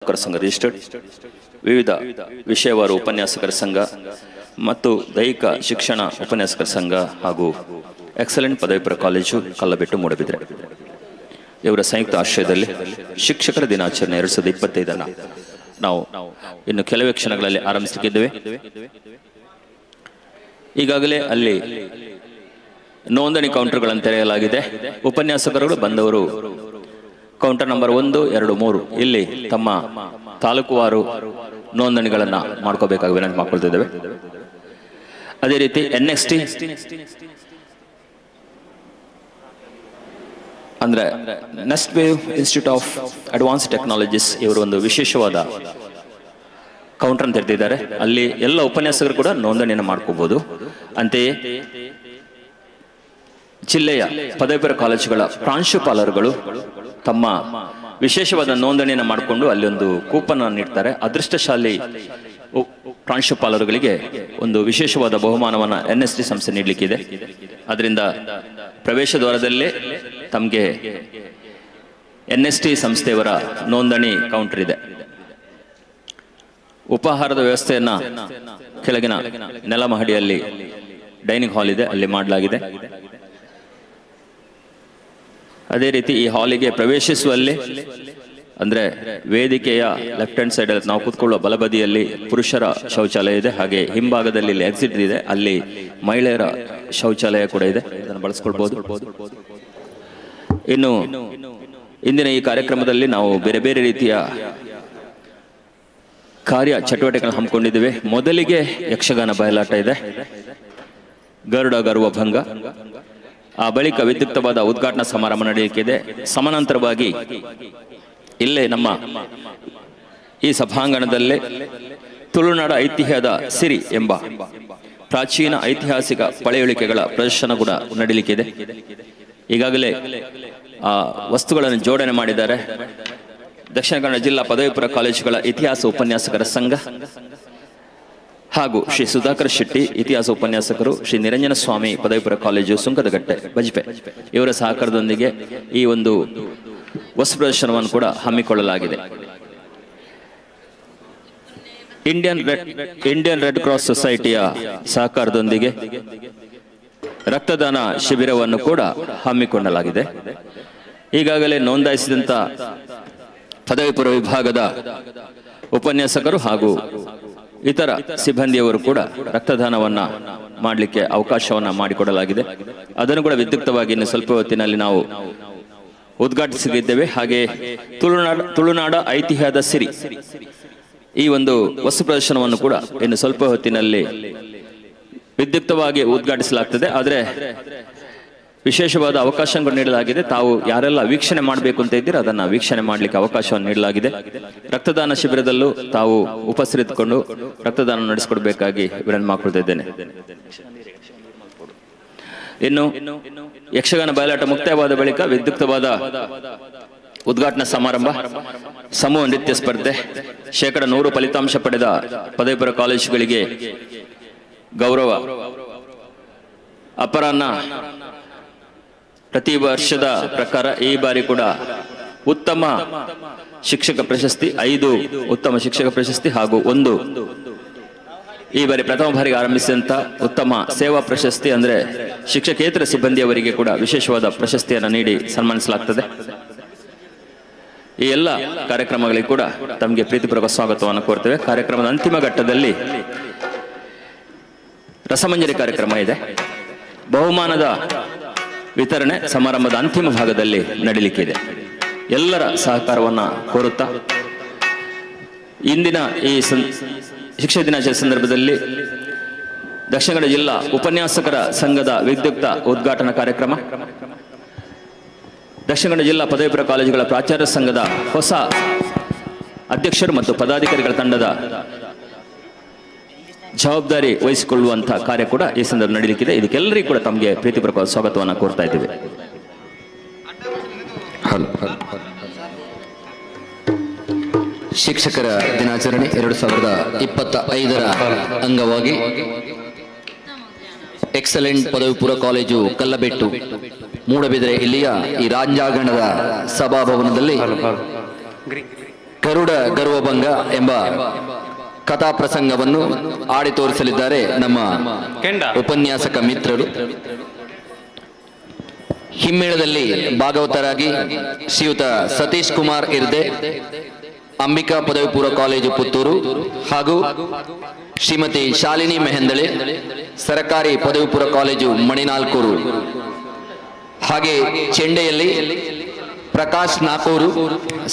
ನೌಕರ ಸಂಘ ರಿಜಿಸ್ಟರ್ಡ್, ವಿವಿಧ ವಿಷಯವಾರು ಉಪನ್ಯಾಸಕರ ಸಂಘ ಮತ್ತು ದೈಹಿಕ ಶಿಕ್ಷಣ ಉಪನ್ಯಾಸಕರ ಸಂಘ ಹಾಗೂ ಎಕ್ಸಲೆಂಟ್ ಪದವಿಪೂರ್ವ ಕಾಲೇಜು ಕಲ್ಲಬೆಟ್ಟು ಮೂಡಬಿದ್ರೆ ಇವರ ಸಂಯುಕ್ತ ಆಶ್ರಯದಲ್ಲಿ ಶಿಕ್ಷಕರ ದಿನಾಚರಣೆ 2025 ನಾವು ಇನ್ನು ಕೆಲವೇ ಕ್ಷಣಗಳಲ್ಲಿ ಆರಂಭಿಸಲಿದ್ದೇವೆ. ಈಗಾಗಲೇ ಅಲ್ಲಿ ನೋಂದಣಿ ಕೌಂಟರ್ಗಳನ್ನು ತೆರೆಯಲಾಗಿದೆ. ಉಪನ್ಯಾಸಕರುಗಳು ಬಂದವರು ಕೌಂಟರ್ ನಂಬರ್ 1, 2, 3 ಇಲ್ಲಿ ತಮ್ಮ ತಾಲೂಕುವಾರು ನೋಂದಣಿಗಳನ್ನು ಮಾಡ್ಕೋಬೇಕಾಗಿ ವಿನಂತಿ ಮಾಡ್ಕೊಳ್ತಿದ್ದೇವೆ. ಅದೇ ರೀತಿ NXT ಅಂದ್ರೆ next wave institute of advance technologies ಇವರು ಒಂದು ವಿಶೇಷವಾದ ಕೌಂಟರ್ ತೆರೆದಿದ್ದಾರೆ. ಅಲ್ಲಿ ಎಲ್ಲ ಉಪನ್ಯಾಸಕರು ಕೂಡ ನೋಂದಣಿಯನ್ನು ಮಾಡ್ಕೋಬಹುದು. ಅಂತೆಯೇ ಜಿಲ್ಲೆಯ ಪದವಿಪೂರ್ವ ಕಾಲೇಜುಗಳ ಪ್ರಾಂಶುಪಾಲರುಗಳು ತಮ್ಮ ವಿಶೇಷವಾದ ನೋಂದಣಿಯನ್ನು ಮಾಡಿಕೊಂಡು ಅಲ್ಲಿ ಒಂದು ಕೂಪನ್ ಅನ್ನು ನೀಡ್ತಾರೆ. ಅದೃಷ್ಟಶಾಲಿ ಪ್ರಾಂಶುಪಾಲರುಗಳಿಗೆ ಒಂದು ವಿಶೇಷವಾದ ಬಹುಮಾನವನ್ನು NST ಸಂಸ್ಥೆ ನೀಡಲಿಕ್ಕಿದೆ. ಅದರಿಂದ ಪ್ರವೇಶ ದ್ವಾರದಲ್ಲೇ ತಮಗೆ NST ಸಂಸ್ಥೆಯವರ ನೋಂದಣಿ ಕೌಂಟರ್ ಇದೆ. ಉಪಹಾರದ ವ್ಯವಸ್ಥೆಯನ್ನ ಕೆಳಗಿನ ನೆಲಮಹಡಿಯಲ್ಲಿ ಡೈನಿಂಗ್ ಹಾಲ್ ಇದೆ, ಅಲ್ಲಿ ಮಾಡಲಾಗಿದೆ. ಅದೇ ರೀತಿ ಈ ಹಾಲಿಗೆ ಪ್ರವೇಶಿಸುವಲ್ಲಿ ಅಂದ್ರೆ ವೇದಿಕೆಯ ಲೆಫ್ಟ್ ಹ್ಯಾಂಡ್ ಸೈಡ್ ಅಲ್ಲಿ ನಾವು ಕೂತ್ಕೊಳ್ಳುವ ಬಲಬದಿಯಲ್ಲಿ ಪುರುಷರ ಶೌಚಾಲಯ ಇದೆ, ಹಾಗೆ ಹಿಂಭಾಗದಲ್ಲಿ ಇಲ್ಲಿ ಎಕ್ಸಿಟ್ ಇದೆ, ಅಲ್ಲಿ ಮಹಿಳೆಯರ ಶೌಚಾಲಯ ಕೂಡ ಇದೆ, ಅದನ್ನು ಬಳಸ್ಕೊಳ್ಬಹುದು. ಇನ್ನು ಇಂದಿನ ಈ ಕಾರ್ಯಕ್ರಮದಲ್ಲಿ ನಾವು ಬೇರೆ ಬೇರೆ ರೀತಿಯ ಕಾರ್ಯ ಚಟುವಟಿಕೆಗಳನ್ನು ಹಮ್ಮಿಕೊಂಡಿದ್ದೇವೆ. ಮೊದಲಿಗೆ ಯಕ್ಷಗಾನ ಬಯಲಾಟ ಇದೆ, ಗರುಡ ಗರ್ವ ಭಂಗ. ಆ ಬಳಿಕ ವಿದ್ಯುಕ್ತವಾದ ಉದ್ಘಾಟನಾ ಸಮಾರಂಭ ನಡೆಯಲಿಕ್ಕಿದೆ. ಸಮಾನಾಂತರವಾಗಿ ಇಲ್ಲೇ ನಮ್ಮ ಈ ಸಭಾಂಗಣದಲ್ಲೇ ತುಳುನಾಡ ಐತಿಹ್ಯದ ಸಿರಿ ಎಂಬ ಪ್ರಾಚೀನ ಐತಿಹಾಸಿಕ ಪಳೆಯುಳಿಕೆಗಳ ಪ್ರದರ್ಶನ ಕೂಡ ನಡೆಯಲಿಕ್ಕಿದೆ. ಈಗಾಗಲೇ ಆ ವಸ್ತುಗಳನ್ನು ಜೋಡಣೆ ಮಾಡಿದ್ದಾರೆ ದಕ್ಷಿಣ ಕನ್ನಡ ಜಿಲ್ಲಾ ಪದವಿಪೂರ್ವ ಕಾಲೇಜುಗಳ ಇತಿಹಾಸ ಉಪನ್ಯಾಸಕರ ಸಂಘ ಹಾಗೂ ಶ್ರೀ ಸುಧಾಕರ್ ಶೆಟ್ಟಿ ಇತಿಹಾಸ ಉಪನ್ಯಾಸಕರು, ಶ್ರೀ ನಿರಂಜನ ಸ್ವಾಮಿ ಪದವಿಪೂರ್ವ ಕಾಲೇಜು ಸುಂಕದಗಟ್ಟೆ ಬಜ್ಪೆ ಇವರ ಸಹಕಾರದೊಂದಿಗೆ ಈ ಒಂದು ವಸ್ತು ಪ್ರದರ್ಶನವನ್ನು ಕೂಡ ಹಮ್ಮಿಕೊಳ್ಳಲಾಗಿದೆ. ಇಂಡಿಯನ್ ರೆಡ್ ಕ್ರಾಸ್ ಸೊಸೈಟಿಯ ಸಹಕಾರದೊಂದಿಗೆ ರಕ್ತದಾನ ಶಿಬಿರವನ್ನು ಕೂಡ ಹಮ್ಮಿಕೊಳ್ಳಲಾಗಿದೆ. ಈಗಾಗಲೇ ನೋಂದಾಯಿಸಿದಂತ ಪದವಿ ಪೂರ್ವ ವಿಭಾಗದ ಉಪನ್ಯಾಸಕರು ಹಾಗೂ ಇತರ ಸಿಬ್ಬಂದಿಯವರು ಕೂಡ ರಕ್ತದಾನವನ್ನ ಮಾಡಲಿಕ್ಕೆ ಅವಕಾಶವನ್ನ ಮಾಡಿಕೊಡಲಾಗಿದೆ. ಅದನ್ನು ಕೂಡ ವಿದ್ಯುಕ್ತವಾಗಿ ಇನ್ನು ಸ್ವಲ್ಪ ಹೊತ್ತಿನಲ್ಲಿ ನಾವು ಉದ್ಘಾಟಿಸಲಿದ್ದೇವೆ. ಹಾಗೆ ತುಳುನಾಡ ಐತಿಹ್ಯದ ಸಿರಿ ಈ ಒಂದು ವಸ್ತು ಪ್ರದರ್ಶನವನ್ನು ಕೂಡ ಇನ್ನು ಸ್ವಲ್ಪ ಹೊತ್ತಿನಲ್ಲಿ ವಿದ್ಯುಕ್ತವಾಗಿ ಉದ್ಘಾಟಿಸಲಾಗ್ತದೆ. ಆದರೆ ವಿಶೇಷವಾದ ಅವಕಾಶಗಳು ನೀಡಲಾಗಿದೆ. ತಾವು ಯಾರೆಲ್ಲ ವೀಕ್ಷಣೆ ಮಾಡಬೇಕು ಅಂತ ಇದ್ದೀರಾ ಅದನ್ನ ವೀಕ್ಷಣೆ ಮಾಡಲಿಕ್ಕೆ ಅವಕಾಶವನ್ನು ನೀಡಲಾಗಿದೆ. ರಕ್ತದಾನ ಶಿಬಿರದಲ್ಲೂ ತಾವು ಉಪಸ್ಥಿತರಿದ್ದುಕೊಂಡು ರಕ್ತದಾನ ನಡೆಸಿಕೊಡ್ಬೇಕಾಗಿ ವಿನಂತಿ ಮಾಡಿಕೊಳ್ತಿದ್ದೇನೆ. ಇನ್ನು ಯಕ್ಷಗಾನ ಬಯಲಾಟ ಮುಕ್ತಾಯವಾದ ಬಳಿಕ ವಿದ್ಯುಕ್ತವಾದ ಉದ್ಘಾಟನಾ ಸಮಾರಂಭ, ಸಮೂಹ ನೃತ್ಯ ಸ್ಪರ್ಧೆ, 100% ಫಲಿತಾಂಶ ಪಡೆದ ಪದವಿಪೂರ್ವ ಕಾಲೇಜುಗಳಿಗೆ ಗೌರವ, ಅಪರಾಹ್ನ ಪ್ರತಿ ವರ್ಷದ ಪ್ರಕಾರ ಈ ಬಾರಿ ಕೂಡ ಉತ್ತಮ ಶಿಕ್ಷಕ ಪ್ರಶಸ್ತಿ, 5 ಉತ್ತಮ ಶಿಕ್ಷಕ ಪ್ರಶಸ್ತಿ ಹಾಗೂ 1 ಈ ಬಾರಿ ಪ್ರಥಮ ಬಾರಿಗೆ ಆರಂಭಿಸಿದಂತ ಉತ್ತಮ ಸೇವಾ ಪ್ರಶಸ್ತಿ ಅಂದ್ರೆ ಶಿಕ್ಷಕೇತರ ಸಿಬ್ಬಂದಿಯವರಿಗೆ ಕೂಡ ವಿಶೇಷವಾದ ಪ್ರಶಸ್ತಿಯನ್ನು ನೀಡಿ ಸನ್ಮಾನಿಸಲಾಗ್ತದೆ. ಈ ಎಲ್ಲ ಕಾರ್ಯಕ್ರಮಗಳಿಗೆ ಕೂಡ ತಮಗೆ ಪ್ರೀತಿಪೂರ್ವಕ ಸ್ವಾಗತವನ್ನು ಕೋರ್ತೇವೆ. ಕಾರ್ಯಕ್ರಮದ ಅಂತಿಮ ಘಟ್ಟದಲ್ಲಿ ರಸಮಂಜರಿ ಕಾರ್ಯಕ್ರಮ ಇದೆ. ಬಹುಮಾನದ ವಿತರಣೆ ಸಮಾರಂಭದ ಅಂತಿಮ ಭಾಗದಲ್ಲಿ ನಡೆಯಲಿಕ್ಕಿದೆ. ಎಲ್ಲರ ಸಹಕಾರವನ್ನ ಕೋರುತ್ತಾ ಇಂದಿನ ಈ ಶಿಕ್ಷಕ ದಿನಾಚರಣೆ ಸಂದರ್ಭದಲ್ಲಿ ದಕ್ಷಿಣ ಕನ್ನಡ ಜಿಲ್ಲಾ ಉಪನ್ಯಾಸಕರ ಸಂಘದ ವಿದ್ಯುಕ್ತ ಉದ್ಘಾಟನಾ ಕಾರ್ಯಕ್ರಮ, ದಕ್ಷಿಣ ಕನ್ನಡ ಜಿಲ್ಲಾ ಪದವಿಪೂರ್ವ ಕಾಲೇಜುಗಳ ಪ್ರಾಚಾರ್ಯ ಸಂಘದ ಹೊಸ ಅಧ್ಯಕ್ಷರು ಮತ್ತು ಪದಾಧಿಕಾರಿಗಳ ತಂಡದ ಜವಾಬ್ದಾರಿ ವಹಿಸಿಕೊಳ್ಳುವಂತಹ ಕಾರ್ಯ ಕೂಡ ಈ ಸಂದರ್ಭ ನಡೆಯಲಿಕ್ಕಿದೆ. ಇದಕ್ಕೆಲ್ಲರಿಗೂ ಕೂಡ ತಮಗೆ ಪ್ರೀತಿಪೂರ್ವಕ ಸ್ವಾಗತವನ್ನು ಕೋರ್ತಾ ಇದ್ದೇವೆ. ಶಿಕ್ಷಕರ ದಿನಾಚರಣೆ 2025ರ ಅಂಗವಾಗಿ ಎಕ್ಸಲೆಂಟ್ ಪದವಿ ಪೂರ್ವ ಕಾಲೇಜು ಕಲ್ಲಬೆಟ್ಟು ಮೂಡಬಿದರೆ ಇಲ್ಲಿಯ ಈ ರಾಜ್ಯಾಂಗಣದ ಸಭಾಭವನದಲ್ಲಿ ಗರುಡ ಗರ್ವಭಂಗ ಎಂಬ ಕಥಾ ಪ್ರಸಂಗವನ್ನು ಆಡಿ ತೋರಿಸಲಿದ್ದಾರೆ ನಮ್ಮ ಉಪನ್ಯಾಸಕ ಮಿತ್ರರು. ಹಿಮ್ಮೇಳದಲ್ಲಿ ಭಾಗವತರಾಗಿ ಶ್ರೀಯುತ ಸತೀಶ್ ಕುಮಾರ್ ಇರ್ದೆ, ಅಂಬಿಕಾ ಪದವಿ ಪೂರ್ವ ಕಾಲೇಜು ಪುತ್ತೂರು, ಹಾಗೂ ಶ್ರೀಮತಿ ಶಾಲಿನಿ ಮೆಹಂದಳೆ, ಸರಕಾರಿ ಪದವಿ ಪೂರ್ವ ಕಾಲೇಜು ಮಣಿನಾಲ್ಕೂರು. ಹಾಗೆ ಚೆಂಡೆಯಲ್ಲಿ ಪ್ರಕಾಶ್ ನಾಕೂರು,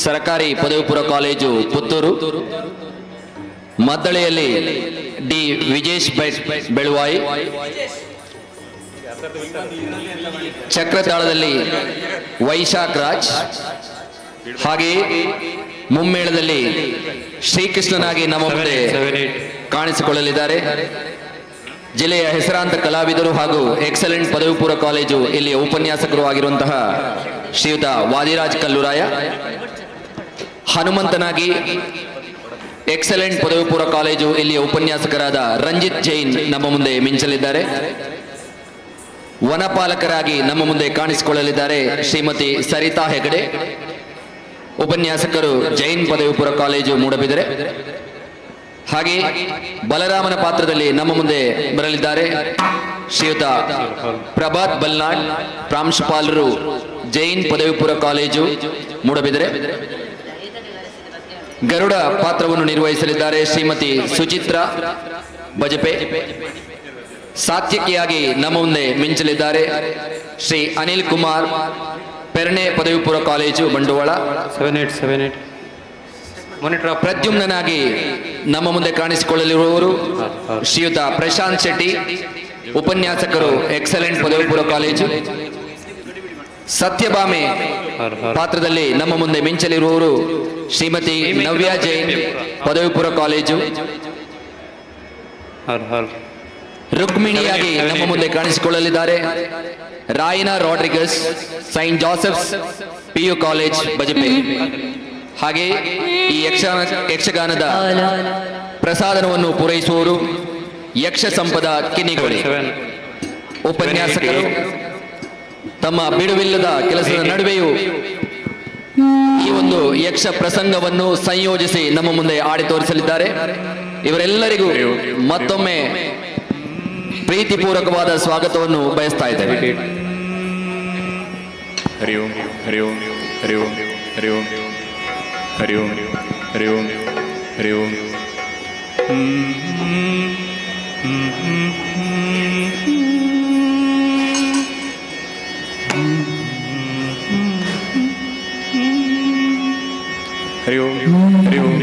ಸರಕಾರಿ ಪದವಿ ಪೂರ್ವ ಕಾಲೇಜು ಪುತ್ತೂರು. ಮದ್ದಳೆಯಲ್ಲಿ ಡಿ ವಿಜೇಶ್ ಬೆಳುವಾಯಿ, ಚಕ್ರತಾಳದಲ್ಲಿ ವೈಶಾಖ್ ರಾಜ್, ಹಾಗೆಯೇ ಮುಮ್ಮೇಳದಲ್ಲಿ ಶ್ರೀಕೃಷ್ಣನಾಗಿ ನಮ್ಮ ಮುಂದೆ ಕಾಣಿಸಿಕೊಳ್ಳಲಿದ್ದಾರೆ. ಜಿಲ್ಲೆಯ ಹೆಸರಾಂತ ಕಲಾವಿದರು ಹಾಗೂ ಎಕ್ಸಲೆಂಟ್ ಪದವಿ ಪೂರ್ವ ಕಾಲೇಜು ಇಲ್ಲಿಯ ಉಪನ್ಯಾಸಕರು ಆಗಿರುವಂತಹ ಶ್ರೀಯುತ ವಾದಿರಾಜ್ ಕಲ್ಲುರಾಯ. ಹನುಮಂತನಾಗಿ ಎಕ್ಸಲೆಂಟ್ ಪದವಿ ಪೂರ್ವ ಕಾಲೇಜು ಇಲ್ಲಿಯ ಉಪನ್ಯಾಸಕರಾದ ರಂಜಿತ್ ಜೈನ್ ನಮ್ಮ ಮುಂದೆ ಮಿಂಚಲಿದ್ದಾರೆ. ವನಪಾಲಕರಾಗಿ ನಮ್ಮ ಮುಂದೆ ಕಾಣಿಸಿಕೊಳ್ಳಲಿದ್ದಾರೆ ಶ್ರೀಮತಿ ಸರಿತಾ ಹೆಗಡೆ, ಉಪನ್ಯಾಸಕರು ಜೈನ್ ಪದವಿ ಪೂರ್ವ ಕಾಲೇಜು ಮೂಡಬಿದರೆ. ಹಾಗೆ ಬಲರಾಮನ ಪಾತ್ರದಲ್ಲಿ ನಮ್ಮ ಮುಂದೆ ಬರಲಿದ್ದಾರೆ ಶ್ರೀಯುತ ಪ್ರಭಾತ್ ಬಲ್ನಾಡ್, ಪ್ರಾಂಶುಪಾಲರು ಜೈನ್ ಪದವಿ ಪೂರ್ವ ಕಾಲೇಜು ಮೂಡಬಿದರೆ. ಗರುಡ ಪಾತ್ರವನ್ನು ನಿರ್ವಹಿಸಲಿದ್ದಾರೆ ಶ್ರೀಮತಿ ಸುಚಿತ್ರಾ ಬಜಪೆ. ಸಾತ್ವಿಕಿಯಾಗಿ ನಮ್ಮ ಮುಂದೆ ಮಿಂಚಲಿದ್ದಾರೆ ಶ್ರೀ ಅನಿಲ್ ಕುಮಾರ್, ಪೆರ್ನೆ ಪದವಿ ಪೂರ್ವ ಕಾಲೇಜು ಬಂಡವಾಳ. ಪ್ರದ್ಯುಮ್ನಾಗಿ ನಮ್ಮ ಮುಂದೆ ಕಾಣಿಸಿಕೊಳ್ಳಲಿರುವವರು ಶ್ರೀಯುತ ಪ್ರಶಾಂತ್ ಶೆಟ್ಟಿ, ಉಪನ್ಯಾಸಕರು ಎಕ್ಸಲೆಂಟ್ ಪದವಿ ಪೂರ್ವ ಕಾಲೇಜು. ಸತ್ಯಭಾಮೆ ಪಾತ್ರದಲ್ಲಿ ನಮ್ಮ ಮುಂದೆ ಮಿಂಚಲಿರುವವರು ಶ್ರೀಮತಿ ನವ್ಯ ಜೈನ್, ಪದವಿ ಪೂರ್ವ ಕಾಲೇಜು. ರುಕ್ಮಿಣಿಯಾಗಿ ನಮ್ಮ ಮುಂದೆ ಕಾಣಿಸಿಕೊಳ್ಳಲಿದ್ದಾರೆ Raina Rodrigues, Saint Joseph's PU college Bajpe. ಹಾಗೆ ಈ ಯಕ್ಷಗಾನದ ಪ್ರಸಾದನವನ್ನು ಪೂರೈಸುವವರು ಯಕ್ಷ ಸಂಪದ ಕಿನ್ನಿಗೋಳಿ. ಉಪನ್ಯಾಸಕರು ತಮ್ಮ ಬಿಡುವಿಲ್ಲದ ಕೆಲಸದ ನಡುವೆಯೂ ಈ ಒಂದು ಯಕ್ಷ ಪ್ರಸಂಗವನ್ನು ಸಂಯೋಜಿಸಿ ನಮ್ಮ ಮುಂದೆ ಆಡಿ ತೋರಿಸಲಿದ್ದಾರೆ. ಇವರೆಲ್ಲರಿಗೂ ಮತ್ತೊಮ್ಮೆ ಪ್ರೀತಿಪೂರ್ವಕವಾದ ಸ್ವಾಗತವನ್ನು ಬಯಸ್ತಾ ಇದ್ದೇವೆ. ಹರಿ ಓಂ ಹರಿ ಓಂ ಹರಿ ಓಂ ಹರಿ ಓಂ ಹರಿ ಓಂ ಹರಿ ಓಂ ಹರಿ ಓಂ. ಹರಿ ಓಂ ಹರಿ ಓಂ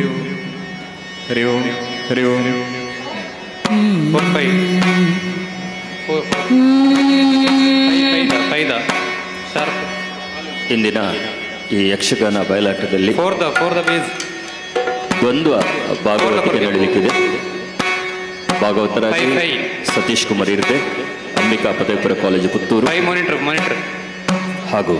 ಹರಿ ಓಂ ಹರಿ ಓಂ. ಇಂದಿನ ಈ ಯಕ್ಷಗಾನ ಬಯಲಾಟದಲ್ಲಿ ದ್ವಂದ್ವ ಭಾಗವತಿಕೆ ನಡೆಯಲಿಕ್ಕಿದೆ. ಭಾಗವತರಾಗಿ ಸತೀಶ್ ಕುಮಾರ್ ಇರ್ದೆ, ಅಂಬಿಕಾ ಪದವಿ ಪೂರ್ವ ಕಾಲೇಜು ಪುತ್ತೂರು, ಹಾಗೂ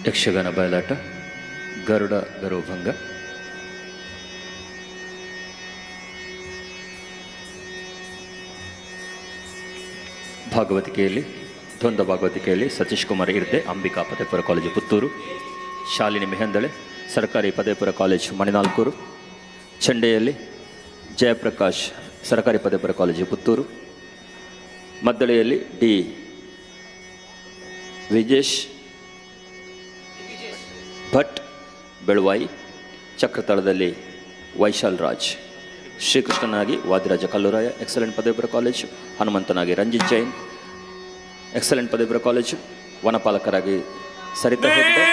ಯಕ್ಷಗಾನ ಬಯಲಾಟ, ಗರುಡ ಗರುಭಂಗ, ಭಾಗವತಿಕೆಯಲ್ಲಿ ದ್ವಂದ್ವ ಭಾಗವತಿಕೆಯಲ್ಲಿ ಸತೀಶ್ ಕುಮಾರ್ ಇರ್ದೆ, ಅಂಬಿಕಾ ಪದವಿಪೂರ್ವ ಕಾಲೇಜು ಪುತ್ತೂರು, ಶಾಲಿನಿ ಮೆಹಂದಳೆ ಸರ್ಕಾರಿ ಪದವಿಪೂರ್ವ ಕಾಲೇಜು ಮಣಿನಾಲ್ಕೂರು, ಚಂಡೆಯಲ್ಲಿ ಜಯಪ್ರಕಾಶ್ ಸರ್ಕಾರಿ ಪದವಿಪೂರ್ವ ಕಾಲೇಜು ಪುತ್ತೂರು, ಮದ್ದಳೆಯಲ್ಲಿ ಡಿ ವಿಜೇಶ್ ಭಟ್ ಬೆಳುವಾಯಿ, ಚಕ್ರತಾಳದಲ್ಲಿ ವೈಶಾಲ್ ರಾಜ್, ಶ್ರೀಕೃಷ್ಣನಾಗಿ ವಾದಿರಾಜ ಕಲ್ಲೂರಾಯ ಎಕ್ಸಲೆಂಟ್ ಪದವಿಪೂರ್ವ ಕಾಲೇಜು, ಹನುಮಂತನಾಗಿ ರಂಜಿತ್ ಜೈನ್ ಎಕ್ಸಲೆಂಟ್ ಪದವಿಪೂರ್ವ ಕಾಲೇಜು, ವನಪಾಲಕರಾಗಿ ಸರಿತಾ ಹೆಗ್ಡೆ,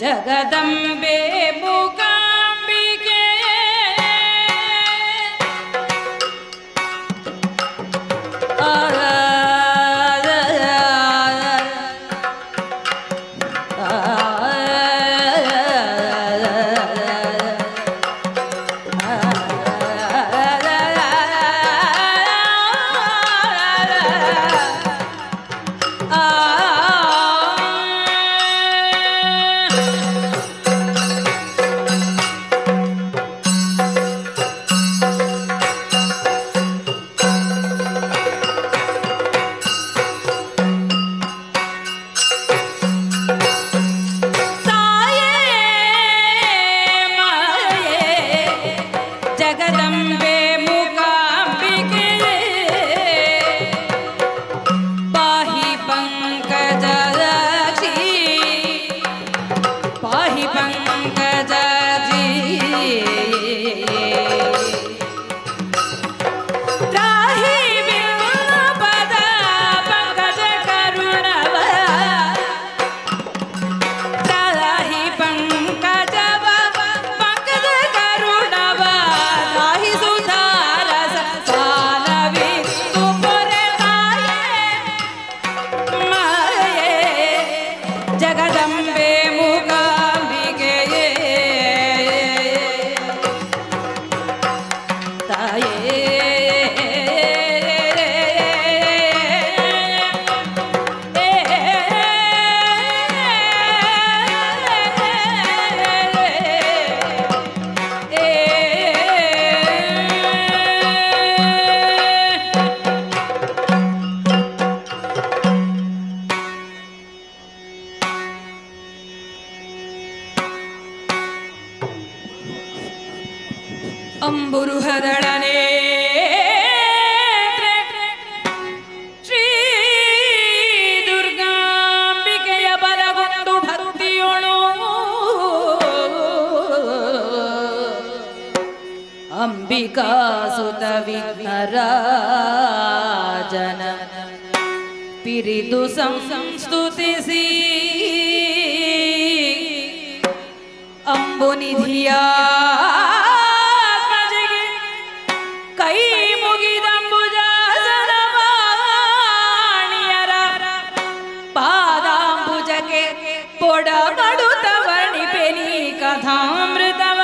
ಜಗದಂಬೆ ಮೂಕಾಂಬಿಕೆ पाहि पंख ಅಂಬುರುಹದಳನೆ ಶ್ರೀ ದುರ್ಗಾಂಬಿಕೆಯ ಬಲಗೊಂಡು ಭಕ್ತಿಯೋಳು ಅಂಬಿಕಾ ಸುತ ವಿಘ್ನರಾಜನ ಪಿರಿದು ಸಂಸ್ತುತಿಸಿ ಅಂಬುನಿಧಿಯ ಕೈ ಮುಗಿದಂಬುಜಾಸನವಾಣಿಯರ ಪಾದಾಂಬುಜಕ್ಕೆ ಪೊಡಬಡುತ್ತ ವರ್ಣಿಪೆನಿ ಕಥಾಮೃತವ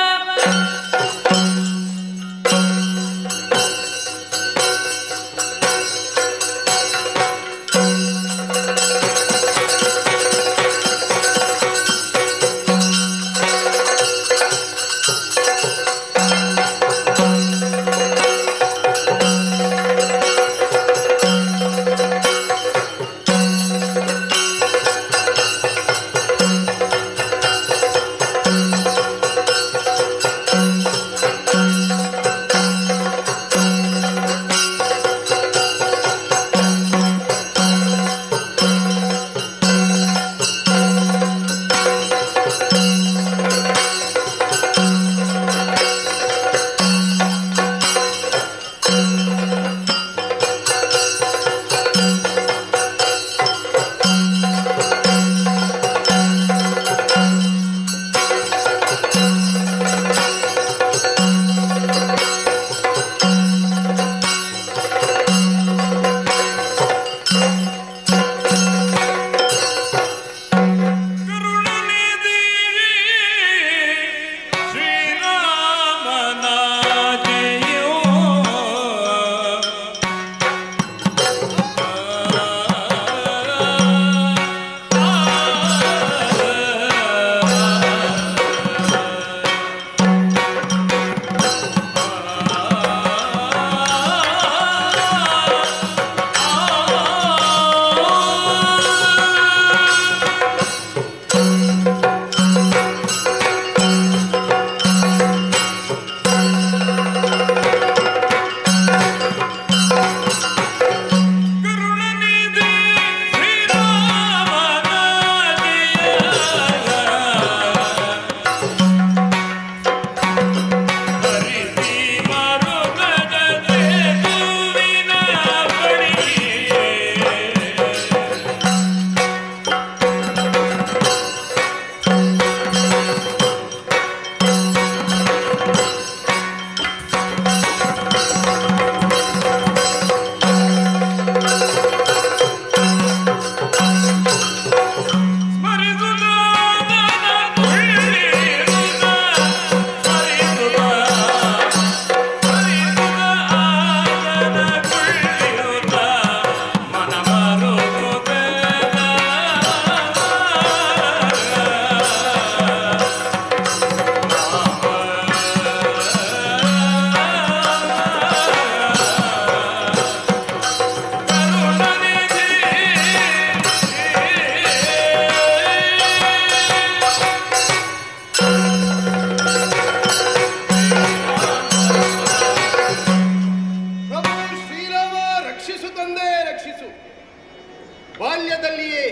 ಬಾಲ್ಯದಲ್ಲಿಯೇ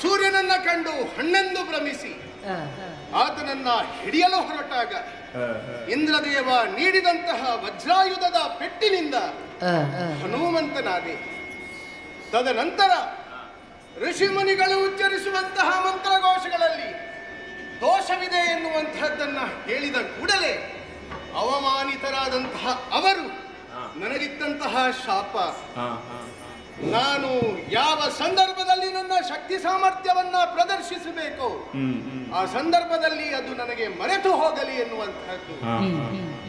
ಸೂರ್ಯನನ್ನ ಕಂಡು ಹಣ್ಣೆಂದು ಭ್ರಮಿಸಿ ಆತನನ್ನ ಹಿಡಿಯಲು ಹೊರಟಾಗ ಇಂದ್ರದೇವ ನೀಡಿದಂತಹ ವಜ್ರಾಯುಧದ ಪೆಟ್ಟಿನಿಂದ ಹನುಮಂತನಾದೆ. ತದನಂತರ ಋಷಿಮುನಿಗಳು ಉಚ್ಚರಿಸುವಂತಹ ಮಂತ್ರಘೋಷಗಳಲ್ಲಿ ದೋಷವಿದೆ ಎನ್ನುವಂತಹದ್ದನ್ನ ಹೇಳಿದ ಕೂಡಲೇ ಅವಮಾನಿತರಾದಂತಹ ಅವರು ನನಗಿದ್ದಂತಹ ಶಾಪ, ನಾನು ಯಾವ ಸಂದರ್ಭದಲ್ಲಿ ನನ್ನ ಶಕ್ತಿ ಸಾಮರ್ಥ್ಯವನ್ನ ಪ್ರದರ್ಶಿಸಬೇಕು ಆ ಸಂದರ್ಭದಲ್ಲಿ ಅದು ನನಗೆ ಮರೆತು ಹೋಗಲಿ ಎನ್ನುವಂತಹದ್ದು.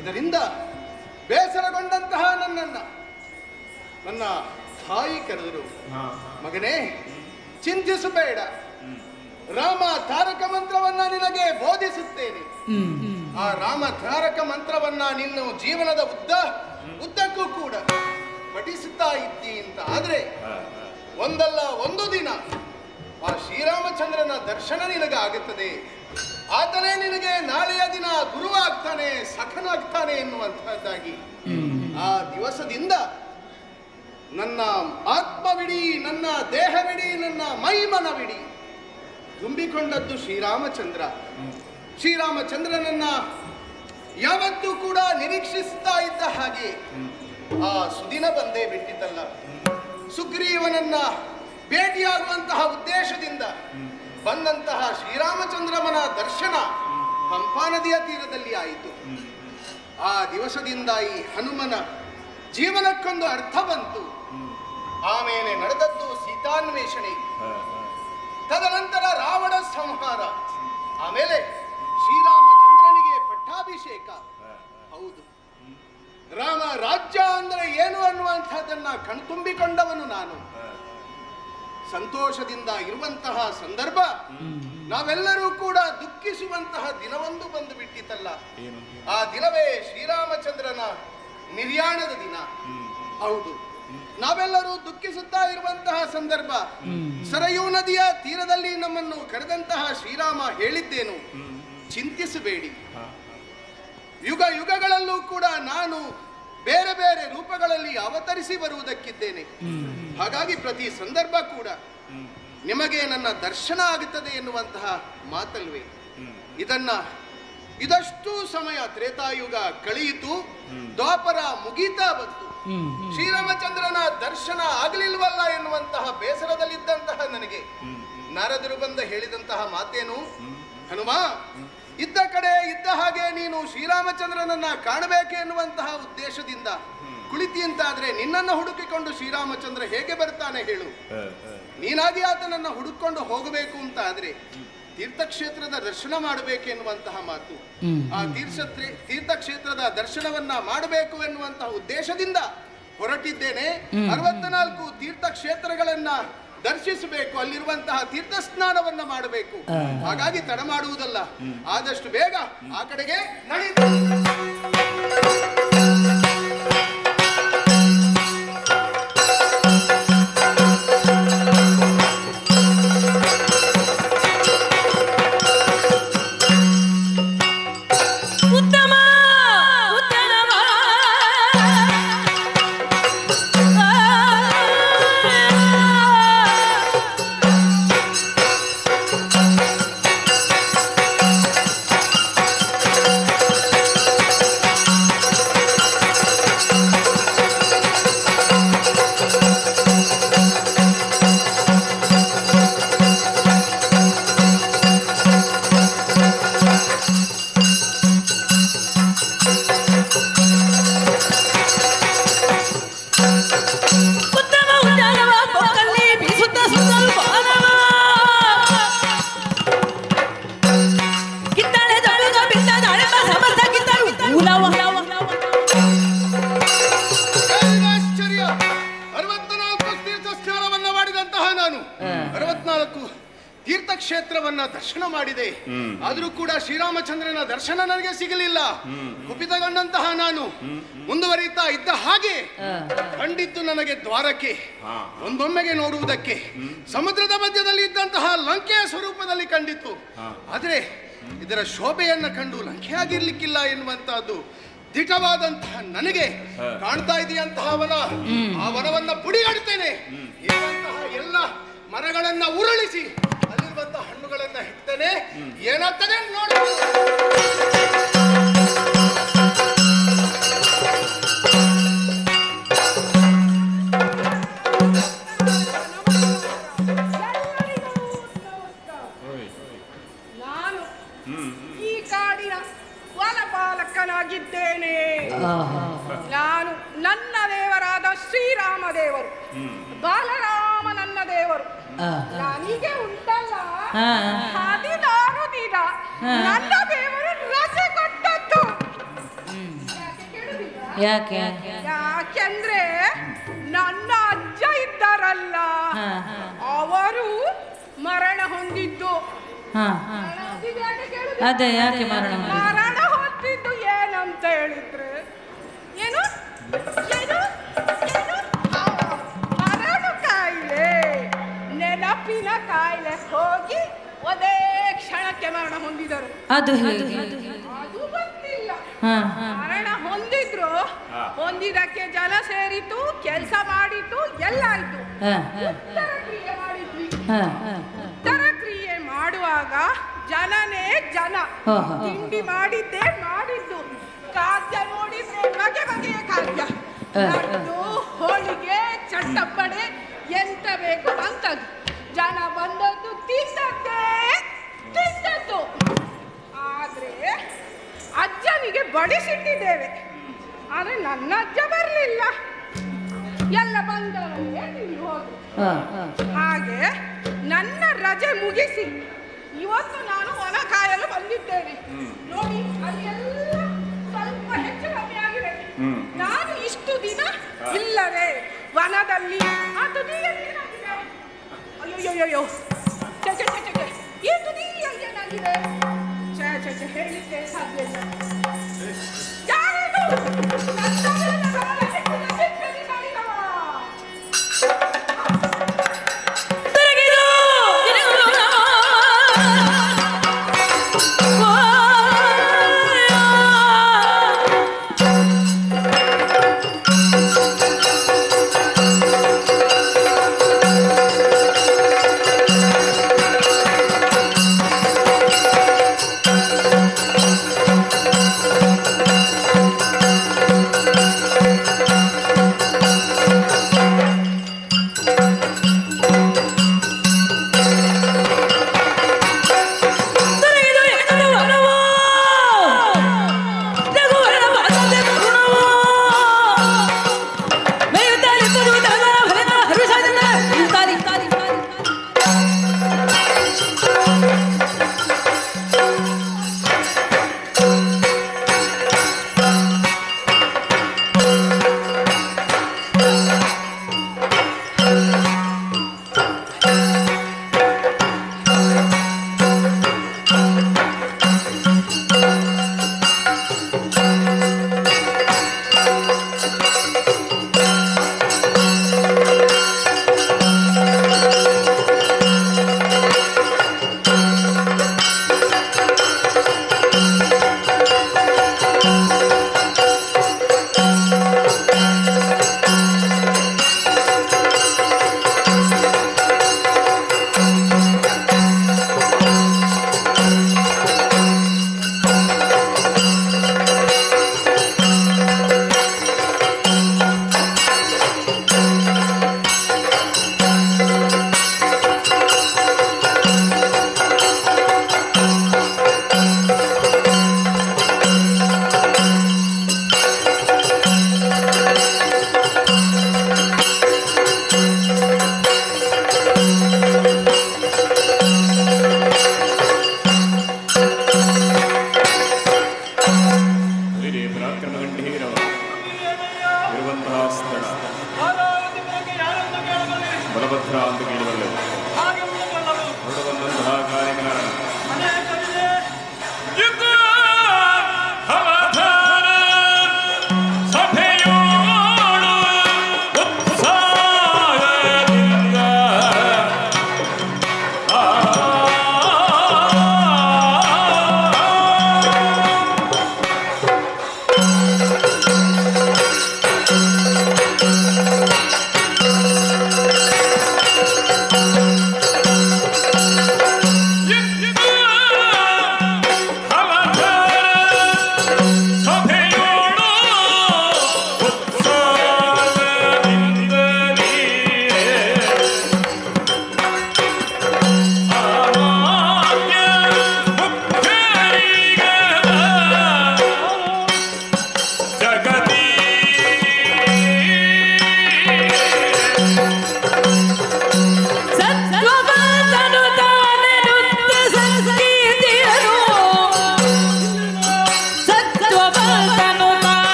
ಇದರಿಂದ ಬೇಸರಗೊಂಡಂತಹ ನನ್ನ ತಾಯಿ ಕರೆದರು, ಮಗನೇ ಚಿಂತಿಸಬೇಡ, ರಾಮ ತಾರಕ ಮಂತ್ರವನ್ನ ನಿನಗೆ ಬೋಧಿಸುತ್ತೇನೆ. ಆ ರಾಮ ತಾರಕ ಮಂತ್ರವನ್ನ ನಿನ್ನ ಜೀವನದ ಉದ್ದಕ್ಕೂ ಕೂಡ ಪಠಿಸುತ್ತಾ ಇದ್ದಿ ಅಂತ ಆದ್ರೆ ಒಂದಲ್ಲ ಒಂದು ದಿನ ಆ ಶ್ರೀರಾಮಚಂದ್ರನ ದರ್ಶನ ನಿನಗೆ ಆಗುತ್ತದೆ. ಆತನೇ ನಿನಗೆ ನಾಳೆಯ ದಿನ ಗುರುವಾಗ್ತಾನೆ, ಸಖನಾಗ್ತಾನೆ ಎನ್ನುವಂತಹದ್ದಾಗಿ ಆ ದಿವಸದಿಂದ ನನ್ನ ಆತ್ಮವಿಡಿ, ನನ್ನ ದೇಹವಿಡಿ, ನನ್ನ ಮೈಮನವಿಡಿ ತುಂಬಿಕೊಂಡದ್ದು ಶ್ರೀರಾಮಚಂದ್ರ. ಶ್ರೀರಾಮಚಂದ್ರನನ್ನ ಯಾವತ್ತೂ ಕೂಡ ನಿರೀಕ್ಷಿಸ್ತಾ ಇದ್ದ ಹಾಗೆ ಆ ಸುದಿನ ಬಂದೇ ಬಿಟ್ಟಿದ್ದಲ್ಲ. ಸುಗ್ರೀವನನ್ನ ಭೇಟಿಯಾಗುವಂತಹ ಉದ್ದೇಶದಿಂದ ಬಂದಂತಹ ಶ್ರೀರಾಮಚಂದ್ರಮನ ದರ್ಶನ ಪಂಪಾ ನದಿಯ ತೀರದಲ್ಲಿ ಆಯಿತು. ಆ ದಿವಸದಿಂದ ಈ ಹನುಮನ ಜೀವನಕ್ಕೊಂದು ಅರ್ಥ ಬಂತು. ಆಮೇಲೆ ನಡೆದದ್ದು ಸೀತಾನ್ವೇಷಣೆ, ತದನಂತರ ರಾವಣ ಸಂಹಾರ, ಆಮೇಲೆ ಶ್ರೀರಾಮಚಂದ್ರನಿಗೆ ಪಟ್ಟಾಭಿಷೇಕ. ಹೌದು, ರಾಮ ರಾಜ್ಯ ಅಂದ್ರೆ ಏನು ಅನ್ನುವಂಥದ್ದನ್ನ ಕಣ್ತುಂಬಿಕೊಂಡವನು ನಾನು. ಸಂತೋಷದಿಂದ ಇರುವಂತಹ ಸಂದರ್ಭ ನಾವೆಲ್ಲರೂ ಕೂಡ ದುಃಖಿಸುವಂತಹ ದಿನವೊಂದು ಬಂದು ಬಿಟ್ಟಿತಲ್ಲ. ಆ ದಿನವೇ ಶ್ರೀರಾಮಚಂದ್ರನ ನಿರ್ಯಾಣದ ದಿನ. ಹೌದು, ನಾವೆಲ್ಲರೂ ದುಃಖಿಸುತ್ತಾ ಇರುವಂತಹ ಸಂದರ್ಭ. ಸರಯೂ ನದಿಯ ತೀರದಲ್ಲಿ ನಮ್ಮನ್ನು ಕರೆದಂತಹ ಶ್ರೀರಾಮ ಹೇಳಿದ್ದೇನು, ಚಿಂತಿಸಬೇಡಿ, ಯುಗ ಯುಗಗಳಲ್ಲೂ ಕೂಡ ನಾನು ಬೇರೆ ಬೇರೆ ರೂಪಗಳಲ್ಲಿ ಅವತರಿಸಿ ಬರುವುದಕ್ಕಿದ್ದೇನೆ. ಹಾಗಾಗಿ ಪ್ರತಿ ಸಂದರ್ಭ ಕೂಡ ನಿಮಗೆ ನನ್ನ ದರ್ಶನ ಆಗುತ್ತದೆ ಎನ್ನುವಂತಹ ಮಾತಲ್ವೇ. ಇದಷ್ಟು ಸಮಯ ತ್ರೇತಾಯುಗ ಕಳೆಯಿತು, ದ್ವಾಪರ ಮುಗೀತಾ ಬಂತು. ಶ್ರೀರಾಮಚಂದ್ರನ ದರ್ಶನ ಆಗಲಿಲ್ವಲ್ಲ ಎನ್ನುವಂತಹ ಬೇಸರದಲ್ಲಿದ್ದಂತಹ ನನಗೆ ನಾರದರು ಬಂದ ಹೇಳಿದಂತಹ ಮಾತೇನು, ಹನುಮ, ಇದ್ದ ಕಡೆ ಇದ್ದ ಹಾಗೆ ನೀನು ಶ್ರೀರಾಮಚಂದ್ರನನ್ನ ಕಾಣಬೇಕೆ ಎನ್ನುವಂತಹ ಉದ್ದೇಶದಿಂದ ಕುಳಿತಿ ಅಂತಾದ್ರೆ ನಿನ್ನನ್ನು ಹುಡುಕಿಕೊಂಡು ಶ್ರೀರಾಮಚಂದ್ರ ಹೇಗೆ ಬರ್ತಾನೆ ಹೇಳು? ನೀನಾಗಿ ಆತನನ್ನ ಹುಡುಕೊಂಡು ಹೋಗಬೇಕು ಅಂತ ಆದ್ರೆ ತೀರ್ಥಕ್ಷೇತ್ರದ ದರ್ಶನ ಮಾಡಬೇಕು ಎನ್ನುವಂತಹ ಮಾತು. ಆ ತೀರ್ಥಕ್ಷೇತ್ರದ ದರ್ಶನವನ್ನ ಮಾಡಬೇಕು ಎನ್ನುವಂತಹ ಉದ್ದೇಶದಿಂದ ಹೊರಟಿದ್ದೇನೆ. 64 ತೀರ್ಥಕ್ಷೇತ್ರಗಳನ್ನ ದರ್ಶಿಸಬೇಕು, ಅಲ್ಲಿರುವಂತಹ ತೀರ್ಥ ಸ್ನಾನವನ್ನ ಮಾಡಬೇಕು. ಹಾಗಾಗಿ ತಡ ಮಾಡುವುದಲ್ಲ, ಆದಷ್ಟು ಬೇಗ ಆ ಕಡೆಗೆ ನಡೆಯಿತು. ತೀರ್ಥಕ್ಷೇತ್ರವನ್ನ ದರ್ಶನ ಮಾಡಿದೆ, ಆದರೂ ಕೂಡ ಶ್ರೀರಾಮಚಂದ್ರನ ದರ್ಶನ ನನಗೆ ಸಿಗಲಿಲ್ಲ. ಕುಪಿತಗೊಂಡಂತಹ ನಾನು ಮುಂದುವರಿಯುತ್ತಾ ಇದ್ದ ಹಾಗೆ ಕಂಡಿತ್ತು ನನಗೆ ದ್ವಾರಕ್ಕೆ. ಒಂದೊಮ್ಮೆಗೆ ನೋಡುವುದಕ್ಕೆ ಸಮುದ್ರದ ಮಧ್ಯದಲ್ಲಿ ಇದ್ದಂತಹ ಲಂಕೆಯ ಸ್ವರೂಪದಲ್ಲಿ ಕಂಡಿತ್ತು. ಆದ್ರೆ ಇದರ ಶೋಭೆಯನ್ನ ಕಂಡು ಲಂಕೆಯಾಗಿರ್ಲಿಕ್ಕಿಲ್ಲ ಎನ್ನುವಂತಹದ್ದು ದಿಟವಾದಂತಹ ನನಗೆ ಕಾಣ್ತಾ ಇದೆಯಂತಹ ವನ. ಆ ವನವನ್ನ ಪುಡಿಯಾಡುತ್ತೇನೆ, ಎಲ್ಲ ಮರಗಳನ್ನ ಉರುಳಿಸಿ ಅಲ್ಲಿರುವಂತಹ ಹಣ್ಣುಗಳನ್ನ ಹೆಕ್ತೇನೆ, ಏನಾಗ್ತದೆ ನೋಡಿ. ನಾನು ಈ ಕಾಡಿನ ವನಪಾಲಕನಾಗಿದ್ದೇನೆ. ನಾನು ನನ್ನ ದೇವರಾದ ಶ್ರೀರಾಮ ದೇವರು, ಬಾಲರಾಮ ನನ್ನ ದೇವರು. ನನಗೆ ಉಂಟಲ್ಲ 16 ದಿನ ನನ್ನ ದೇವರು ರಜೆ ಕೊಟ್ಟದ್ದು. ಯಾಕೆಂದ್ರೆ ನನ್ನ ಅಜ್ಜ ಇದ್ದಾರಲ್ಲ, ಅವರು ಮರಣ ಹೊಂದಿದ್ದು. ಅದೇ ಯಾಕೆ ಮರಣ ಹೊಂದಿದ್ದು ಏನಂತ ಹೇಳಿದ್ರೆ ಏನು ಮರಣ ಕಾಯಿಲೆ, ನೆನಪಿನ ಕಾಯಿಲೆ ಹೋಗಿ ಒಂದೇ ಕ್ಷಣಕ್ಕೆ ಮರಣ ಹೊಂದಿದರು. ಅದು ಹೇಗೆ? ಅದು ಗೊತ್ತಿಲ್ಲ. ಹಾ. ಮರಣ ಹೊಂದಿದಕ್ಕೆ ಜನ ಸೇರಿತು, ಕೆಲಸ ಮಾಡಿತು, ಎಲ್ಲ ಆಯ್ತು. ಉತ್ತರ ಕ್ರಿಯೆ ಮಾಡಿದ್ವಿ. ಉತ್ತರ ಕ್ರಿಯೆ ಮಾಡುವಾಗ ಜನನೇ ಜನ. ತಿಂಡಿ ಮಾಡಿದ್ದೆ ಮಾಡಿದ್ದು. ಖಾದ್ಯ ನೋಡಿದ್ರೆ ಬಗೆ ಬಗೆಯ ಖಾದ್ಯ, ಲಡ್ಡು, ಹೋಳಿಗೆ, ಚಟ್ಟಪ್ಪಡೆ, ಎಂತ ಬೇಕು ಅಂತದ್ದು. ಜನ ಬಂದದ್ದು ತಿಂದದ್ದೇ ತಿಂದದ್ದು. ಆದ್ರೆ ಅಜ್ಜನಿಗೆ ಬಡಿಸಿಟ್ಟಿದ್ದೇವೆ, ಆದ್ರೆ ನನ್ನ ಅಜ್ಜ ಬರಲಿಲ್ಲ. ಎಲ್ಲ ಬಂದವರೇ ತಿಂದು ಹೋದ್ರು. ಹಾಗೆ ನನ್ನ ರಜೆ ಮುಗಿಸಿ ಇವತ್ತು ನಾನು ಹೊಲ ಕಾಯಲು ಬಂದಿದ್ದೇನೆ. ನೋಡಿ ಅಲ್ಲೆಲ್ಲ ಸ್ವಲ್ಪ ಹೆಚ್ಚು ಕಮ್ಮಿ ಆಗಿದೆ. ನಾನು ಇಷ್ಟು ದಿನ ಇಲ್ಲವೇ ವನದಲ್ಲಿ ಆ ತುದಿಯಲ್ಲಿ ಏನಾಗಿದೆ? ಅಯ್ಯೋಯ್ಯೋ, ಈ ತುದಿಯಲ್ಲಿ ಏನಾಗಿದೆ? ಹೇಳಿದ್ದೆ ಸಾಧ್ಯ ಇಲ್ಲ. ಯಾರಿದು?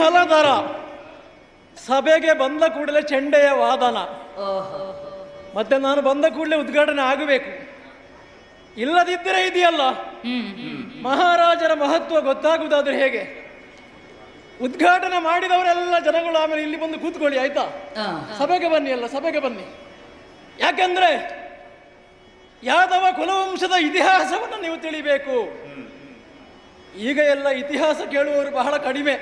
ಮಂಗಲದರ ಸಭೆಗೆ ಬಂದ ಕೂಡಲೇ ಚೆಂಡೆಯ ವಾದನ. ಮತ್ತೆ ನಾನು ಬಂದ ಕೂಡಲೇ ಉದ್ಘಾಟನೆ ಆಗಬೇಕು. ಇಲ್ಲದಿದ್ದರೆ ಇದೆಯಲ್ಲ, ಮಹಾರಾಜರ ಮಹತ್ವ ಗೊತ್ತಾಗುವುದಾದ್ರೆ ಹೇಗೆ? ಉದ್ಘಾಟನೆ ಮಾಡಿದವರೆಲ್ಲ ಜನಗಳು ಆಮೇಲೆ ಇಲ್ಲಿ ಬಂದು ಕೂತ್ಕೊಳ್ಳಿ, ಆಯ್ತಾ? ಸಭೆಗೆ ಬನ್ನಿ, ಅಲ್ಲ ಸಭೆಗೆ ಬನ್ನಿ. ಯಾಕೆಂದ್ರೆ ಯಾದವ ಕುಲವಂಶದ ಇತಿಹಾಸವನ್ನು ನೀವು ತಿಳಿಬೇಕು. ಈಗ ಎಲ್ಲ ಇತಿಹಾಸ ಕೇಳುವವರು ಬಹಳ ಕಡಿಮೆ.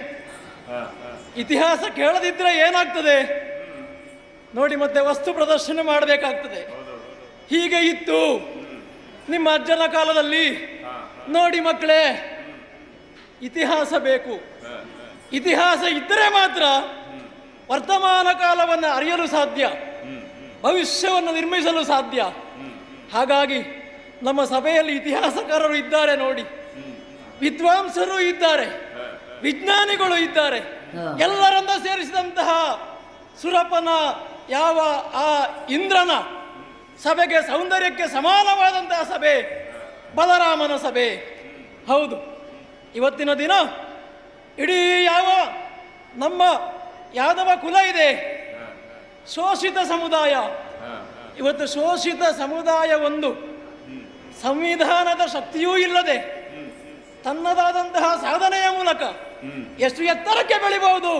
ಇತಿಹಾಸ ಕೇಳದಿದ್ರೆ ಏನಾಗ್ತದೆ ನೋಡಿ, ಮತ್ತೆ ವಸ್ತು ಪ್ರದರ್ಶನ ಮಾಡಬೇಕಾಗ್ತದೆ. ಹೀಗೆ ಇತ್ತು ನಿಮ್ಮ ಅಜ್ಜನ ಕಾಲದಲ್ಲಿ. ನೋಡಿ ಮಕ್ಕಳೇ, ಇತಿಹಾಸ ಬೇಕು. ಇತಿಹಾಸ ಇದ್ದರೆ ಮಾತ್ರ ವರ್ತಮಾನ ಕಾಲವನ್ನು ಅರಿಯಲು ಸಾಧ್ಯ, ಭವಿಷ್ಯವನ್ನು ನಿರ್ಮಿಸಲು ಸಾಧ್ಯ. ಹಾಗಾಗಿ ನಮ್ಮ ಸಭೆಯಲ್ಲಿ ಇತಿಹಾಸಕಾರರು ಇದ್ದಾರೆ ನೋಡಿ, ವಿದ್ವಾಂಸರು ಇದ್ದಾರೆ, ವಿಜ್ಞಾನಿಗಳು ಇದ್ದಾರೆ. ಎಲ್ಲರನ್ನ ಸೇರಿಸಿದಂತಹ ಸುರಪನ ಯಾವ ಆ ಇಂದ್ರನ ಸಭೆಗೆ, ಸೌಂದರ್ಯಕ್ಕೆ ಸಮಾನವಾದಂತಹ ಸಭೆ ಬಲರಾಮನ ಸಭೆ. ಹೌದು, ಇವತ್ತಿನ ದಿನ ಇಡೀ ಯಾವ ನಮ್ಮ ಯಾದವ ಕುಲ ಇದೆ, ಶೋಷಿತ ಸಮುದಾಯ. ಇವತ್ತು ಶೋಷಿತ ಸಮುದಾಯ ಒಂದು ಸಂವಿಧಾನದ ಶಕ್ತಿಯೂ ಇಲ್ಲದೆ ತನ್ನದಾದಂತಹ ಸಾಧನೆಯ ಮೂಲಕ ಎಷ್ಟು ಎತ್ತರಕ್ಕೆ ಬೆಳಿಬಹುದು,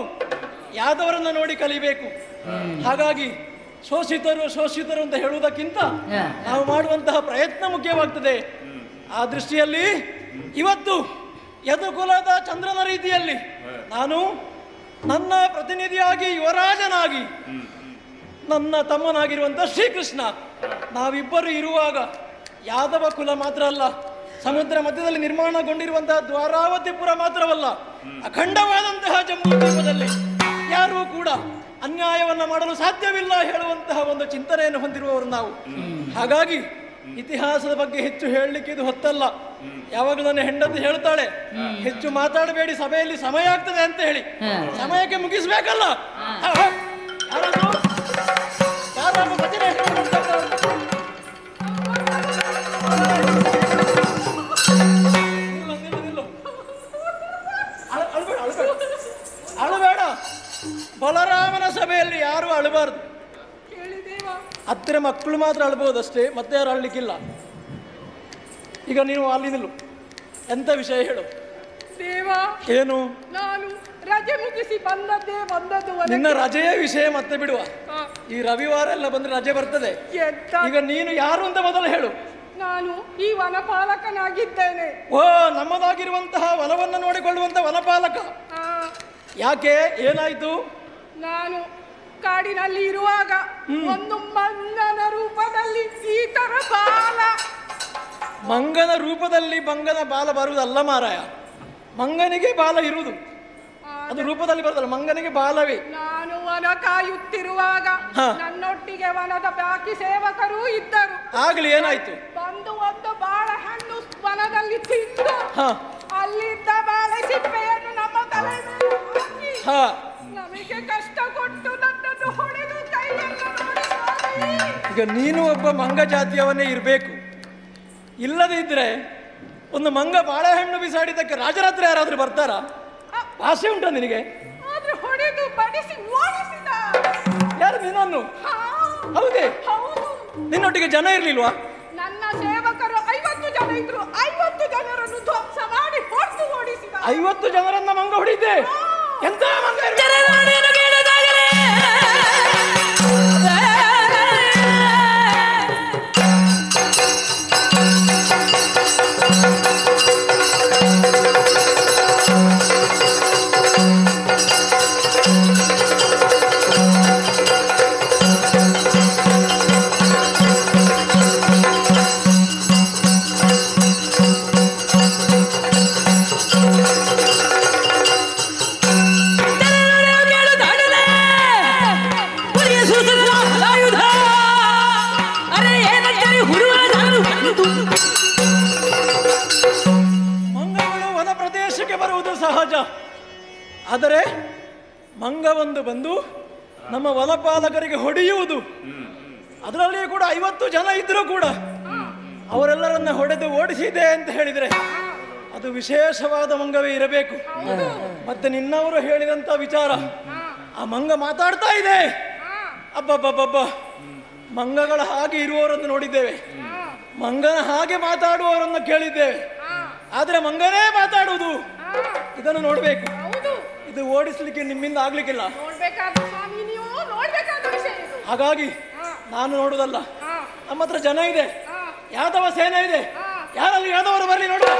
ಯಾದವರನ್ನು ನೋಡಿ ಕಲಿಬೇಕು. ಹಾಗಾಗಿ ಶೋಷಿತರು ಅಂತ ಹೇಳುವುದಕ್ಕಿಂತ ನಾವು ಮಾಡುವಂತಹ ಪ್ರಯತ್ನ ಮುಖ್ಯವಾಗ್ತದೆ. ಆ ದೃಷ್ಟಿಯಲ್ಲಿ ಇವತ್ತು ಯದುಕುಲದ ಚಂದ್ರನ ರೀತಿಯಲ್ಲಿ ನಾನು ನನ್ನ ಪ್ರತಿನಿಧಿಯಾಗಿ, ಯುವರಾಜನಾಗಿ, ನನ್ನ ತಮ್ಮನಾಗಿರುವಂಥ ಶ್ರೀಕೃಷ್ಣ, ನಾವಿಬ್ಬರು ಇರುವಾಗ ಯಾದವ ಕುಲ ಮಾತ್ರ ಅಲ್ಲ, ಸಮುದ್ರ ಮಧ್ಯದಲ್ಲಿ ನಿರ್ಮಾಣಗೊಂಡಿರುವಂತಹ ದ್ವಾರಾವತಿಪುರ ಮಾತ್ರವಲ್ಲ, ಅಖಂಡವಾದಂತಹ ಜಮ್ಮು ದ್ವೀಪದಲ್ಲಿ ಯಾರೂ ಕೂಡ ಅನ್ಯಾಯವನ್ನು ಮಾಡಲು ಸಾಧ್ಯವಿಲ್ಲ ಹೇಳುವಂತಹ ಒಂದು ಚಿಂತನೆಯನ್ನು ಹೊಂದಿರುವವರು ನಾವು. ಹಾಗಾಗಿ ಇತಿಹಾಸದ ಬಗ್ಗೆ ಹೆಚ್ಚು ಹೇಳಲಿಕ್ಕೆ ಇದು ಹೊತ್ತಲ್ಲ. ಯಾವಾಗ ನನ್ನ ಹೆಂಡತಿ ಹೇಳ್ತಾಳೆ, ಹೆಚ್ಚು ಮಾತಾಡಬೇಡಿ, ಸಭೆಯಲ್ಲಿ ಸಮಯ ಆಗ್ತದೆ ಅಂತ ಹೇಳಿ. ಸಮಯಕ್ಕೆ ಮುಗಿಸ್ಬೇಕಲ್ಲ. ಅಳಬೇಡ. ಬಲರಾಮನ ಸಭೆಯಲ್ಲಿ ಯಾರು ಅಳಬಾರ್ದು. ಹತ್ತಿರ ಮಕ್ಕಳು ಮಾತ್ರ ಅಳ್ಬೋದಷ್ಟೇ, ಮತ್ತೆ ಯಾರು ಅಳ್ಲಿಕ್ಕಿಲ್ಲ. ಈಗ ನೀವು ಅಲ್ಲಿ ನಿಲ್ಲು. ಎಂತ ವಿಷಯ ಹೇಳು. ದೇವ, ಏನು? ನಾನು ರಜೆ ಮುಗಿಸಿ ಬಂದದ್ದು. ನಿನ್ನ ರಜೆಯ ವಿಷಯ ಮತ್ತೆ ಬಿಡುವ. ಈ ರವಿವಾರ ಎಲ್ಲ ಬಂದ್ರೆ ರಜೆ ಬರ್ತದೆ. ಈಗ ನೀನು ಯಾರು ಅಂತ ಮೊದಲು ಹೇಳು. ನಾನು ಈ ವನಪಾಲಕನಾಗಿದ್ದೇನೆ. ಓ, ನಮ್ಮದಾಗಿರುವಂತಹ ವನವನ್ನು ನೋಡಿಕೊಳ್ಳುವಂತಹ ವನಪಾಲಕ. ಯಾಕೆ, ಏನಾಯ್ತು? ನಾನು ಕಾಡಿನಲ್ಲಿ ಇರುವಾಗ ಒಂದು ಮಂಗನ ರೂಪದಲ್ಲಿ ಈ ತರ ಬಾಲ. ಮಂಗನ ರೂಪದಲ್ಲಿ ಮಂಗನ ಬಾಲ ಬರುವುದಲ್ಲ ಮಾರಾಯ, ಮಂಗನಿಗೆ ಬಾಲ ಇರುವುದು. ಅದು ರೂಪದಲ್ಲಿ ಬರುದಲ್ಲ, ಮಂಗನಿಗೆ ಬಾಲವೇ. ನಾನು ವನ ಕಾಯುತ್ತಿರುವಾಗ ನನ್ನೊಟ್ಟಿಗೆ ವನದ ಬಾಕಿ ಸೇವಕರು ಇದ್ದರು. ಆಗ್ಲಿ, ಏನಾಯ್ತು? ಬಂದು ಒಂದು ಬಾಳೆಹಣ್ಣು ವನದಲ್ಲಿ ತಿಂದು ಅಲ್ಲಿದ್ದ ಬಾಳೆ ಸಿಪ್ಪೆಯನ್ನು ನಮ್ಮ ತಲೆ ಮೇಲೆ ಹಾಕಿ ನಮಗೆ ಕಷ್ಟ ಕೊಟ್ಟು ನನ್ನನ್ನು ಹೊಡೆದು ಕೈಯನ್ನು ನೋಡಿ. ಈಗ ನೀನು ಒಬ್ಬ ಮಂಗ ಜಾತಿಯವನ್ನೇ ಇರಬೇಕು. ಇಲ್ಲದಿದ್ರೆ ಒಂದು ಮಂಗ ಬಾಳೆಹಣ್ಣು ಬಿಸಾಡಿದ್ದಕ್ಕೆ ರಾಜರ ಹತ್ರ ಯಾರಾದ್ರೂ ಬರ್ತಾರಾ? ಆಸೆ ಉಂಟ ನಿನಗೆ? ಹೊಡೆದು ಬಡಿಸಿ ಓಡಿಸಿದ. ಯಾರು, ನಿನ್ನನ್ನು? ಹೌದೇ? ನಿನ್ನೊಟ್ಟಿಗೆ ಜನ ಇರ್ಲಿಲ್ವಾ? ನನ್ನ ಸೇವಕರು 50 ಜನ ಇದ್ರು. 50 ಜನರನ್ನು ಧ್ವಂಸ ಮಾಡಿ ಹೊಡೆದು ಓಡಿಸಿದ. 50 ಜನರನ್ನ ಮಂಗ ಹೊಡಿತೆ? ಎಂತ ಮಂಗ? ಆದರೆ ಮಂಗವೊಂದು ಬಂದು ನಮ್ಮ ವನಪಾಲಕರಿಗೆ ಹೊಡೆಯುವುದು, ಅದರಲ್ಲಿಯೂ ಕೂಡ 50 ಜನ ಇದ್ರೂ ಕೂಡ ಅವರೆಲ್ಲರನ್ನ ಹೊಡೆದು ಓಡಿಸಿದೆ ಅಂತ ಹೇಳಿದರೆ ಅದು ವಿಶೇಷವಾದ ಮಂಗವೇ ಇರಬೇಕು. ಮತ್ತೆ ನಿನ್ನವರು ಹೇಳಿದಂತ ವಿಚಾರ, ಆ ಮಂಗ ಮಾತಾಡ್ತಾ ಇದೆ. ಅಬ್ಬಬ್ಬಬ್ಬ, ಮಂಗಗಳ ಹಾಗೆ ಇರುವವರನ್ನು ನೋಡಿದ್ದೇವೆ, ಮಂಗನ ಹಾಗೆ ಮಾತಾಡುವವರನ್ನು ಕೇಳಿದ್ದೇವೆ, ಆದ್ರೆ ಮಂಗನೇ ಮಾತಾಡುವುದು, ಇದನ್ನು ನೋಡ್ಬೇಕು. ಇದು ಓಡಿಸ್ಲಿಕ್ಕೆ ನಿಮ್ಮಿಂದ ಆಗ್ಲಿಕ್ಕಿಲ್ಲ. ಹಾಗಾಗಿ ನಾನು ನೋಡುದಲ್ಲ, ನಮ್ಮ ಹತ್ರ ಜನ ಇದೆ, ಯಾದವ ಸೇನೆ ಇದೆ, ಯಾರಲ್ಲಿ ಯಾದವರು ಬರಲಿ ನೋಡುವ.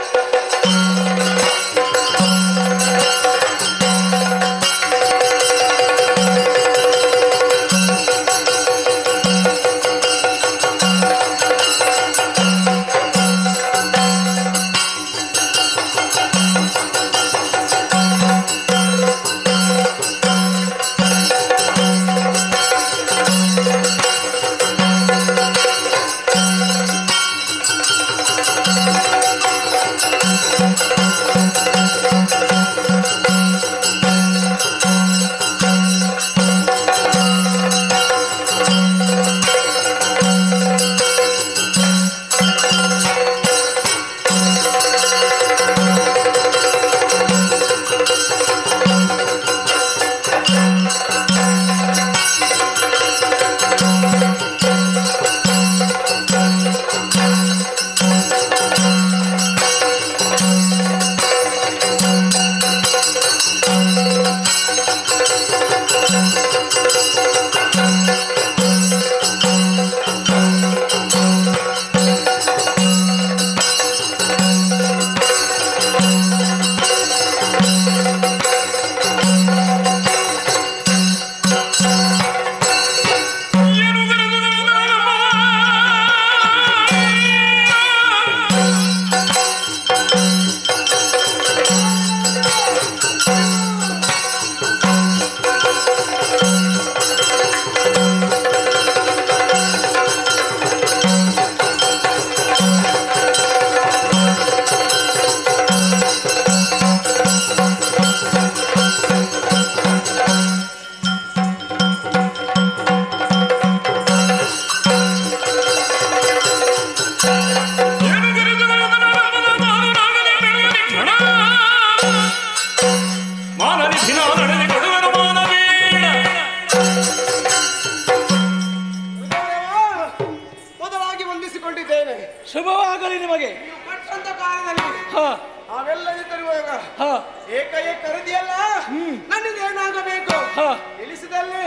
ಶುಭವಾಗಲಿ ನಿಮಗೆ. ನನ್ನದೇನಾಗಬೇಕು ತಿಳಿಸಿದಲ್ಲಿ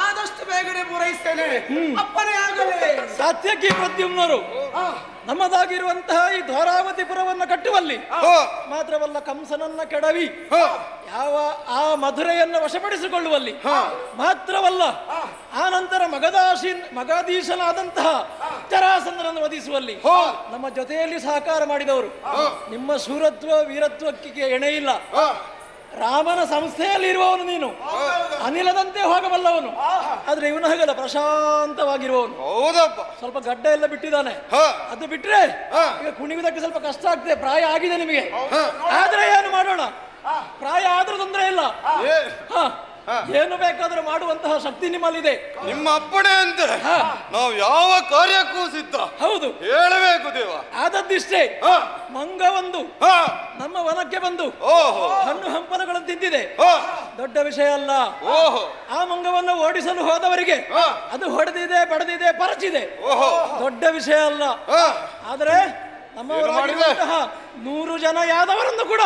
ಆದಷ್ಟು ಬೇಗನೆ ಪೂರೈಸ್ತೇನೆ. ಅಪ್ಪನೇ ಆಗಲಿ. ಸತ್ಯಕ್ಕೆ ಪ್ರದ್ಯುಮ್ನರು ನಮ್ಮದಾಗಿರುವಂತಹ ಈ ದ್ವಾರಾವತಿಪುರವನ್ನು ಕಟ್ಟುವಲ್ಲಿ ಮಾತ್ರವಲ್ಲ, ಕಂಸನನ್ನ ಕೆಡವಿ ಯಾವ ಆ ಮಧುರೆಯನ್ನು ವಶಪಡಿಸಿಕೊಳ್ಳುವಲ್ಲಿ ಮಾತ್ರವಲ್ಲ, ಆ ನಂತರ ಮಗಧೀಶನಾದಂತಹ ಜರಾಸಂಧನನ್ನು ವಧಿಸುವಲ್ಲಿ ನಮ್ಮ ಜೊತೆಯಲ್ಲಿ ಸಹಕಾರ ಮಾಡಿದವರು. ನಿಮ್ಮ ಶೂರತ್ವ ವೀರತ್ವಕ್ಕೆ ಎಣೆಯಿಲ್ಲ. ರಾಮನ ಸಂಸ್ಥೆಯಲ್ಲಿ ಇರುವವನು ನೀನು, ಅನಿಲದಂತೆ ಹೋಗಬಲ್ಲವನು. ಆದ್ರೆ ಇವನು ಹಾಗಲ್ಲ, ಪ್ರಶಾಂತವಾಗಿರುವವನು. ಸ್ವಲ್ಪ ಗಡ್ಡ ಎಲ್ಲ ಬಿಟ್ಟಿದ್ದಾನೆ, ಅದು ಬಿಟ್ರೆ ಈಗ ಕುಣಿಯುವುದಕ್ಕೆ ಸ್ವಲ್ಪ ಕಷ್ಟ ಆಗ್ತದೆ. ಪ್ರಾಯ ಆಗಿದೆ ನಿಮಗೆ, ಆದ್ರೆ ಏನು ಮಾಡೋಣ, ಪ್ರಾಯ ಆದ್ರೂ ತೊಂದರೆ ಇಲ್ಲ. ಏನು ಬೇಕಾದ್ರೂ ಮಾಡುವಂತಹ ಶಕ್ತಿ ನಿಮ್ಮಲ್ಲಿದೆ. ನಿಮ್ಮ ಅಪ್ಪಣೆ ಅಂತ ನಾವು ಯಾವ ಕಾರ್ಯಕ್ಕೂ ಸಿದ್ಧ. ಹೌದು, ಹೇಳಬೇಕು ದೇವ. ಆದದ್ದಿಷ್ಟೇ, ಮಂಗ ಒಂದು ನಮ್ಮ ವನಕ್ಕೆ ಬಂದು ಹಣ್ಣು ಹಂಪಲಗಳನ್ನು ತಿಂದಿದೆ, ದೊಡ್ಡ ವಿಷಯ ಅಲ್ಲ. ಆ ಮಂಗವನ್ನು ಓಡಿಸಲು ಹೋದವರಿಗೆ ಅದು ಹೊಡೆದಿದೆ, ಬಡದಿದೆ, ಪರಚಿದೆ, ದೊಡ್ಡ ವಿಷಯ ಅಲ್ಲ. ಆದ್ರೆ ನಮ್ಮವರಾಗಿರುವಂತಹ 100 ಜನ ಯಾದವರನ್ನು ಕೂಡ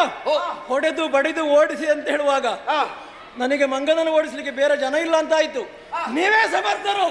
ಹೊಡೆದು ಬಡಿದು ಓಡಿಸಿ ಅಂತ ಹೇಳುವಾಗ ನನಗೆ ಮಂಗನನ್ನು ಓಡಿಸ್ಲಿಕ್ಕೆ ಬೇರೆ ಜನ ಇಲ್ಲ ಅಂತ ಆಯ್ತು. ನೀವೇ ಸಮರ್ಥರು.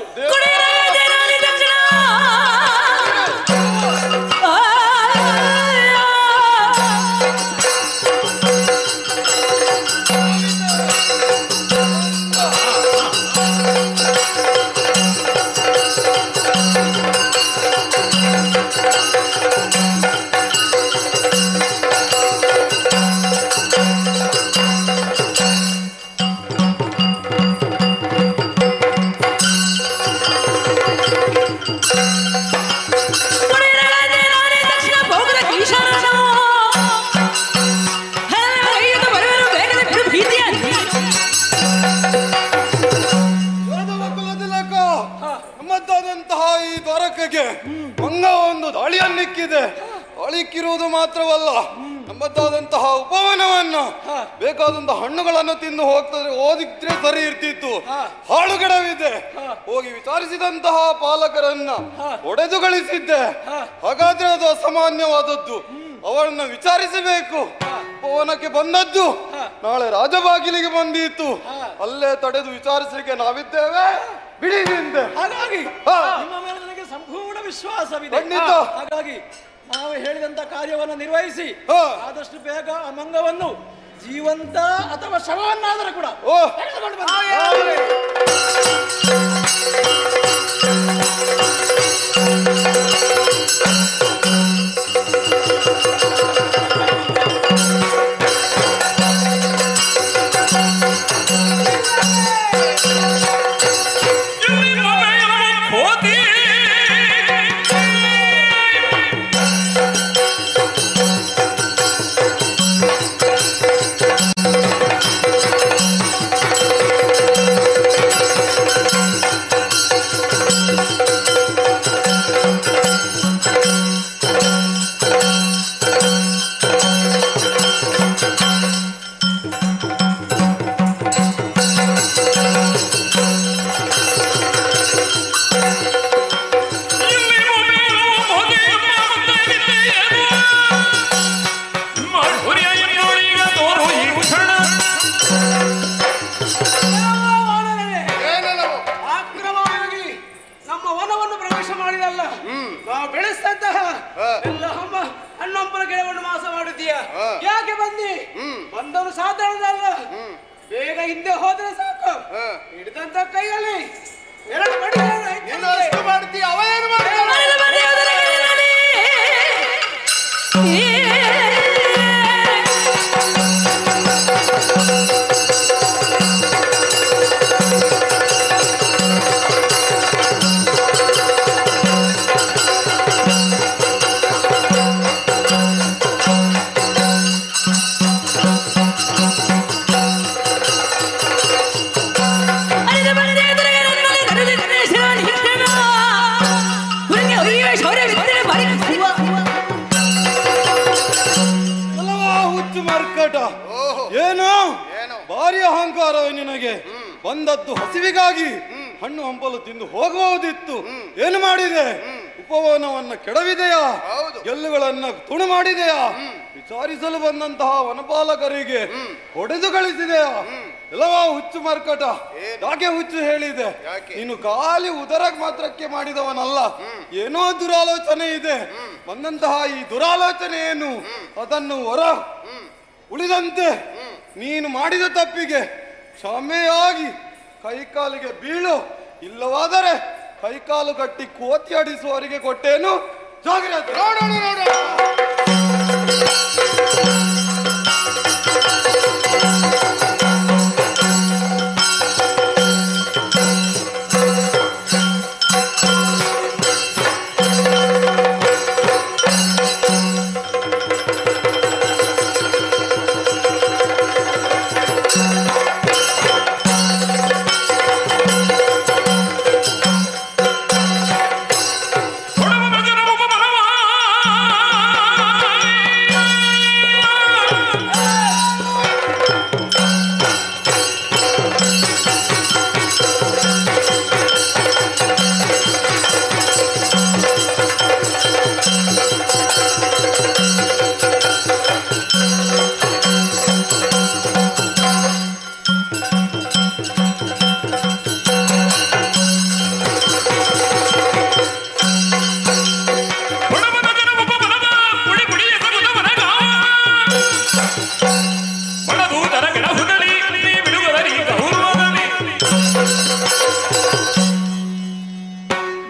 ಮಂಗ ಒಂದು ದಾಳಿಯನ್ನಿಕ್ಕಿದೆ. ಅಳಿಕ್ಕಿರುವುದು ಮಾತ್ರವಲ್ಲ, ನಮ್ಮದಾದಂತಹ ಉಪವನವನ್ನು ಬೇಕಾದಂತಹ ಹಣ್ಣುಗಳನ್ನು ತಿಂದು ಹೋಗ್ತದೆ ಓದಿದ್ರೆ ಸರಿ ಇರ್ತಿತ್ತು. ಹಾಳುಗಡವಿದೆ. ಹೋಗಿ ವಿಚಾರಿಸಿದಂತಹ ಪಾಲಕರನ್ನ ಒಡೆದು ಗಳಿಸಿದ್ದೆ. ಹಾಗಾದ್ರೆ ಅದು ಅಸಾಮಾನ್ಯವಾದದ್ದು. ಅವರನ್ನ ವಿಚಾರಿಸಬೇಕು. ಉಪವನಕ್ಕೆ ಬಂದದ್ದು ನಾಳೆ ರಾಜಬಾಗಿಲಿಗೆ ಬಂದಿತ್ತು. ಅಲ್ಲೇ ತಡೆದು ವಿಚಾರಿಸಲಿಕ್ಕೆ ನಾವಿದ್ದೇವೆ. ಬಿಡಿ ಹಿಂದೆ. ಹಾಗಾಗಿ ನಿಮ್ಮ ಮೇಲೆ ನನಗೆ ಸಂಪೂರ್ಣ ವಿಶ್ವಾಸವಿದೆ. ಹಾಗಾಗಿ ನಾವು ಹೇಳಿದಂತ ಕಾರ್ಯವನ್ನು ನಿರ್ವಹಿಸಿ ಆದಷ್ಟು ಬೇಗ ಆ ಮಂಗವನ್ನು ಜೀವಂತ ಅಥವಾ ಶವವನ್ನಾದರೂ ಕೂಡ ತೆಗೆದುಕೊಂಡು ಬನ್ನಿ. ಭಾರಿ ಅಹಂಕಾರ ನಿನಗೆ. ಬಂದದ್ದು ಹಸಿವಿಗಾಗಿ ಹಣ್ಣು ಹಂಪಲು ತಿಂದು ಹೋಗುವುದಿತ್ತು. ಏನು ಮಾಡಿದೆ? ಉಪವನವನ್ನ ಕೆಡವಿದೆಯಾ? ಗೆಲ್ಲುಗಳನ್ನ ತುಣು ಮಾಡಿದೆಯಾ? ವಿಚಾರಿಸಲು ಬಂದಂತಹ ವನಪಾಲಕರಿಗೆ ಹೊಡೆದು ಗಳಿಸಿದೆಯಾ? ಎಲ್ಲವಾ ಹುಚ್ಚು ಮರ್ಕಟ. ಯಾಕೆ ಹುಚ್ಚು ಹೇಳಿದೆ? ನೀನು ಖಾಲಿ ಉದರ ಮಾತ್ರಕ್ಕೆ ಮಾಡಿದವನಲ್ಲ. ಏನೋ ದುರಾಲೋಚನೆ ಇದೆ. ಬಂದಂತಹ ಈ ದುರಾಲೋಚನೆ ಏನು? ಅದನ್ನು ಹೊರ ಉಳಿದಂತೆ ನೀನು ಮಾಡಿದ ತಪ್ಪಿಗೆ ಕ್ಷಮೆಯಾಗಿ ಕೈಕಾಲಿಗೆ ಬೀಳು. ಇಲ್ಲವಾದರೆ ಕೈಕಾಲು ಕಟ್ಟಿ ಕೋತಿ ಆಡಿಸುವವರಿಗೆ ಕೊಟ್ಟೇನು. ಜಾಗ್ರತೆ.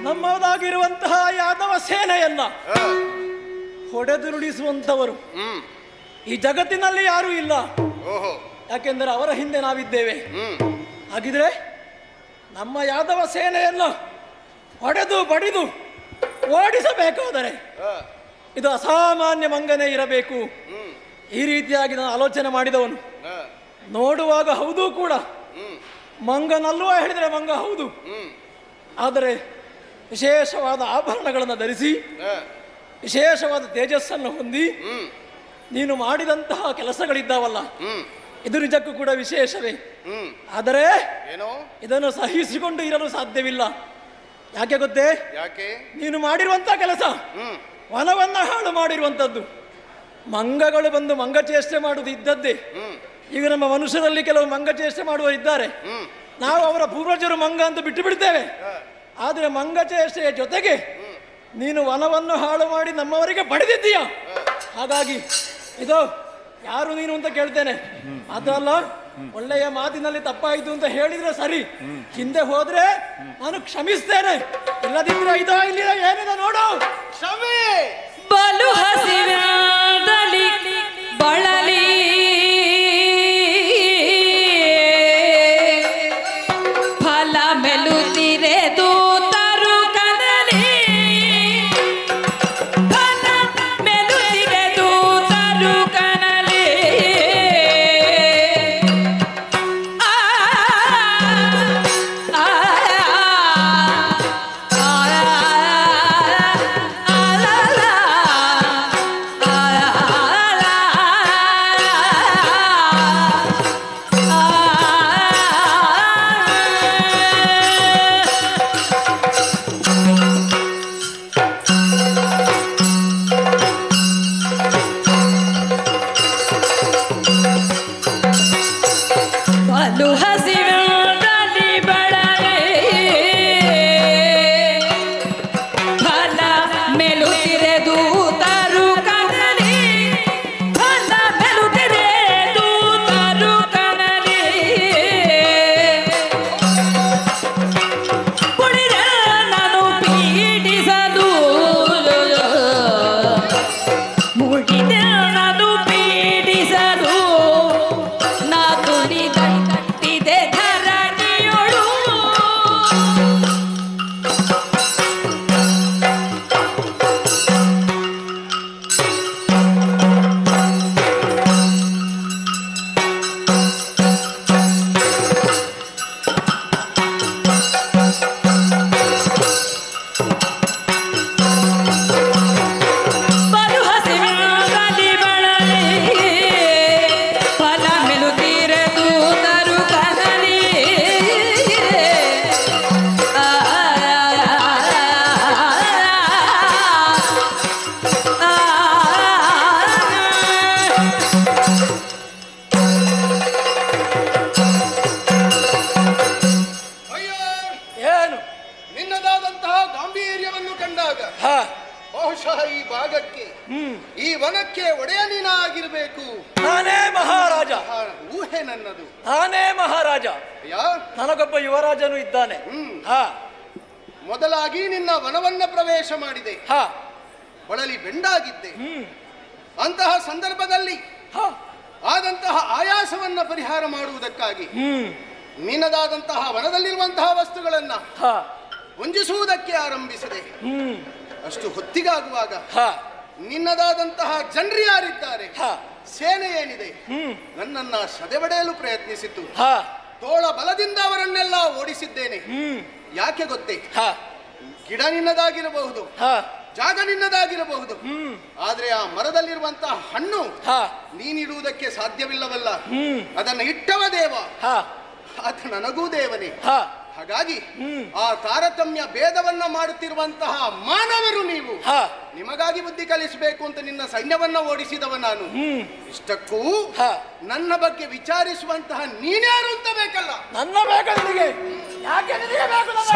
ನಮ್ಮದಾಗಿರುವಂತಹ ಯಾದವ ಸೇನೆಯನ್ನ ಹೊಡೆದುರುಳಿಸುವಂತವರು ಈ ಜಗತ್ತಿನಲ್ಲಿ ಯಾರೂ ಇಲ್ಲ. ಯಾಕೆಂದರೆ ಅವರ ಹಿಂದೆ ನಾವಿದ್ದೇವೆ. ಹಾಗಿದ್ರೆ ನಮ್ಮ ಯಾದವ ಸೇನೆಯನ್ನು ಹೊಡೆದು ಬಡಿದು ಓಡಿಸಬೇಕಾದರೆ ಇದು ಅಸಾಮಾನ್ಯ ಮಂಗನೇ ಇರಬೇಕು. ಈ ರೀತಿಯಾಗಿ ನಾನು ಆಲೋಚನೆ ಮಾಡಿದವನು. ನೋಡುವಾಗ ಹೌದು ಕೂಡ, ಮಂಗನಲ್ಲುವ ಹೇಳಿದರೆ ಮಂಗ ಹೌದು. ಆದರೆ ವಿಶೇಷವಾದ ಆಭರಣಗಳನ್ನು ಧರಿಸಿ ವಿಶೇಷವಾದ ತೇಜಸ್ಸನ್ನು ಹೊಂದಿ ನೀನು ಮಾಡಿದಂತಹ ಕೆಲಸಗಳಿದ್ದಾವಲ್ಲ, ಇದು ನಿಜಕ್ಕೂ ಕೂಡ ವಿಶೇಷವೇ. ಆದರೆ ಏನೋ ಇದನ್ನು ಸಹಿಸಿಕೊಂಡು ಇರಲು ಸಾಧ್ಯವಿಲ್ಲ. ಯಾಕೆ ಗೊತ್ತೇ? ಯಾಕೆ? ನೀನು ಮಾಡಿರುವಂತಹ ಕೆಲಸ ವನವನ್ನ ಹಾಳು ಮಾಡಿರುವಂಥದ್ದು. ಮಂಗಗಳು ಬಂದು ಮಂಗಚೇಷ್ಟೆ ಮಾಡುವುದು ಇದ್ದದ್ದೇ. ಈಗ ನಮ್ಮ ಮನುಷ್ಯರಲ್ಲಿ ಕೆಲವು ಮಂಗಚೇಷ್ಟೆ ಮಾಡುವರಿದ್ದಾರೆ. ನಾವು ಅವರ ಪೂರ್ವಜರು ಮಂಗ ಅಂತ ಬಿಟ್ಟು ಬಿಡ್ತೇವೆ. ಆದರೆ ಮಂಗಚೇಷ್ಟೆಯ ಜೊತೆಗೆ ನೀನು ವನವನ್ನು ಹಾಳು ಮಾಡಿ ನಮ್ಮವರಿಗೆ ಬಡಿದಿದ್ದೀಯ. ಹಾಗಾಗಿ ಇದು ಯಾರು ನೀನು ಅಂತ ಕೇಳ್ತೇನೆ. ಅದಲ್ಲ, ಒಳ್ಳೆಯ ಮಾತಿನಲ್ಲಿ ತಪ್ಪಾಯಿತು ಅಂತ ಹೇಳಿದ್ರೆ ಸರಿ, ಹಿಂದೆ ಹೋದ್ರೆ ನಾನು ಕ್ಷಮಿಸ್ತೇನೆ. ಇಲ್ಲದಿದ್ರೆ ಇದೋ ಇಲ್ಲಿ ಏನಿದೆ ನೋಡು. ಕ್ಷಮೆ. ಬಲು ಹಸಿವಾದಲ್ಲಿ ಬಳಲಿ ಫಲ ಮೆಲುತ್ತಿರೆದು ತರು ಕನಲಿ ಫಲ ಮೆಲುತ್ತಿರೆದು ತರು ಕನಲಿ ಬಲು ಹಸಿವಾದಲ್ಲಿ ಬಳಲಿ ಫಲ ಮೆಲುತ್ತಿರೆದು ತರು ಕನಲಿ ಫಲ ಮೆಲುತ್ತಿರೆದು ತರು ಕನಲಿ ಕುಡಿದ ನಾನು ಪೀಡಿಸಲು ಮುಡಿದ ನಾನು ಪೀಡಿಸಲು ನಾ ತುಳಿದಂತಿದೆ ಧರಣಿಯೊಳು ಬಲು ಹಸಿವಾದಲ್ಲಿ ಬಳಲಿ ಫಲ ಮೆಲುತ್ತಿರೆದು ತರು ಕನಲಿ ಅಯ್ಯೋ, ಏನು? ನಿನ್ನದಾದಂತಹ ಗಾಂಭೀರ್ಯವನ್ನು ಕಂಡಾಗ ಹಾ, ಬಹುಶಃ ಈ ಭಾಗಕ್ಕೆ, ಈ ವನಕ್ಕೆ ಒಡೆಯ ನೀನಾಗಿರ್ಬೇಕು. ನಾನೇ ಮಹಾರಾಜ. ಊಹೆ ನನ್ನದು. ನಾನೇ ಮಹಾರಾಜ. ಅಯ್ಯ, ನನಗೊಬ್ಬ ಯುವರಾಜನು ಇದ್ದಾನೆ. ಹಾ ಮೊದಲಾಗಿ ನಿನ್ನ ವನವನ್ನ ಪ್ರವೇಶ ಮಾಡಿದೆ. ಹಾ ಬಳಲಿ ಬೆಂಡಾಗಿದ್ದೆ. ಅಂತಹ ಸಂದರ್ಭದಲ್ಲಿ ಆದಂತಹ ಆಯಾಸವನ್ನ ಪರಿಹಾರ ಮಾಡುವುದಕ್ಕಾಗಿ ನಿನ್ನದಾದಂತಹ ವನದಲ್ಲಿರುವಂತಹ ವಸ್ತುಗಳನ್ನ ಹೊಂದಿಸುವುದಕ್ಕೆ ಆರಂಭಿಸಿದೆ. ಅಷ್ಟು ಹೊತ್ತಿಗಾಗುವಾಗ ನಿನ್ನದಾದಂತಹ ಜನರು ಯಾರಿದ್ದಾರೆ, ಸೇನೆ ಏನಿದೆ, ನನ್ನನ್ನ ಸದೆಬಡೆಯಲು ಪ್ರಯತ್ನಿಸಿತು. ತೋಳ ಬಲದಿಂದ ಅವರನ್ನೆಲ್ಲ ಓಡಿಸಿದ್ದೇನೆ. ಯಾಕೆ ಗೊತ್ತೇ? ಗಿಡ ನಿನ್ನದಾಗಿರಬಹುದು, ಜಾಗ ನಿನ್ನದಾಗಿರಬಹುದು, ಆದ್ರೆ ಆ ಮರದಲ್ಲಿರುವಂತಹ ಹಣ್ಣು ನೀನಿಡುವುದಕ್ಕೆ ಸಾಧ್ಯವಿಲ್ಲವಲ್ಲ. ಅದನ್ನು ಇಟ್ಟವ ದೇವ, ಆತ ನನಗೂ ದೇವನೇ. ಹಾಗಾಗಿ ಆ ತಾರತಮ್ಯ ಭೇದವನ್ನ ಮಾಡುತ್ತಿರುವಂತಹ ಮಾನವರು ನೀವು. ನಿಮಗಾಗಿ ಬುದ್ಧಿ ಕಲಿಸಬೇಕು ಅಂತ ನಿನ್ನ ಸೈನ್ಯವನ್ನ ಓಡಿಸಿದವ ನಾನು. ಇಷ್ಟಕ್ಕೂ ನನ್ನ ಬಗ್ಗೆ ವಿಚಾರಿಸುವಂತಹ ನೀನ್ಯಾರು ಅಂತ ಬೇಕಲ್ಲ. ನನ್ನ ಬೇಕು ನಿನಗೆ. ಯಾಕೆ ನಿನಗೆ ಬೇಕು ನನ್ನ?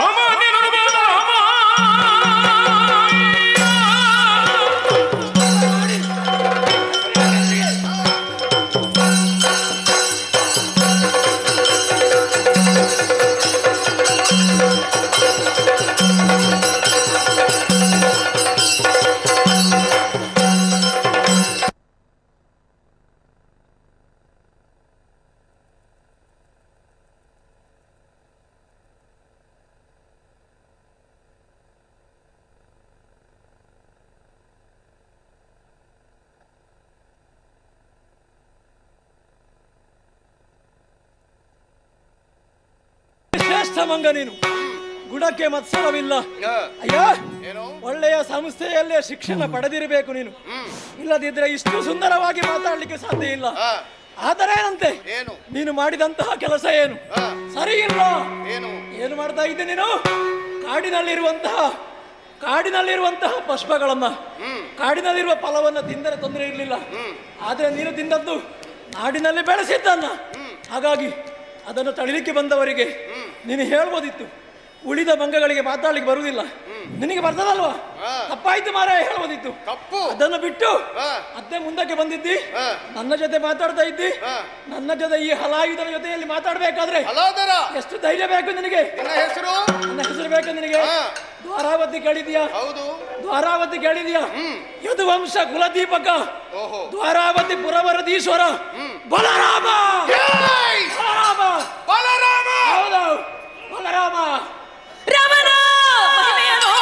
ಶ್ರೇಷ್ಠ ಮಂಗ ನೀನು. ಗುಣಕ್ಕೆ ಮತ್ಸರವಿಲ್ಲ. ಅಯ್ಯ, ಒಳ್ಳೆಯ ಸಂಸ್ಥೆಯಲ್ಲೇ ಶಿಕ್ಷಣ ಪಡೆದಿರಬೇಕು ನೀನು, ಇಲ್ಲದಿದ್ರೆ ಇಷ್ಟು ಸುಂದರವಾಗಿ ಮಾತಾಡ್ಲಿಕ್ಕೆ ಸಾಧ್ಯ ಇಲ್ಲ. ಆದರೆ ಏನಂತೆ ನೀನು ಮಾಡಿದಂತಹ ಕೆಲಸ ಏನು ಸರಿ ಇಲ್ಲ. ಏನು ಮಾಡ್ತಾ ಇದ್ದೆ ನೀನು? ಕಾಡಿನಲ್ಲಿರುವಂತಹ ಪುಷ್ಪಗಳನ್ನ, ಕಾಡಿನಲ್ಲಿರುವ ಫಲವನ್ನ ತಿಂದರೆ ತೊಂದರೆ ಇರಲಿಲ್ಲ. ಆದ್ರೆ ನೀನು ತಿಂದದ್ದು ನಾಡಿನಲ್ಲಿ ಬೆಳೆಸಿದ್ದನ್ನ. ಹಾಗಾಗಿ ಅದನ್ನು ತಳಿಲಿಕ್ಕೆ ಬಂದವರಿಗೆ ನೀನು ಹೇಳ್ಬೋದಿತ್ತು, ಉಳಿದ ಮಂಗಗಳಿಗೆ ಮಾತಾಡ್ಲಿಕ್ಕೆ ಬರುವುದಿಲ್ಲ, ನಿನಗೆ ಬರ್ತದಲ್ವಾ? ತಪ್ಪಾಯ್ತು ಮಾರ, ಹೇಳ್ಬೋದಿತ್ತು. ಅದನ್ನು ಬಿಟ್ಟು ಅದೇ ಮುಂದಕ್ಕೆ ಬಂದಿದ್ದಿ, ನನ್ನ ಜೊತೆ ಮಾತಾಡ್ತಾ ಇದ್ದಿ. ನನ್ನ ಜೊತೆ ಈ ಹಲಾಯುಧನ ಜೊತೆಯಲ್ಲಿ ಮಾತಾಡ್ಬೇಕಾದ್ರೆ ಎಷ್ಟು ಧೈರ್ಯ ಬೇಕು ನಿನಗೆ? ನನ್ನ ಹೆಸರು ಬೇಕು ನಿನಗೆ? ದ್ವಾರಾವತಿ ಕೇಳಿದ್ಯಾ? ದ್ವಾರಾವತಿ ಕೇಳಿದ್ಯಾ? ಯದುವಂಶ ಕುಲದೀಪಕ ದ್ವಾರಾವತಿ ಪುರವರದೀಶ್ವರ ಬಲರಾಮ. ಹೌದು, ಬಲರಾಮ. ರಾಮನ ಮಹಿಮೆಯನು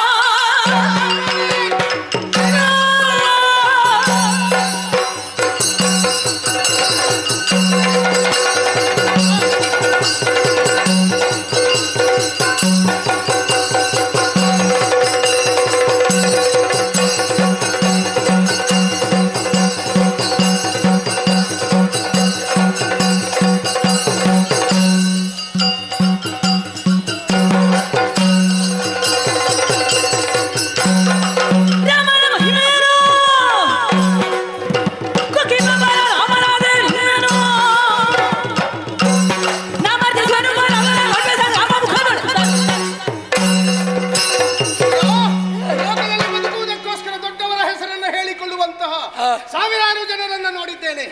ಸಾವಿರಾರು ಜನರನ್ನ ನೋಡಿದ್ದೇನೆ.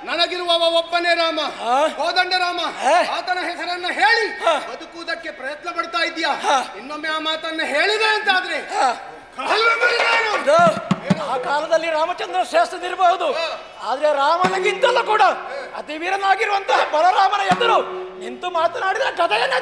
ನನಗಿರುವವ ಒಬ್ಬನೇ ರಾಮ, ಕೋದಂಡ ರಾಮ. ಆತನ ಹೆಸರನ್ನ ಹೇಳಿ ಬದುಕುವುದಕ್ಕೆ ಪ್ರಯತ್ನ ಪಡ್ತಾ ಇದೀಯಾ? ಇನ್ನೊಮ್ಮೆ ಆ ಮಾತನ್ನ ಹೇಳಿದೆ ಅಂತಾದ್ರೆ ಆ ಕಾಲದಲ್ಲಿ ರಾಮಚಂದ್ರ ಶ್ರೇಷ್ಠನಿರಬಹುದು, ಆದ್ರೆ ರಾಮನಿಗಿಂತಲೂ ಕೂಡ ಅತಿ ವೀರನಾಗಿರುವಂತಹ ಬಲರಾಮನ ಎದುರು ನಿಂತು ಮಾತನಾಡಿದ ಕಥೆಯನ್ನು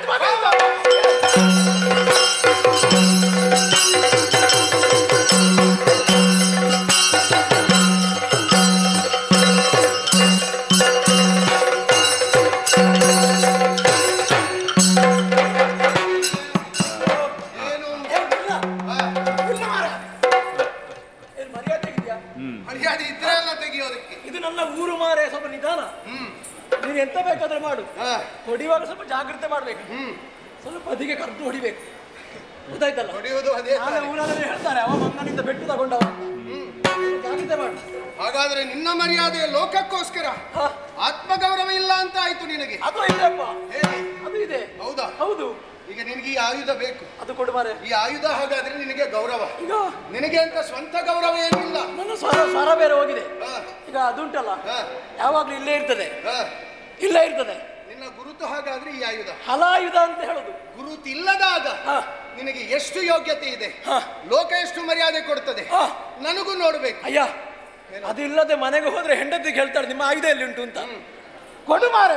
ಮರ್ಯಾದೆ ಇದ್ರೆ ಎಲ್ಲ ತೆಗಿಯೋದಕ್ಕೆ. ಇದು ನನ್ನ ಊರು ಮಾರೆ, ಸ್ವಲ್ಪ ನಿಧಾನ. ನೀನು ಎಂತ ಬೇಕಾದ್ರೆ ಮಾಡು, ಹೊಡಿವಾಗ ಸ್ವಲ್ಪ ಜಾಗ್ರತೆ ಮಾಡ್ಬೇಕು, ಸ್ವಲ್ಪ ಅದಿಗೆ ಕರೆದು ಹೊಡಿಬೇಕು, ಗೊತ್ತಾಯ್ತಲ್ಲ? ಹೊಡೆಯುವುದು ಅದೇ ಊರಲ್ಲಿ ಹೇಳ್ತಾರೆ, ಅವ ಮಂಗನಿಂದ ಬೆಟ್ಟು ತಗೊಂಡವ. ಜಾಗ್ರತೆ ಮಾಡು. ಹಾಗಾದ್ರೆ ನಿನ್ನ ಮರ್ಯಾದೆ ಲೋಕಕ್ಕೋಸ್ಕರ ಆತ್ಮಗೌರವ ಇಲ್ಲ ಅಂತ ಆಯ್ತು ನಿನಗೆ. ಅದು ಇದೆಪ್ಪ, ಅದು ಇದೆ. ಹೌದಾ? ಹೌದು. ಈಗ ನಿನಗೆ ಈ ಆಯುಧ ಬೇಕು, ಅದು ಕೊಡು ಮಾರೆ. ಈ ಆಯುಧ ಹಾಗಾದ್ರೆ ನಿನಗೆ ಗೌರವ. ಈಗ ನಿನಗೆ ಅಂತ ಸ್ವಂತ ಗೌರವ ಏನಿಲ್ಲ. ನನ್ನ ಸ್ವರ ಬೇರೆ ಹೋಗಿದೆ. ಈಗ ಅದುಂಟಲ್ಲ, ಯಾವಾಗ್ಲೂ ಇಲ್ಲೇ ಇರ್ತದೆ, ಇಲ್ಲೇ ಇರ್ತದೆ. ನಿನ್ನ ಗುರುತು ಹಾಗಾದ್ರೆ ಈ ಆಯುಧ, ಹಲಾಯುಧ ಅಂತ ಹೇಳುದು. ಗುರುತಿಲ್ಲದಾಗ ನಿನಗೆ ಎಷ್ಟು ಯೋಗ್ಯತೆ ಇದೆ, ಲೋಕ ಎಷ್ಟು ಮರ್ಯಾದೆ ಕೊಡ್ತದೆ, ನನಗೂ ನೋಡ್ಬೇಕು. ಅಯ್ಯ, ಅದು ಇಲ್ಲದೆ ಮನೆಗೆ ಹೋದ್ರೆ ಹೆಂಡತಿಗೆ ಹೇಳ್ತಾಳೆ ನಿಮ್ಮ ಆಯುಧ ಎಲ್ಲಿ ಉಂಟು ಅಂತ. ಕೊಡು ಮಾರೆ.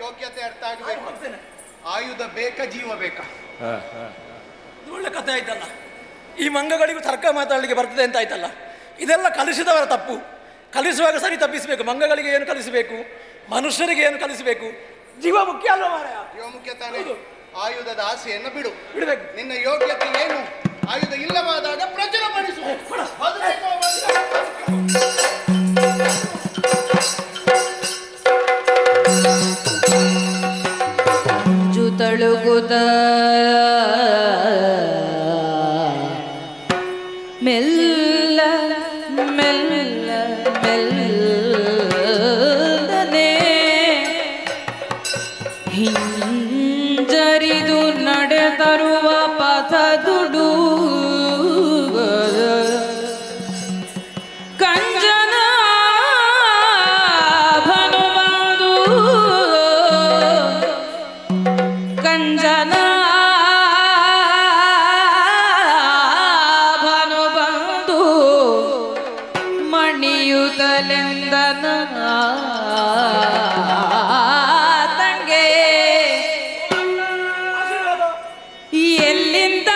ಯೋಗ್ಯತೆ ಅರ್ಥ ಆಗಬೇಕು. ಆಯುಧ ಬೇಕಾ, ಜೀವ ಬೇಕಾ? ಒಳ್ಳೆ ಕಥೆ ಆಯ್ತಲ್ಲ. ಈ ಮಂಗಗಳಿಗೂ ತರ್ಕ ಮಾತಾಡಲಿಕ್ಕೆ ಬರ್ತದೆ ಅಂತ ಆಯ್ತಲ್ಲ. ಇದೆಲ್ಲ ಕಲಿಸಿದವರ ತಪ್ಪು. ಕಲಿಸುವಾಗ ಸರಿ ತಪ್ಪಿಸಬೇಕು. ಮಂಗಗಳಿಗೆ ಏನು ಕಲಿಸಬೇಕು, ಮನುಷ್ಯರಿಗೆ ಏನು ಕಲಿಸಬೇಕು? ಜೀವ ಮುಖ್ಯ ಅಲ್ವ ಮಾರಾಯ? ಜೀವ ಮುಖ್ಯ ತಾನೇ. ಆಯುಧದ ಆಸೆಯನ್ನು ಬಿಡಬೇಕು. ನಿನ್ನ ಯೋಗ್ಯತೆ ಏನು? ಆಯುಧ ಇಲ್ಲವಾದಾಗ ಪ್ರಚುರಪಡಿಸು. ತಳುಗುತ್ತ ಮೆಲ್ಲ ಮೆಲ್ಲ ಮೆಲ್ಲನೆ ಹಿಂಜರಿದು ನಡೆದರುವ ಪಥದುಡು ಕಂಜನ ಭನುಬಂದು ಕಂಜನ ಭನುಬಂದು ಮಣಿಯುತ್ತಲೆಂದನ ತಂಗೆ ಎಲ್ಲಿಂದ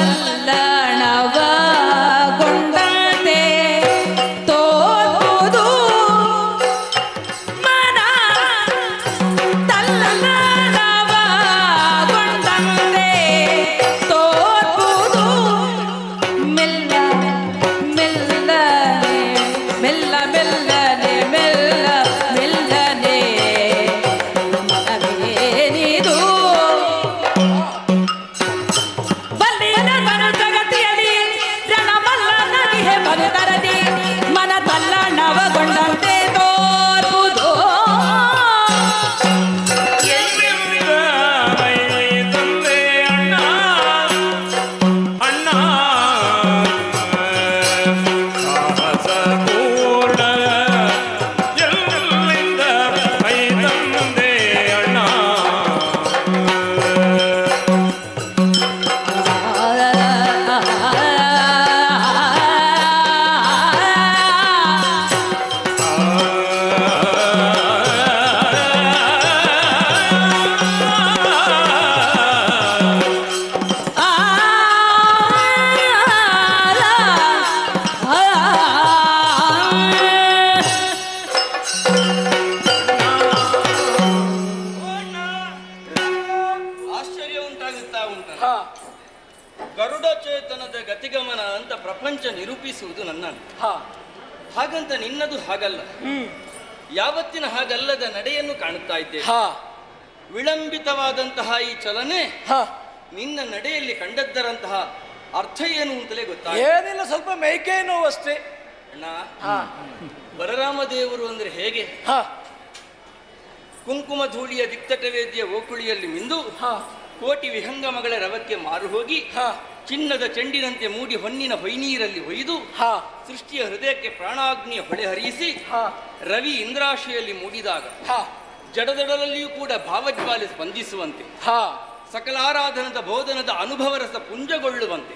ತಲ್ಲಣವಗೊಂಡಂತೆ ತೋರುವುದು ಮನ ತಲ್ಲಣವಗೊಂಡಂತೆ ತೋರುವುದು ಮೆಲ್ಲ ಮೆಲ್ಲನೆ ಮೆಲ್ಲ ಮೆಲ್ಲನೆ ಮೆಲ್ಲ ಮೆಲ್ಲನೆ ಮನವೇನಿದು ಬಲ್ಲಿನ ಮನ ಜಗತಿಯಲ್ಲಿ ರಣಮಲ್ಲ ನದಿಹೆ ಭಗತರದಿ ಮನ ತಲ್ಲಣವಗೊಂಡಂತೆ ತೋರುವುದು ಆಶ್ಚರ್ಯ ಉಂಟಾಗುತ್ತಾ ಉಂಟ. ಗರುಡ ಚೇತನದ ಗತಿಗಮನ ಅಂತ ಪ್ರಪಂಚ ನಿರೂಪಿಸುವುದು ನನ್ನ. ಹಾಗಂತ ನಿನ್ನದು ಹಾಗಲ್ಲ. ಯಾವತ್ತಿನ ಹಾಗಲ್ಲದ ನಡೆಯನ್ನು ಕಾಣುತ್ತಾ ಇದ್ದೇವೆ. ವಿಳಂಬಿತವಾದಂತಹ ಈ ಚಲನೆ ನಿನ್ನ ನಡೆಯಲ್ಲಿ ಕಂಡದ್ದರಂತಹ ಅರ್ಥ ಏನು ಅಂತಲೇ ಗೊತ್ತಾಗ. ಏನಿಲ್ಲ, ಸ್ವಲ್ಪ ಮೈಕೈ ನೋವು ಅಷ್ಟೇ. ಅಣ್ಣ, ಬಲರಾಮ ದೇವರು ಅಂದ್ರೆ ಹೇಗೆ? ಕುಂಕುಮ ಧೂಳಿಯ ದಿಕ್ತಟವೇದಿಯ ಓಕುಳಿಯಲ್ಲಿ ಮಿಂದು ಕೋಟಿ ವಿಹಂಗಮಗಳ ರವಕ್ಕೆ ಮಾರು ಹೋಗಿ ಚಿನ್ನದ ಚೆಂಡಿನಂತೆ ಮೂಡಿ ಹೊನ್ನಿನ ಹೊಯ್ನೀರಲ್ಲಿ ಹೊಯ್ದು ಸೃಷ್ಟಿಯ ಹೃದಯಕ್ಕೆ ಪ್ರಾಣಾಗ್ನಿಯ ಹೊಳೆ ಹರಿಯಿಸಿ ರವಿ ಇಂದ್ರಾಶಿಯಲ್ಲಿ ಮೂಡಿದಾಗ ಜಡದಡಲಲ್ಲಿಯೂ ಕೂಡ ಭಾವಜ್ವಾಲೆ ಸ್ಪಂದಿಸುವಂತೆ ಸಕಲ ಆರಾಧನದ ಬೋಧನದ ಅನುಭವ ರಸ ಪುಂಜಗೊಳ್ಳುವಂತೆ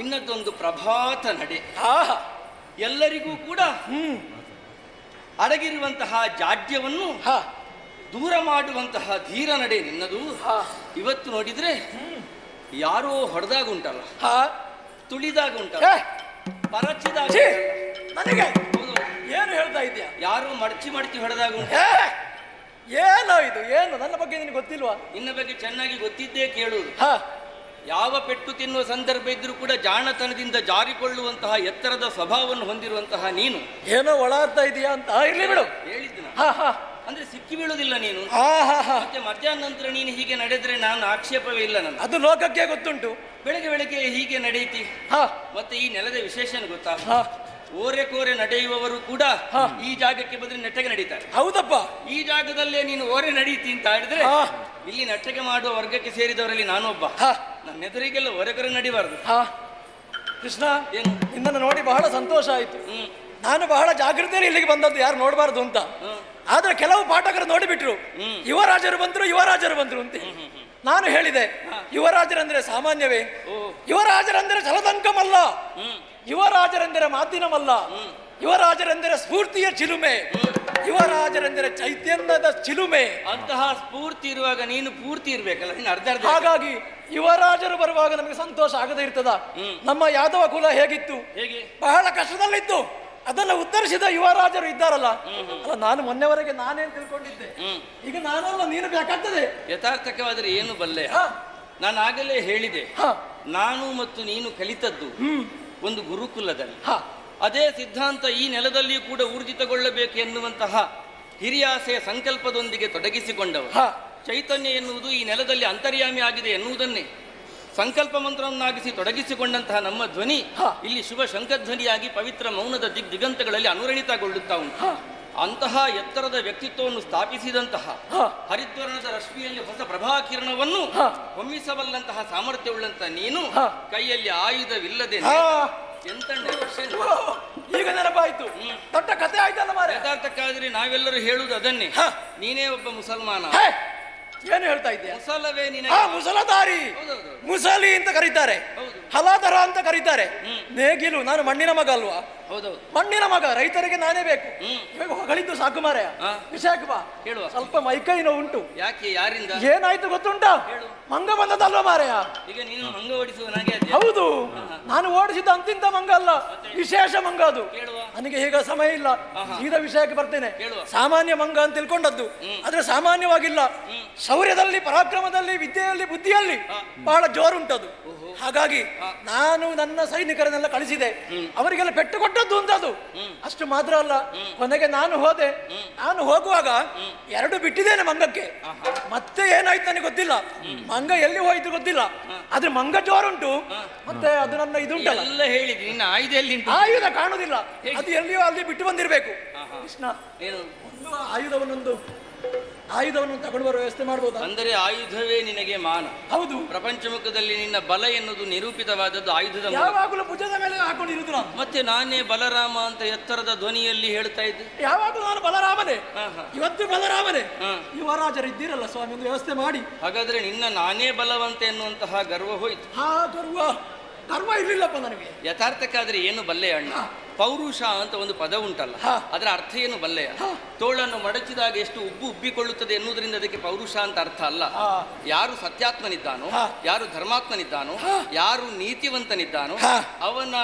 ಇನ್ನದೊಂದು ಪ್ರಭಾತ ನಡೆ. ಎಲ್ಲರಿಗೂ ಕೂಡ ಅಡಗಿರುವಂತಹ ಜಾಡ್ಯವನ್ನು ದೂರ ಮಾಡುವಂತಹ ಧೀರ ನಡೆ ನಿನ್ನದು. ಇವತ್ತು ನೋಡಿದ್ರೆ ಯಾರೋ ಹೊಡೆದಾಗ ಉಂಟಲ್ಲ, ತುಳಿದಾಗ ಉಂಟಲ್ಲ, ಪರಚಿದಾಗ ನನಗೆ ಏನು ಹೇಳ್ತಾ ಇದ್ಯಾ? ಯಾರೋ ಮಡಚಿ ಹೊಡೆದಾಗ ಉಂಟ. ಏನೋ ಇದು, ಏನು ನನ್ನ ಬಗ್ಗೆ ನಿನಗೆ ಗೊತ್ತಿಲ್ವಾ? ನಿನ್ನ ಬಗ್ಗೆ ಚೆನ್ನಾಗಿ ಗೊತ್ತಿದ್ದೇ ಕೇಳುವುದು. ಯಾವ ಪೆಟ್ಟು ತಿನ್ನುವ ಸಂದರ್ಭ ಇದ್ರೂ ಕೂಡ ಜಾಣತನದಿಂದ ಜಾರಿಕೊಳ್ಳುವಂತಹ ಎತ್ತರದ ಸ್ವಭಾವವನ್ನು ಹೊಂದಿರುವಂತಹ ನೀನು ಏನೋ ಒಳಾಡ್ತಾ ಇದೆಯಾ ಅಂತ. ಇರ್ಲಿ ಬಿಡು, ಹೇಳಿದ್ನ. ಅಂದ್ರೆ ಸಿಕ್ಕಿ ಬೀಳುವುದಿಲ್ಲ ನೀನು. ಮತ್ತೆ ಮಧ್ಯಾಹ್ನ ನಂತರ ನೀನು ಹೀಗೆ ನಡೆದ್ರೆ ನಾನು ಆಕ್ಷೇಪವೇ ಇಲ್ಲ ನನ್ನ. ಅದು ಲೋಕಕ್ಕೆ ಗೊತ್ತುಂಟು. ಬೆಳಗ್ಗೆ ಬೆಳಗ್ಗೆ ಹೀಗೆ ನಡೆಯಿತಿ. ಮತ್ತೆ ಈ ನೆಲದ ವಿಶೇಷ ಗೊತ್ತಾ? ಓರೆ ಕೋರೆ ನಡೆಯುವವರು ಕೂಡ ಈ ಜಾಗಕ್ಕೆ ಬಂದ್ರೆ ನೆಟ್ಟಗೆ ನಡೀತಾರೆ. ಹೌದಪ್ಪ, ಈ ಜಾಗದಲ್ಲೇ ನೀನು ಓರೆ ನಡೀತಿ ಅಂತ ಹೇಳಿದ್ರೆ ಇಲ್ಲಿ ನೆಟ್ಟಗೆ ಮಾಡುವ ವರ್ಗಕ್ಕೆ ಸೇರಿದವರಲ್ಲಿ ನಾನೊಬ್ಬ. ನನ್ನ ಎದುರಿಗೆಲ್ಲ ಹೊರಗರೆ ನಡಿಬಾರ್ದು. ಕೃಷ್ಣ, ನಿನ್ನನ್ನು ನೋಡಿ ಬಹಳ ಸಂತೋಷ ಆಯ್ತು. ನಾನು ಬಹಳ ಜಾಗೃತಿಯಲ್ಲಿ ಇಲ್ಲಿಗೆ ಬಂದದ್ದು ಯಾರು ನೋಡಬಾರ್ದು ಅಂತ. ಆದ್ರೆ ಕೆಲವು ಪಾಠಕರು ನೋಡಿಬಿಟ್ರು, ಯುವರಾಜರು ಬಂದ್ರು ಅಂತ. ನಾನು ಹೇಳಿದೆ, ಯುವರಾಜರಂದ್ರೆ ಸಾಮಾನ್ಯವೇ? ಯುವರಾಜರಂದ್ರೆ ಛಲದಂಕಮಲ್ಲ, ಯುವರಾಜರೆಂದರೆ ಮಾತಿನಮಲ್ಲ, ಯುವರಾಜರೆಂದರೆ ಸ್ಫೂರ್ತಿಯ ಚಿಲುಮೆ, ಯುವರಾಜರೆಂದರೆ ಚೈತನ್ಯದ ಚಿಲುಮೆ. ಅಂತಹ ಸ್ಫೂರ್ತಿ ಇರುವಾಗ ನೀನು ಪೂರ್ತಿ ಇರ್ಬೇಕಲ್ಲ, ನೀನು ಅರ್ಧ. ಹಾಗಾಗಿ ಯುವರಾಜರು ಬರುವಾಗ ನಮಗೆ ಸಂತೋಷ ಆಗದೇ ಇರ್ತದ? ನಮ್ಮ ಯಾದವ ಕುಲ ಹೇಗಿತ್ತು? ಬಹಳ ಕಷ್ಟದಲ್ಲಿತ್ತು. ಅದನ್ನ ಉತ್ತರಿಸಿದ ಯುವರಾಜರು ಇದ್ದಾರಲ್ಲ. ಅಲ್ಲ, ನಾನು ಮೊನ್ನೆವರೆಗೆ ನಾನೇನು ತಿಳ್ಕೊಂಡಿದ್ದೆ, ಈಗ ನಾನಲ್ಲ ನೀನು ಬೇಕಾಗ್ತದೆ. ಯಥಾರ್ಥಕವಾದರೆ ಏನು ಬಲ್ಲೆ? ನಾನು ಆಗಲೇ ಹೇಳಿದೆ, ನಾನು ಮತ್ತು ನೀನು ಕಲಿತದ್ದು ಒಂದು ಗುರುಕುಲದಲ್ಲಿ. ಅದೇ ಸಿದ್ಧಾಂತ ಈ ನೆಲದಲ್ಲಿಯೂ ಕೂಡ ಊರ್ಜಿತಗೊಳ್ಳಬೇಕು ಎನ್ನುವಂತಹ ಹಿರಿಯಾಸೆಯ ಸಂಕಲ್ಪದೊಂದಿಗೆ ತೊಡಗಿಸಿಕೊಂಡವರು. ಚೈತನ್ಯ ಎನ್ನುವುದು ಈ ನೆಲದಲ್ಲಿ ಅಂತರ್ಯಾಮಿ ಆಗಿದೆ ಎನ್ನುವುದನ್ನೇ ಸಂಕಲ್ಪ ಮಂತ್ರವನ್ನಾಗಿಸಿ ತೊಡಗಿಸಿಕೊಂಡಂತಹ ನಮ್ಮ ಧ್ವನಿ ಇಲ್ಲಿ ಶುಭ ಶಂಖಧ್ವನಿಯಾಗಿ ಪವಿತ್ರ ಮೌನದ ದಿಗಂತಗಳಲ್ಲಿ ಅನುರಣಿತಗೊಳ್ಳುತ್ತಾ ಉಂಟು. ಅಂತಹ ಎತ್ತರದ ವ್ಯಕ್ತಿತ್ವವನ್ನು ಸ್ಥಾಪಿಸಿದಂತಹ ಹರಿದ್ವರ್ಣದ ರಶ್ಮಿಯಲ್ಲಿ ಹೊಸ ಪ್ರಭಾಕಿರಣವನ್ನು ಹೊಮ್ಮಿಸಬಲ್ಲಂತಹ ಸಾಮರ್ಥ್ಯವುಳ್ಳಂತಹ ನೀನು ಕೈಯಲ್ಲಿ ಆಯುಧವಿಲ್ಲದೆ ಈಗ ನೆನಪಾಯ್ತು, ದೊಡ್ಡ ಕಥೆ ಆಯ್ತಲ್ಲ ಮಾರೆ. ಯಥಾರ್ಥಕ್ಕಾದ್ರೆ ನಾವೆಲ್ಲರೂ ಹೇಳುವುದು ಅದನ್ನೇ, ನೀನೇ ಒಬ್ಬ ಮುಸಲ್ಮಾನ. ಏನು ಹೇಳ್ತಾ ಇದ್ಯಾ? ಮುಸಲವೇ ಆ ನಿನಗೆ ಮುಸಲಧಾರಿ, ಹೌದೌದು. ಮುಸಲಿ ಅಂತ ಕರೀತಾರೆ, ಹೌದು. ಹಲಾಧರ ಅಂತ ಕರೀತಾರೆ. ನೇಗಿಲು, ನಾನು ಮಣ್ಣಿನ ಮಗ ಅಲ್ವಾ? ಹೌದೌದು. ಮಣ್ಣಿನ ಮಗ, ರೈತರಿಗೆ ನಾನೇ ಬೇಕು. ಇವಾಗ ಹೊಗಳಿದ್ದು ಸಾಕು ಮಾರಾಯ. ವಿಷಯಕ್ಕೆ ಬಾ. ಹೇಳುವ. ಸ್ವಲ್ಪ ಮೈಕೈ ನೋವು ಉಂಟು. ಯಾಕೆ, ಯಾರಿಂದ? ಏನಾಯ್ತು ಗೊತ್ತುಂಟಾ? ಮಂಗ ಬಂದದಲ್ವಾ ಮಾರಾಯ? ಈಗ ನೀನು ಮಂಗ ಓಡಿಸುವ ನನಗೆ ಅದೇ. ಹೌದು, ನಾನು ಓಡಿಸಿದ ಅಂತಿಂತ ಮಂಗ ಅಲ್ಲ, ವಿಶೇಷ ಮಂಗ ಅದು. ಕೇಳುವ. ನನಗೆ ಈಗ ಸಮಯ ಇಲ್ಲ, ಸೀದಾ ವಿಷಯಕ್ಕೆ ಬರ್ತೇನೆ. ಕೇಳುವ. ಸಾಮಾನ್ಯ ಮಂಗ ಅಂತ ತಿಳ್ಕೊಂಡದ್ದು, ಆದ್ರೆ ಸಾಮಾನ್ಯವಾಗಿಲ್ಲ. ಶೌರ್ಯದಲ್ಲಿ, ಪರಾಕ್ರಮದಲ್ಲಿ, ವಿದ್ಯೆಯಲ್ಲಿ, ಬುದ್ಧಿಯಲ್ಲಿ ಬಹಳ ಜೋರುಂಟದು. ಹಾಗಾಗಿ ನಾನು ನನ್ನ ಸೈನಿಕರನ್ನೆಲ್ಲ ಕಳಿಸಿದೆ, ಅವರಿಗೆಲ್ಲ ಪೆಟ್ಟು ಕೊಟ್ಟದ್ದು ಅಂತದು. ಅಷ್ಟು ಮಾತ್ರ ಅಲ್ಲ, ಕೊನೆಗೆ ನಾನು ಹೋದೆ. ನಾನು ಹೋಗುವಾಗ 2 ಬಿಟ್ಟಿದ್ದೇನೆ ಮಂಗಕ್ಕೆ. ಮತ್ತೆ ಏನಾಯ್ತು ನನಗೆ ಗೊತ್ತಿಲ್ಲ, ಮಂಗ ಎಲ್ಲಿ ಹೋಯ್ತು ಗೊತ್ತಿಲ್ಲ, ಆದ್ರೆ ಮಂಗ ಜೋರುಂಟು. ಮತ್ತೆ ಅದು ನನ್ನ ಇದುಂಟಲ್ಲ, ಎಲ್ಲ ಹೇಳಿದ್ವಿ, ನಿನ್ನ ಆಯುಧ ಎಲ್ಲಿ ಉಂಟು? ಆಯುಧ ಕಾಣುದಿಲ್ಲ, ಅದು ಎಲ್ಲಿಯೋ ಅಲ್ಲಿ ಬಿಟ್ಟು ಬಂದಿರಬೇಕು. ಕೃಷ್ಣ, ಏನು ಒಂದು ಆಯುಧವನ್ನು ತಗೊಂಡು ಬರುವ ವ್ಯವಸ್ಥೆ ಮಾಡಬಹುದಾ? ಅಂದರೆ ಆಯುಧವೇ ನಿನಗೆ ಮಾನ. ಹೌದು, ಪ್ರಪಂಚ ಮುಖದಲ್ಲಿ ನಿನ್ನ ಬಲ ಎನ್ನುವುದು ನಿರೂಪಿತವಾದದ್ದು ಆಯುಧದ ಮೂಲಕ. ಯಾವಾಗಲೂ ಭುಜದ ಮೇಲೆ ಹಾಕೊಂಡಿರುವುದು ನಾನು. ಮತ್ತೆ ನಾನೇ ಬಲರಾಮ ಅಂತ ಎತ್ತರದ ಧ್ವನಿಯಲ್ಲಿ ಹೇಳ್ತಾ ಇದ್ದೆ. ಯಾವಾಗಲೂ ನಾನು ಬಲರಾಮನೇ, ಇವತ್ತು ಬಲರಾಮನೇ. ಯುವರಾಜರು ಇದ್ದೀರಲ್ಲ ಸ್ವಾಮಿ, ಒಂದು ವ್ಯವಸ್ಥೆ ಮಾಡಿ. ಹಾಗಾದ್ರೆ ನಿನ್ನ ನಾನೇ ಬಲವಂತ ಎನ್ನುವಂತಹ ಗರ್ವ ಹೋಯ್ತು. ಗರ್ವ ಇರ್ಲಿಲ್ಲಪ್ಪ ನನಗೆ. ಯಥಾರ್ಥಕ್ಕಾದ್ರೆ ಏನು ಬಲ್ಲೆ ಅಣ್ಣ? ಪೌರುಷ ಅಂತ ಒಂದು ಪದ ಉಂಟಲ್ಲ, ಅದರ ಅರ್ಥ ಏನು ಬಲ್ಲೆಯ? ತೋಳನ್ನು ಮಡಚಿದಾಗ ಎಷ್ಟು ಉಬ್ಬಿಕೊಳ್ಳುತ್ತದೆ ಎನ್ನುವುದರಿಂದ ಅದಕ್ಕೆ ಪೌರುಷ ಅಂತ ಅರ್ಥ ಅಲ್ಲ. ಯಾರು ಸತ್ಯಾತ್ಮನಿದ್ದಾನೋ, ಯಾರು ಧರ್ಮಾತ್ಮನಿದ್ದಾನೋ, ಯಾರು ನೀತಿವಂತನಿದ್ದಾನೋ, ಅವನ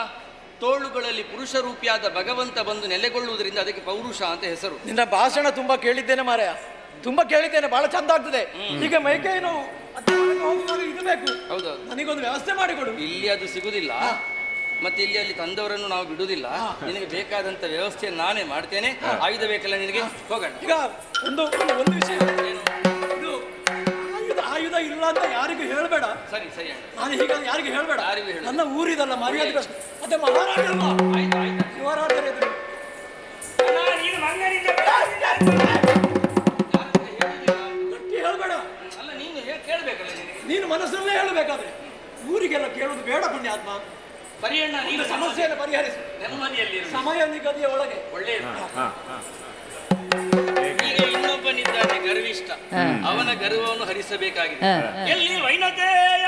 ತೋಳುಗಳಲ್ಲಿ ಪುರುಷ ರೂಪಿಯಾದ ಭಗವಂತ ಬಂದು ನೆಲೆಗೊಳ್ಳುವುದರಿಂದ ಅದಕ್ಕೆ ಪೌರುಷ ಅಂತ ಹೆಸರು. ನಿನ್ನ ಭಾಷಣ ತುಂಬಾ ಕೇಳಿದ್ದೇನೆ ಮಾರಾಯ, ತುಂಬಾ ಕೇಳಿದ್ದೇನೆ, ಬಹಳ ಚಂದ ಆಗ್ತದೆ. ಈಗ ಮೈಕೈ ನೋವು, ಇದು ಬೇಕು. ಹೌದು, ನನಗೊಂದು ವ್ಯವಸ್ಥೆ ಮಾಡಿಕೊಡು. ಇಲ್ಲಿ ಅದು ಸಿಗುದಿಲ್ಲ, ಮತ್ತೆ ಇಲ್ಲಿ ಅಲ್ಲಿ ತಂದವರನ್ನು ನಾವು ಬಿಡುವುದಿಲ್ಲ. ನಿನಗೆ ಬೇಕಾದಂತ ವ್ಯವಸ್ಥೆಯನ್ನು ನಾನೇ ಮಾಡ್ತೇನೆ. ಆಯುಧ ಬೇಕಲ್ಲ ನಿನಗೆ? ಹೋಗೋಣ. ಈಗ ಒಂದು ವಿಷಯ, ಇದು ಆಯುಧ ಇಲ್ಲ ಅಂತ ಯಾರಿಗೂ ಹೇಳಬೇಡ. ಸರಿ ಸರಿ, ನಾನು ಹೀಗೆ ಯಾರಿಗೂ ಹೇಳಬೇಡ. ಯಾರಿಗೂ ಹೇಳ. ನನ್ನ ಊರಿದಲ್ಲ, ಮರ್ಯಾದೆ ಪ್ರಶ್ನೆ. ಮತ್ತೆ ಮಹಾರಾಜ ಅಲ್ವಾ? ಯುವರಾಜರ ಎದುರು ಗಟ್ಟಿ ಹೇಳಬೇಡ. ಅಲ್ಲ, ನೀನು ಕೇಳಬೇಕಲ್ಲ ನಿನಗೆ. ನೀನು ಮನಸ್ಸಲ್ಲೇ ಹೇಳಬೇಕಾದ್ರೆ ಊರಿಗೆಲ್ಲ ಕೇಳೋದು ಬೇಡ ಪುಣ್ಯಾತ್ಮ. ಸರಿ ಅಣ್ಣ, ನೀನು ಸಮಸ್ಯೆಯನ್ನು ಪರಿಹರಿಸು ನೆಮ್ಮದಿಯಲ್ಲಿ ಸಮಯ ನಿಗದಿಯ ಒಳಗೆ. ಒಳ್ಳೆಯದು. ಈಗ ಇನ್ನೊಬ್ಬನಿದ್ದಾನೆ ಗರ್ವಿಷ್ಠ, ಅವನ ಗರ್ವವನ್ನು ಹರಿಸಬೇಕಾಗಿದೆ. ಎಲ್ಲಿ ವೈನತೆಯ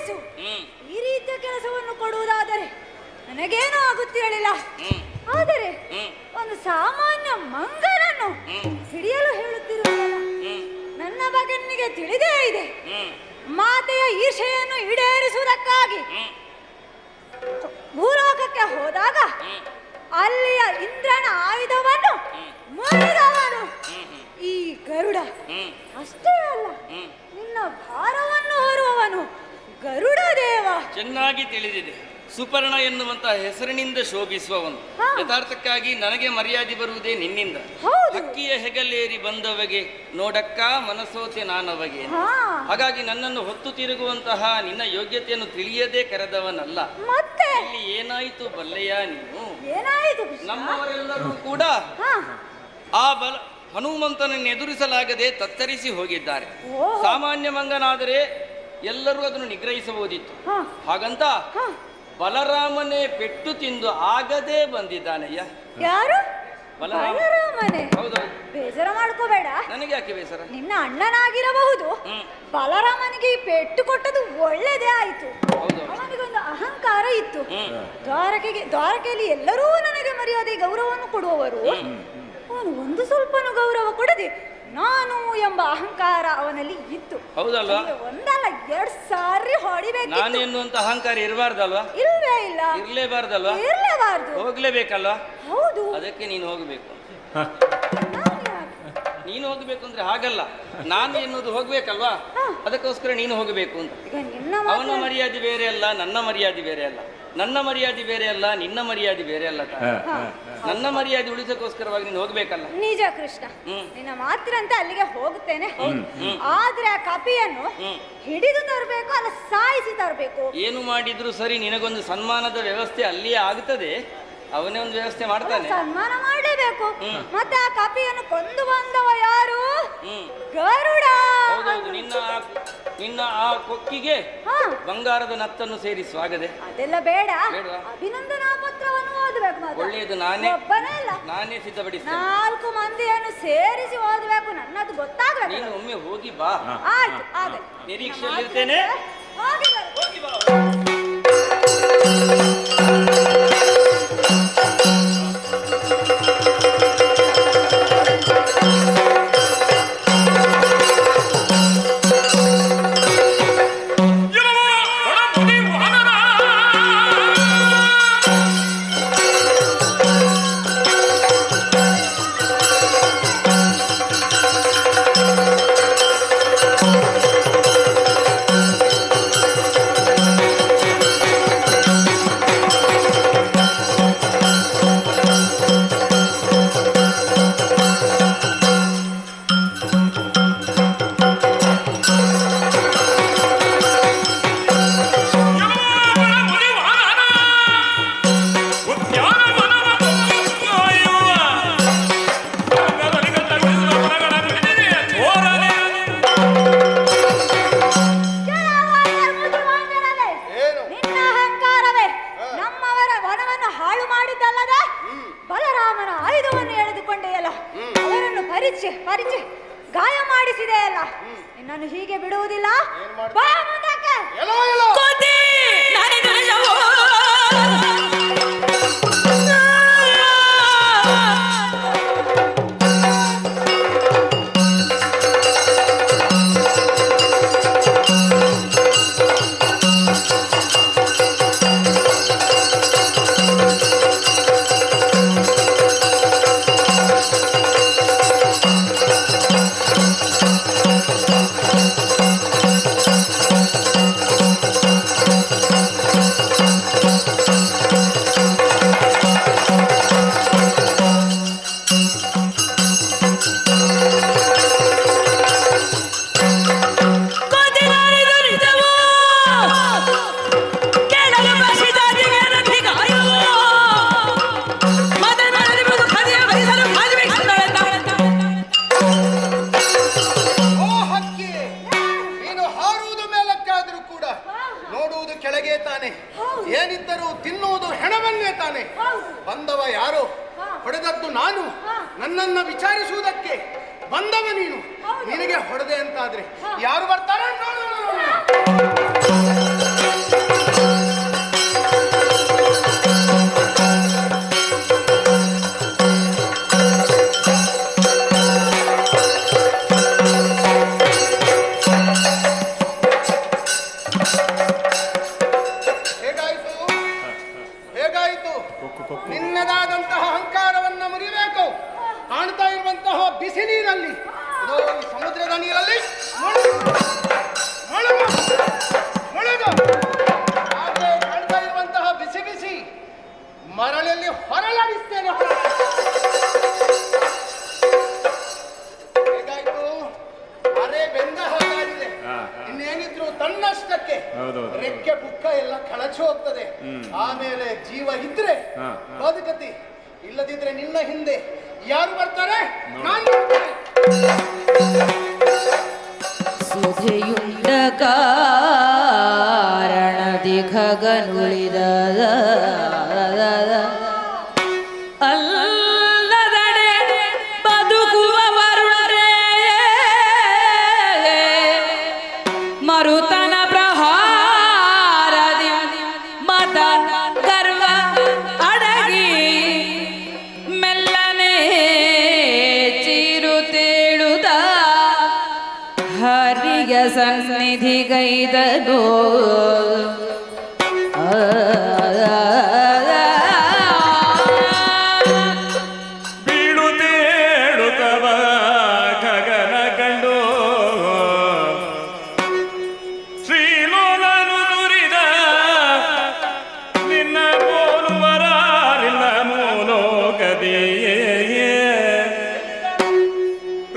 ಸಾಧಿಸು. ಈ ರೀತಿಯ ಕೆಲಸವನ್ನು ಕೊಡುವುದಾದರೆ ನನಗೇನೂ ಆಗುತ್ತೇಳಿಲ್ಲ. ಆದರೆ ಒಂದು ಸಾಮಾನ್ಯ ಮಂಗನನ್ನು ಹಿಡಿಯಲು ಹೇಳುತ್ತಿರುವುದಲ್ಲ, ನನ್ನ ಮಗನಿಗೆ ತಿಳಿದೇ ಇದೆ. ಮಾತೆಯ ಈರ್ಷೆಯನ್ನು ಈಡೇರಿಸುವುದಕ್ಕಾಗಿ ಭೂಲೋಕಕ್ಕೆ ಹೋದಾಗ ಅಲ್ಲಿಯ ಇಂದ್ರನ ಆಯುಧವನ್ನು ಮುರಿದವನು ಈ ಗರುಡ. ಅಷ್ಟೇ ಅಲ್ಲ, ನಿನ್ನ ಭಾರವನ್ನು ಹೊರುವವನು ಗರುಡ ದೇವ. ಚೆನ್ನಾಗಿ ತಿಳಿದಿದೆ. ಸುಪರ್ಣ ಎನ್ನುವಂತಹ ಹೆಸರಿನಿಂದ ಶೋಭಿಸುವವನು. ಯಥಾರ್ಥಕ್ಕಾಗಿ ನನಗೆ ಮರ್ಯಾದೆ ಬರುವುದೇ ನಿನ್ನಿಂದ. ಹಕ್ಕಿಯ ಹೆಗಲೇರಿ ಬಂದವಗೆ ನೋಡಕ್ಕ ಮನಸೋತೆ ನಾನವಗೆ. ಹಾಗಾಗಿ ನನ್ನನ್ನು ಹೊತ್ತು ತಿರುಗುವಂತಹ ನಿನ್ನ ಯೋಗ್ಯತೆಯನ್ನು ತಿಳಿಯದೆ ಕರೆದವನಲ್ಲ. ಮತ್ತೆ ಇಲ್ಲಿ ಏನಾಯಿತು ಬಲ್ಲೆಯ ನೀನು? ಏನಾಯಿತು? ನಮ್ಮವರೆಲ್ಲರೂ ಕೂಡ ಆ ಹನುಮಂತನನ್ನು ಎದುರಿಸಲಾಗದೆ ತತ್ತರಿಸಿ ಹೋಗಿದ್ದಾರೆ. ಸಾಮಾನ್ಯ ಮಂಗನಾದರೆ ಎಲ್ಲರೂ ಅದನ್ನು ನಿಗ್ರಹಿಸಬಹುದಿತ್ತು. ಹಾಗಂತ ಬಲರಾಮನೇ ಪೆಟ್ಟು ತಿಂದು ಆಗದೆ ಬಂದಿದ್ದಾನಯ್ಯ. ಯಾರು? ಬಲರಾಮನೇ. ಹೌದು. ಬೇಸರ ಮಾಡ್ಕೋಬೇಡ. ನನಗೆ ಯಾಕೆ ಬೇಸರ? ನಿನ್ನ ಅಣ್ಣನಾಗಿರಬಹುದು. ಬಲರಾಮನಿಗೆ ಈ ಪೆಟ್ಟು ಕೊಟ್ಟದು ಒಳ್ಳೇದೇ ಆಯ್ತು. ಅವನಿಗೊಂದು ಅಹಂಕಾರ ಇತ್ತು. ದ್ವಾರಕೆಯಲ್ಲಿ ಎಲ್ಲರೂ ನನಗೆ ಮರ್ಯಾದೆ ಗೌರವವನ್ನು ಕೊಡುವವರು. ಅವನು ಒಂದು ಸ್ವಲ್ಪನೂ ಗೌರವ ಕೊಡದೆ ನಾನು ಎಂಬ ಅಹಂಕಾರ ಅವನಲ್ಲಿ ಇತ್ತು. ಹೌದಲ್ವಾ? ಒಂದಲ್ಲ 2 ಸಾರಿ ಹೊಡಿಬೇಕು. ನಾನು ಎನ್ನುವಂತ ಅಹಂಕಾರ ಇರಬಾರ್ದಲ್ವಾ? ಇಲ್ವೇ ಇಲ್ಲ. ಇರ್ಲೇಬಾರ್ದಲ್ವಾ? ಇರ್ಲೇಬಾರ್ದು. ಹೋಗ್ಲೇಬೇಕಲ್ವಾ? ಹೌದು. ಅದಕ್ಕೆ ನೀನು ಹೋಗ್ಬೇಕು. ನೀನು ಹೋಗ್ಬೇಕು ಅಂದ್ರೆ ಹಾಗಲ್ಲ, ನಾನು ಎನ್ನುವುದು ಹೋಗ್ಬೇಕಲ್ವಾ? ಅದಕ್ಕೋಸ್ಕರ ನೀನು ಹೋಗಬೇಕು ಅಂತ. ಅವನ ಮರ್ಯಾದೆ ಬೇರೆ ಅಲ್ಲ, ನನ್ನ ಮರ್ಯಾದೆ ಬೇರೆ ಅಲ್ಲ. ನನ್ನ ಮರ್ಯಾದೆ ಬೇರೆ ಅಲ್ಲ, ನಿನ್ನ ಮರ್ಯಾದೆ ಬೇರೆ ಅಲ್ಲ. ನನ್ನ ಮರ್ಯಾದೆ ಉಳಿಸೋಕ್ಕೋಸ್ಕರವಾಗಿ ನೀನು ಹೋಗ್ಬೇಕಲ್ಲ. ನಿಜ ಕೃಷ್ಣ, ನಿನ್ನ ಮಾತಿರಂತೆ ಅಲ್ಲಿಗೆ ಹೋಗುತ್ತೇನೆ. ಆದ್ರೆ ಆ ಕಪಿಯನ್ನು ಹಿಡಿದು ತರಬೇಕು, ಅಲ್ಲ ಸಾಯಿಸಿ ತರಬೇಕು. ಏನು ಮಾಡಿದ್ರು ಸರಿ, ನಿನಗೊಂದು ಸನ್ಮಾನದ ವ್ಯವಸ್ಥೆ ಅಲ್ಲಿಯೇ ಆಗುತ್ತದೆ. ಅವನೇ ಒಂದು ವ್ಯವಸ್ಥೆ ಮಾಡ್ತಾನೆ. ಸನ್ಮಾನ ಮಾಡಲೇಬೇಕು. ಮತ್ತೆ ಆ ಕಪಿಯನ್ನು ಕೊಂದು ಬಂದವ ಯಾರು? ಗರುಡ. ಹೌದೌದು. ನಿನ್ನ ಆ ಕೊಕ್ಕಿಗೆ ಬಂಗಾರದ ನತ್ತನ್ನು ಸೇರಿಸುವಾಗದೆ. ಅದೆಲ್ಲ ಬೇಡ. ಅಭಿನಂದನಾ ಪತ್ರವನ್ನು ಓದಬೇಕು. ಒಳ್ಳೆಯದು. ನಾನೇ ಸಿದ್ಧಪಡಿಸ್ತೇನೆ. 4 ಮಂದಿಯನ್ನು ಸೇರಿಸಿ ಓದಬೇಕು. ನನ್ನದು ಗೊತ್ತಾಗಬೇಕು. ನೀನು ಒಮ್ಮೆ ಹೋಗಿ ಬಾ. ಆಯ್ತು. ಆಗ ನಿರೀಕ್ಷೆಯಲ್ಲಿರ್ತೇನೆ. ಹೋಗಿ ಬಾ. ಗಾಯ ಮಾಡಿಸಿದೆ ಅಲ್ಲ, ನಿನ್ನನ್ನು ಹೀಗೆ ಬಿಡುವುದಿಲ್ಲ. ಬಾ ಮುಂದಕ್ಕೆ. ಏನಿದ್ದರೂ ತಿನ್ನುವುದು ಹೆಣವನ್ನೇ ತಾನೆ. ಬಂದವ ಯಾರು? ಹೊಡೆದದ್ದು ನಾನು. ನನ್ನನ್ನ ವಿಚಾರಿಸುವುದಕ್ಕೆ ಬಂದವ ನೀನು. ನಿನಗೆ ಹೊಡೆದೆ ಅಂತಾದ್ರೆ ಯಾರು ಬರ್ತಾರೆ ನೋಡು. ನಿನ್ನದಾದಂತಹ ಅಹಂಕಾರವನ್ನ ಮುರಿಬೇಕು. ಕಾಣ್ತಾ ಇರುವಂತಹ ಬಿಸಿ ನೀರಲ್ಲಿ, ಈ ಸಮುದ್ರದ ನೀರಲ್ಲಿ ಹಾಗೆ ಕಾಣ್ತಾ ಇರುವಂತಹ ಬಿಸಿ ಬಿಸಿ ಮರಳಲ್ಲಿ ಹೊರಳಾಡಿಸ್ತೇನೆ. ಹೇಗಾಯ್ತು? ಅರೆ ಬೆಂದ ಹಾಗಾಗಿದೆ. ಇನ್ನೇನಿದ್ರು ತನ್ನಷ್ಟಕ್ಕೆ ರೆಕ್ಕೆ ಪುಕ್ಕ ಎಲ್ಲ ಕಳಚಿ ಹೋಗ್ತದೆ. ಆಮೇಲೆ ಜೀವ ಇದ್ರೆ ಬದುಕತಿ, ಇಲ್ಲದಿದ್ರೆ ನಿನ್ನ ಹಿಂದೆ ಯಾರು ಬರ್ತಾರೆ? ನಾನು ಬರ್ತಾರೆ. ಸುಧೆಯುಂಡ ಕಾರಣದಿ ಖಗನುಳಿದ ಅಲ್ಲದಡೆ ಬದುಕುವ ವರುಣರೇ ಮರುತನ ಪ್ರಹಾರದಿ ಮತ ಗರ್ವ ಅಡಗಿ ಮೆಲ್ಲನೆ ಚಿರುತೇಳುದ ಹರಿಯ ಸನ್ನಿಧಿಗೈದನು ಬೀಳುತ್ತೇಳುತ್ತವ ಗಗನ ಕಂಡು ಶ್ರೀಲೋಲನು ನುರಿದ ನಿನ್ನ ಹೋಲುವರಾರಿಲ್ಲ ಮೂಲೋಕದಿಯೇ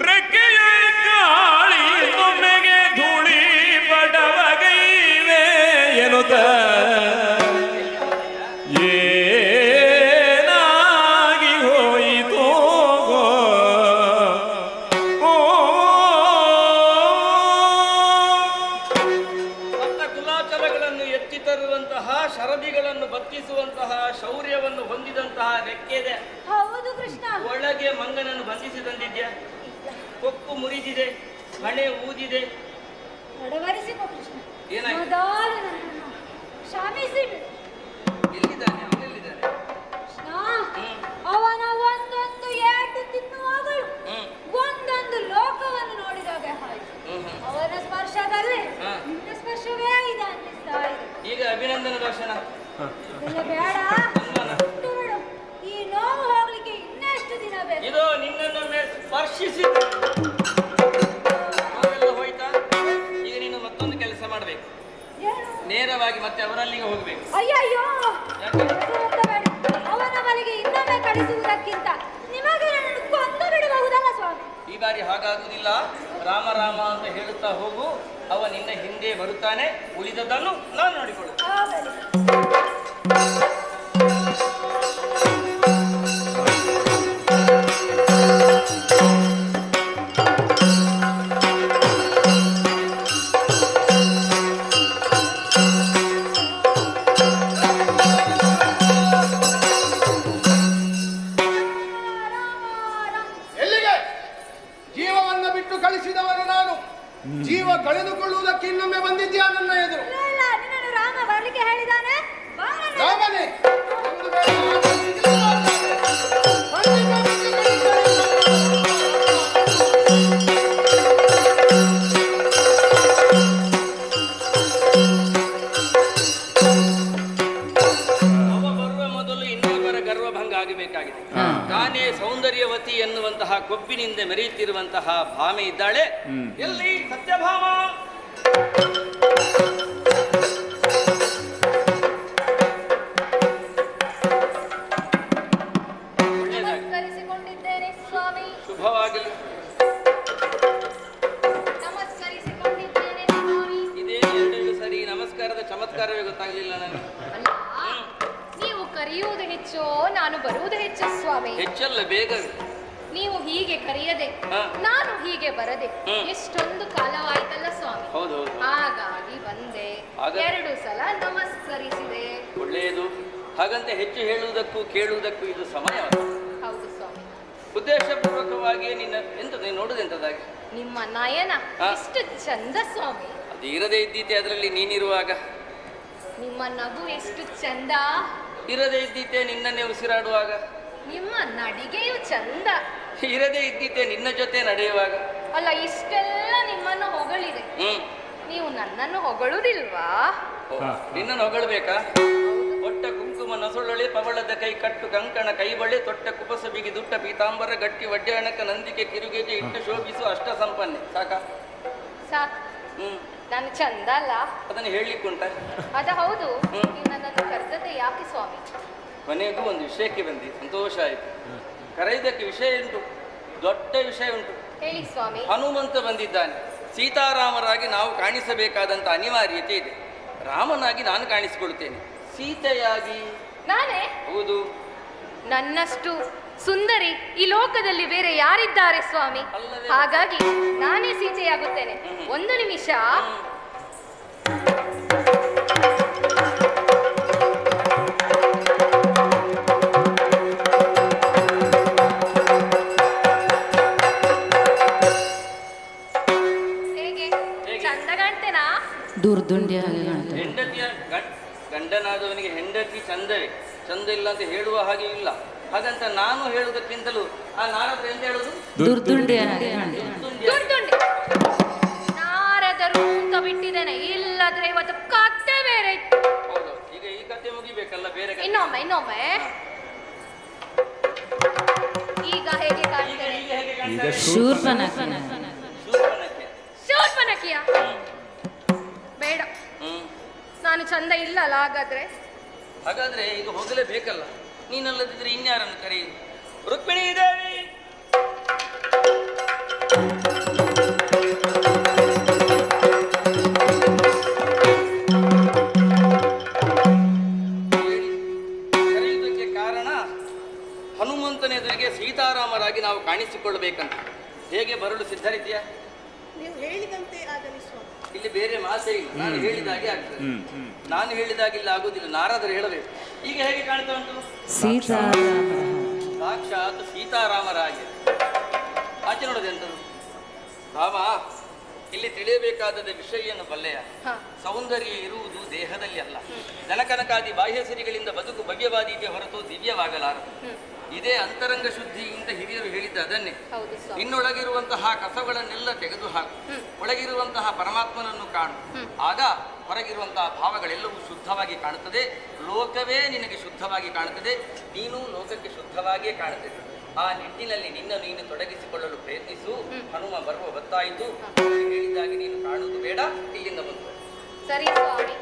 ರೆಕ್ಕೆಯ ಗಾಳಿ ಒಮ್ಮೆಗೆ ಧೂಳಿ ಬಡವಗೈವೆ ಎನ್ನುತ್ತ ಏನಾಗಿ ಹೋಯಿತೋ ಸತ್ತ ಕುಲಾಚರಗಳನ್ನು ಎತ್ತಿ ತರುವಂತಹ, ಶರದಿಗಳನ್ನು ಬತ್ತಿಸುವಂತಹ ಶೌರ್ಯವನ್ನು ಹೊಂದಿದಂತಹ ರೆಕ್ಕೆದೆ. ಹೌದು ಕೃಷ್ಣ. ಒಳಗೆ ಮಂಗನನ್ನು ಬಂಧಿಸಿ ತಂದಿದ್ಯಾ? ಕೊಕ್ಕು ಮುರಿದಿದೆ, ಹಣೆ ಊದಿದೆ. ಅಡವರಿಸಿಕೋ ಕೃಷ್ಣ. ಏನಾಯ್ತು? ಮೊದಲು ನನ್ನನ್ನು ಕ್ಷಮಿಸಿಬಿಡು. ಎಲ್ಲಿದ್ದಾನೆ? ಅವನೆಲ್ಲಿದ್ದಾನೆ? ಕೃಷ್ಣ, ಅವನ ಒಂದೊಂದು ಏಟು ತಿನ್ನುವಾಗಲೂ ಒಂದೊಂದು ಲೋಕವನ್ನು ನೋಡಿದಾಗ ಆಯ್ತು. ಅವನ ಸ್ಪರ್ಶದಲ್ಲಿ ನಿನ್ನ ಸ್ಪರ್ಶವೇ ಇದೆ ಅನ್ನಿಸ್ತಾ ಇದೆ. ಈಗ ಅಭಿನಂದನ ದರ್ಶನ ಇದೆಲ್ಲ ಬೇಡ, ಬಿಟ್ಟು ಬಿಡು. ಈ ನೋವು ಹೋಗ್ಲಿಕ್ಕೆ ಇನ್ನೆಷ್ಟು ದಿನ ಬೇಕು? ಇದು ನಿನ್ನನ್ನು ಸ್ಪರ್ಶಿಸಿ ನೋವೆಲ್ಲ ಹೋಯ್ತಾ? ಈಗ ನೀನು ಮತ್ತೊಂದು ಕೆಲಸ ಮಾಡಬೇಕು. ಏನು? ನೇರವಾಗಿ ಮತ್ತೆ ಅವರಲ್ಲಿಗೆ ಹೋಗ್ಬೇಕು. ಅಯ್ಯಯ್ಯೋ, ಯಾಕೆ? ಬೇಡ. ಅವನ ಬಳಿಗೆ ಇನ್ನೊಮ್ಮೆ ಕಳಿಸುವುದಕ್ಕಿಂತ ನಿಮಗೆ ನನ್ನನ್ನು ಕೊಂದು ಬಿಡಬಹುದಲ್ಲ ಸ್ವಾಮಿ? ಈ ಬಾರಿ ಹಾಗಾಗುವುದಿಲ್ಲ. ರಾಮ ರಾಮ ಅಂತ ಹೇಳುತ್ತಾ ಹೋಗು, ಅವ ನಿನ್ನ ಹಿಂದೆ ಬರುತ್ತಾನೆ. ಉಳಿದದನ್ನು ನಾನು ನೋಡಿಕೊಳ್ಳುತ್ತೇನೆ. ಆಗಲಿ. ಎಲ್ಲಿಗೆ? ಜೀವವನ್ನ ಬಿಟ್ಟು ಕಳಿಸಿದವನು ನಾನು. ಜೀವ ಕಳೆದುಕೊಳ್ಳುವುದಕ್ಕೆ ಇನ್ನೊಮ್ಮೆ ಬಂದಿದ್ಯಾ ನನ್ನ ಎದುರು? ಇಲ್ಲ, ಇಲ್ಲ, ನಿನ್ನನ್ನು ರಾಮ ಬರ್ಲಿಕ್ಕೆ ಹೇಳಿದಾನೆ. ಬಾ ನನ್ನ ರಾಮನೇ, ಒಂದು ವೇಳೆ ಅವ ಬರುವ ಮೊದಲು ಇನ್ನೊಬ್ಬರ ಗರ್ವಭಂಗ ಆಗಬೇಕಾಗಿದೆ. ತಾನೇ ಸೌಂದರ್ಯವತಿ ಎನ್ನುವಂತಹ ಕೊಬ್ಬಿನಿಂದ ಮೆರೆಯುತ್ತಿರುವಂತಹ ಭಾಮೆ ಇದ್ದಾಳೆ. ಎಲ್ಲಿ ಸತ್ಯಭಾಮ? ನಮಸ್ಕರಿಸಿಕೊಂಡಿದ್ದೇನೆ ಸ್ವಾಮಿ. ಶುಭವಾಗಲಿ. ನಮಸ್ಕರಿಸಿಕೊಂಡಿದ್ದೇನೆ ಸ್ವಾಮಿ. ಇದೇ ಎರಡೆರಡು ಸರಿ ನಮಸ್ಕಾರದ ಚಮತ್ಕಾರವೇ ಗೊತ್ತಾಗಲಿಲ್ಲ ನನಗೆ. ಅಲ್ಲ, ನೀವು ಕರೆಯುವುದು ಹೆಚ್ಚೋ ನಾನು ಬರುವುದು ಹೆಚ್ಚು ಸ್ವಾಮಿ? ಹೆಚ್ಚಲ್ಲ, ಬೇಗ. ನೀವು ಹೀಗೆ ಕರೆಯದೆ ನಾನು ಹೀಗೆ ಬರದೆ ಎಷ್ಟೊಂದು ಕಾಲವಾಯ್ತಲ್ಲ ಸ್ವಾಮಿ. ಹೌದು ಹೌದು. ಹಾಗಾಗಿ ಬಂದೆ, ಆಗ- 2 ಸಲ ನಮಸ್ಕರಿಸಿದೆ. ಒಳ್ಳೆಯದು. ಹಾಗಂತ ಹೆಚ್ಚು ಹೇಳುವುದಕ್ಕೂ ಕೇಳುವುದಕ್ಕೂ ಇದು ಸಮಯ. ಹೌದು ಸ್ವಾಮಿ. ಉದ್ದೇಶಪೂರ್ವಕವಾಗಿ ನಿನ್ನ ಎಂತದ ನೋಡುದೆಂತದಾಗಿ ನಿಮ್ಮ ನಯನ ಎಷ್ಟು ಚಂದ ಸ್ವಾಮಿ. ಅದು ಇರದೇ ಇದ್ದೀತೆ ಅದರಲ್ಲಿ ನೀನಿರುವಾಗ. ನಿಮ್ಮ ನಗು ಎಷ್ಟು ಚಂದ. ಇರದೇ ಇದ್ದೀತೆ ನಿನ್ನನ್ನೇ ಉಸಿರಾಡುವಾಗ. ನಿಮ್ಮ ನಡಿಗೆಯು ಚಂದ. ಇರದೇ ಇದ್ದೀತೆ ನಿನ್ನ ಜೊತೆ ನಡೆಯುವಾಗ. ಅಲ್ಲ, ಇಷ್ಟೆಲ್ಲ ನಿಮ್ಮನ್ನು ಹೊಗಳಿದೆ, ನೀವು ನನ್ನನ್ನು ಹೊಗಳುವುದಿಲ್ವಾ? ನಿನ್ನನ್ನು ಹೊಗಳಬೇಕಾ? ಒಟ್ಟ ಕುಂಕುಮ ಕುಂಕುಮ ನಸೊಳೊಳೆ ಪವಳದ ಕೈ ಕಟ್ಟು ಕಂಕಣ ಕೈಬಳೆ ತೊಟ್ಟ ಕುಪಸ ಬಿಗಿ ದುಟ್ಟ ಪೀತಾಂಬರ ಗಟ್ಟಿ ವಡ್ಯಾಣಕ ನಂದಿಕೆ ಕಿರುಗೆಗೆ ಇಟ್ಟು ಶೋಭಿಸು ಅಷ್ಟ ಸಂಪನ್ನೆ ಸಾಕ ಸಾಕು. ನಾನು ಚಂದ ಅಲ್ಲ? ಅದನ್ನು ಹೇಳಲಿಕ್ಕುಂಟ? ಅದ ಹೌದು. ನನ್ನನ್ನು ಕರೆದದ್ದೇ ಯಾಕೆ ಸ್ವಾಮಿ? ಕೊನೆಗೂ ಒಂದು ವಿಷಯಕ್ಕೆ ಬಂದಿ, ಸಂತೋಷ ಆಯಿತು. ಕರೆಯುವುದಕ್ಕೆ ವಿಷಯ ಉಂಟು, ದೊಡ್ಡ ವಿಷಯ ಉಂಟು. ಹೇಳಿ ಸ್ವಾಮಿ. ಹನುಮಂತ ಬಂದಿದ್ದಾನೆ. ಸೀತಾರಾಮರಾಗಿ ನಾವು ಕಾಣಿಸಬೇಕಾದಂತ ಅನಿವಾರ್ಯತೆ ಇದೆ. ರಾಮನಾಗಿ ನಾನು ಕಾಣಿಸಿಕೊಳ್ತೇನೆ, ಸೀತೆಯಾಗಿ ನಾನೇ? ಹೌದು. ನನ್ನಷ್ಟು ಸುಂದರಿ ಈ ಲೋಕದಲ್ಲಿ ಬೇರೆ ಯಾರಿದ್ದಾರೆ ಸ್ವಾಮಿ? ಹಾಗಾಗಿ ನಾನೇ ಸೀತೆಯಾಗುತ್ತೇನೆ. ಒಂದು ನಿಮಿಷ. ಹೇಗೆ ಚಂದ ಕಾಣ್ತೇನಾ? ದುರ್ದುಂಡಿ ಹೆಂಡತಿಯ ಗಂಡನಾದವನಿಗೆ ಹೆಂಡತಿ ಚಂದವೇ, ಚಂದ ಇಲ್ಲ ಅಂತ ಹೇಳುವ ಹಾಗೆ ಇಲ್ಲ. ಹಾಗಂತ ನಾನು ಹೇಳುವುದಕ್ಕಿಂತಲೂ ಆ ನಾರದರು ಎಂತ ಹೇಳುದು? ದುರ್ದುಂಡಿ. ನಾರದರು ಅಂತ ಬಿಟ್ಟಿದ್ದೇನೆ, ಇಲ್ಲದ್ರೆ ಇವತ್ತು ಕತ್ತೆ ಬೇರೆ. ಹೌದು, ಈಗ ಈ ಕತೆ ಮುಗಿಬೇಕಲ್ಲ, ಬೇರೆ ಕತೆ. ಇನ್ನೊಮ್ಮೆ. ಈಗ ಹೇಗೆ ಕಾಣ್ತೇನೆ? ಶೂರ್ಪನಖಿಯ ಬೇಡ, ನಾನು ಚಂದ ಇಲ್ಲಲ್ಲ. ಹಾಗಾದ್ರೆ ಈಗ ಹೋಗಲೇಬೇಕಲ್ಲ. ನೀನಲ್ಲದಿದ್ರೆ ಇನ್ಯಾರನ್ನು ಕರೆಯುವುದು? ರುಕ್ಮಿಣೀ ದೇವಿ. ಕರೆಯುವುದಕ್ಕೆ ಕಾರಣ ಹನುಮಂತನ ಎದುರಿಗೆ ಸೀತಾರಾಮರಾಗಿ ನಾವು ಕಾಣಿಸಿಕೊಳ್ಳಬೇಕಂತ. ಹೇಗೆ ಬರಲು ಸಿದ್ಧರಿದ್ಯಾ? ನೀವು ಹೇಳಿದಂತೆ ಆಗಲಿ ಸ್ವಾಮಿ. ಇಲ್ಲಿ ಬೇರೆ ಮಾತೇ ಇಲ್ಲ, ನಾನು ಹೇಳಿದಾಗೆ ಆಗ್ತದೆ. ನಾನು ಹೇಳಿದಾಗಿಲ್ಲ ಆಗುದಿಲ್ಲ, ನಾರದರು ಹೇಳಬೇಕು. ಈಗ ಹೇಗೆ ಕಾಣ್ತಾ ಉಂಟು? ಸಾಕ್ಷಾತ್ ಸೀತಾರಾಮರಾಗಿ. ಆಚೆ ನೋಡೋದೆಂತದ್ದು? ರಾಮ, ಇಲ್ಲಿ ತಿಳಿಯಬೇಕಾದ ವಿಷಯನ್ನು ಬಲ್ಲೆಯ. ಸೌಂದರ್ಯ ಇರುವುದು ದೇಹದಲ್ಲಿ ಅಲ್ಲ, ದನಕನಕಾದಿ ಬಾಹ್ಯ ಸಿರಿಗಳಿಂದ ಬದುಕು ಭವ್ಯವಾದೀತೆ ಹೊರತು ದಿವ್ಯವಾಗಲಾರದು. ಇದೇ ಅಂತರಂಗ ಶುದ್ಧಿಯಿಂದ ಹಿರಿಯರು ಹೇಳಿದ್ದ ಅದನ್ನೇ. ನಿನ್ನೊಳಗಿರುವಂತಹ ಕಸಗಳನ್ನೆಲ್ಲ ತೆಗೆದು ಹಾಕು, ಒಳಗಿರುವಂತಹ ಪರಮಾತ್ಮನನ್ನು ಕಾಣು. ಆಗ ಹೊರಗಿರುವಂತಹ ಭಾವಗಳೆಲ್ಲವೂ ಶುದ್ಧವಾಗಿ ಕಾಣುತ್ತದೆ. ಲೋಕವೇ ನಿನಗೆ ಶುದ್ಧವಾಗಿ ಕಾಣುತ್ತದೆ, ನೀನು ಲೋಕಕ್ಕೆ ಶುದ್ಧವಾಗಿಯೇ ಕಾಣುತ್ತದೆ. ಆ ನಿಟ್ಟಿನಲ್ಲಿ ನಿನ್ನನ್ನು ನೀನು ತೊಡಗಿಸಿಕೊಳ್ಳಲು ಪ್ರಯತ್ನಿಸು. ಹನುಮ ಬರುವ ಹೊತ್ತಾಯಿತು. ಹೇಳಿದಾಗಿ ನೀನು ಕಾಣುವುದು ಬೇಡ, ಇಲ್ಲಿಂದ ಬಂದು. ಸರಿ ಸ್ವಾಮಿ,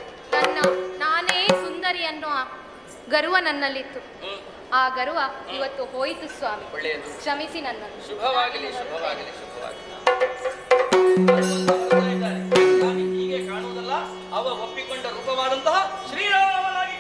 ನಾನೇ ಸುಂದರಿ ಅನ್ನೋ ಗರ್ವ ನನ್ನಲ್ಲಿತ್ತು. ಆ ಗರ್ವ ಇವತ್ತು ಹೋಯಿತು ಸ್ವಾಮಿ. ಒಳ್ಳೆಯದು, ಕ್ಷಮಿಸಿ ನನ್ನನ್ನು. ಶುಭವಾಗಲಿ, ಶುಭವಾಗಲಿ, ಶುಭವಾಗಲಿ. ಹೀಗೆ ಕಾಣುವುದಲ್ಲ, ಅವ ಒಪ್ಪಿಕೊಂಡ ರೂಪವಾದಂತಹ ಶ್ರೀರಾಮನಾಗಿ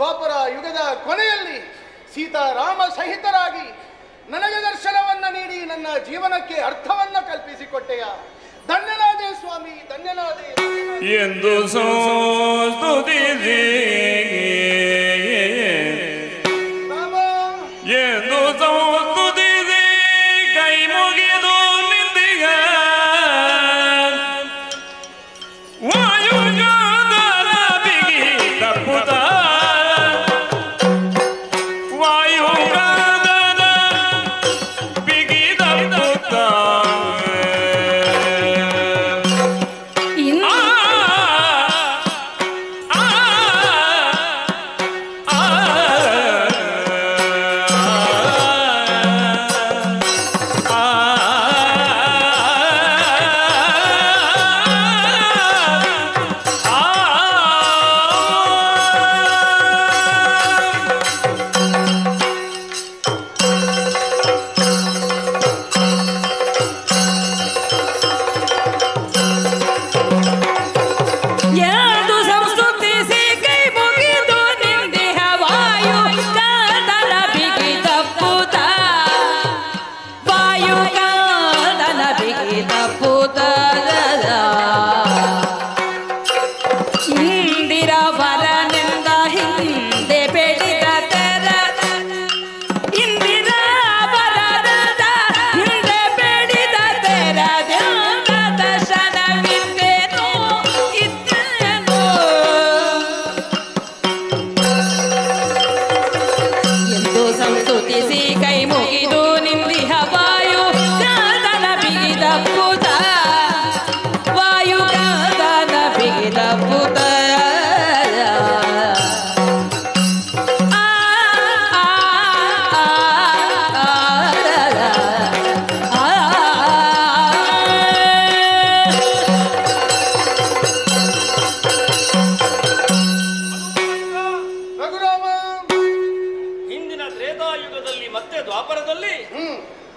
ದ್ವಾಪರ ಯುಗದ ಕೊನೆಯಲ್ಲಿ ಸೀತಾರಾಮ ಸಹಿತರಾಗಿ ನನಗೆ ದರ್ಶನವನ್ನ ನೀಡಿ ನನ್ನ ಜೀವನಕ್ಕೆ ಅರ್ಥವನ್ನ ಕಲ್ಪಿಸಿಕೊಟ್ಟೆಯ. ಧನ್ಯನಾದೆ ಸ್ವಾಮಿ, ಧನ್ಯನಾದೆ ಎಂದು ಸ್ತುತಿಸಿ ಎಂದು ಸ್ತುತಿಸಿ ಕೈ ಮುಗಿದು ನಿಂದಿಗ ವಾಯುಗಾದರ ಬಿಗಿ ತಪ್ಪುತ್ತ ವಾಯುಗಾದರ ಬಿಗಿ ತಪ್ಪುತ್ತ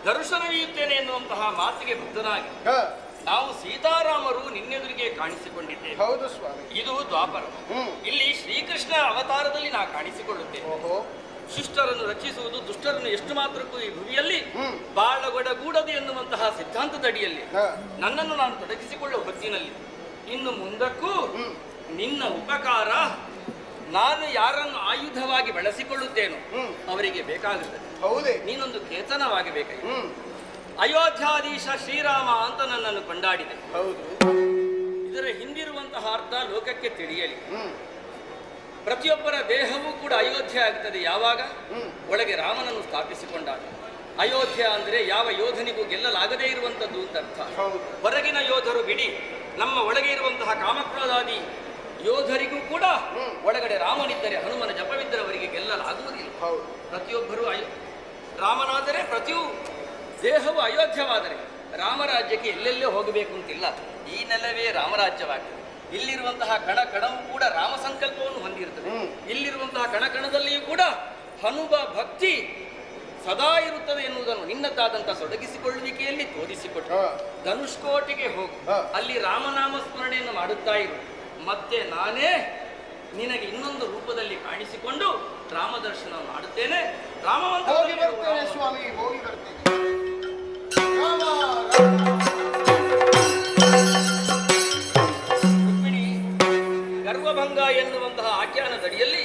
ದರ್ಶನವೀಯುತ್ತೇನೆ ಎನ್ನುವಂತಹ ಮಾತಿಗೆ ಬದ್ಧನಾಗಿ ನಾವು ಸೀತಾರಾಮರು ನಿನ್ನೆದುರಿಗೆ ಕಾಣಿಸಿಕೊಂಡಿದ್ದೇವೆ. ಹೌದು ಸ್ವಾಮಿ. ಇದು ದ್ವಾಪರ. ಇಲ್ಲಿ ಶ್ರೀಕೃಷ್ಣ ಅವತಾರದಲ್ಲಿ ನಾ ಕಾಣಿಸಿಕೊಳ್ಳುತ್ತೇನೆ. ಶಿಷ್ಟರನ್ನು ರಕ್ಷಿಸುವುದು ದುಷ್ಟರನ್ನು ಎಷ್ಟು ಮಾತ್ರಕ್ಕೂ ಈ ಭೂಮಿಯಲ್ಲಿ ಬಾಳಗೊಡಗೂಡದು ಎನ್ನುವಂತಹ ಸಿದ್ಧಾಂತದಡಿಯಲ್ಲಿ ನನ್ನನ್ನು ನಾನು ತೊಡಗಿಸಿಕೊಳ್ಳುವ ಹೊತ್ತಿನಲ್ಲಿ ಇನ್ನು ಮುಂದಕ್ಕೂ ನಿನ್ನ ಉಪಕಾರ ನಾನು ಯಾರನ್ನು ಆಯುಧವಾಗಿ ಬಳಸಿಕೊಳ್ಳುತ್ತೇನೋ ಅವರಿಗೆ ಬೇಕಾಗುತ್ತದೆ. ಹೌದೇ, ನೀನೊಂದು ಕೇತನವಾಗಿ ಬೇಕಾಗಿ ಅಯೋಧ್ಯಾಧೀಶ ಶ್ರೀರಾಮ ಅಂತ ನನ್ನನ್ನು ಕೊಂಡಾಡಿದೆ. ಹೌದು. ಇದರ ಹಿಂದಿರುವಂತಹ ಅರ್ಥ ಲೋಕಕ್ಕೆ ತಿಳಿಯಲಿ. ಪ್ರತಿಯೊಬ್ಬರ ದೇಹವೂ ಕೂಡ ಅಯೋಧ್ಯೆ ಆಗುತ್ತದೆ ಯಾವಾಗ ಒಳಗೆ ರಾಮನನ್ನು ಸ್ಥಾಪಿಸಿಕೊಂಡಾಗ. ಅಯೋಧ್ಯ ಅಂದರೆ ಯಾವ ಯೋಧನಿಗೂ ಗೆಲ್ಲಲಾಗದೇ ಇರುವಂಥದ್ದು ಅಂತ ಅರ್ಥ. ಹೊರಗಿನ ಯೋಧರು ಬಿಡಿ, ನಮ್ಮ ಒಳಗೆ ಇರುವಂತಹ ಕಾಮಕ್ರೋಧಾದಿ ಯೋಧರಿಗೂ ಕೂಡ ಒಳಗಡೆ ರಾಮನಿದ್ದರೆ, ಹನುಮನ ಜಪವಿದ್ದರೆ ಅವರಿಗೆ ಗೆಲ್ಲಲಾಗುವುದಿಲ್ಲ. ಪ್ರತಿಯೊಬ್ಬರು ರಾಮನಾದರೆ ಪ್ರತಿಯೂ ದೇಹವು ಅಯೋಧ್ಯವಾದರೆ ರಾಮರಾಜ್ಯಕ್ಕೆ ಎಲ್ಲೆಲ್ಲೇ ಹೋಗಬೇಕು ಅಂತಿಲ್ಲ. ಈ ನೆಲವೇ ರಾಮರಾಜ್ಯವಾಗಿದೆ. ಇಲ್ಲಿರುವಂತಹ ಕಣ ಕಣವೂ ಕೂಡ ರಾಮ ಸಂಕಲ್ಪವನ್ನು ಹೊಂದಿರುತ್ತದೆ. ಇಲ್ಲಿರುವಂತಹ ಕಣಕಣದಲ್ಲಿಯೂ ಕೂಡ ಹನುಮ ಭಕ್ತಿ ಸದಾ ಇರುತ್ತದೆ ಎನ್ನುವುದನ್ನು ನಿನ್ನದಾದಂತಹ ತೊಡಗಿಸಿಕೊಳ್ಳುವಿಕೆಯಲ್ಲಿ ತೋರಿಸಿಕೊಟ್ಟು ಧನುಷ್ಕೋಟಿಗೆ ಹೋಗು, ಅಲ್ಲಿ ರಾಮನಾಮ ಸ್ಮರಣೆಯನ್ನು ಮಾಡುತ್ತಾ ಇರು. ಮತ್ತೆ ನಾನೇ ನಿನಗೆ ಇನ್ನೊಂದು ರೂಪದಲ್ಲಿ ಕಾಣಿಸಿಕೊಂಡು ರಾಮ ದರ್ಶನ ಮಾಡುತ್ತೇನೆ. ರಾಮವಂತ ಹೋಗಿ ಬರ್ತೇನೆ ಸ್ವಾಮಿ, ಹೋಗಿ ಬರ್ತೇನೆ. ಗರ್ವಭಂಗ ಎನ್ನುವಂತಹ ಆಖ್ಯಾನದಡಿಯಲ್ಲಿ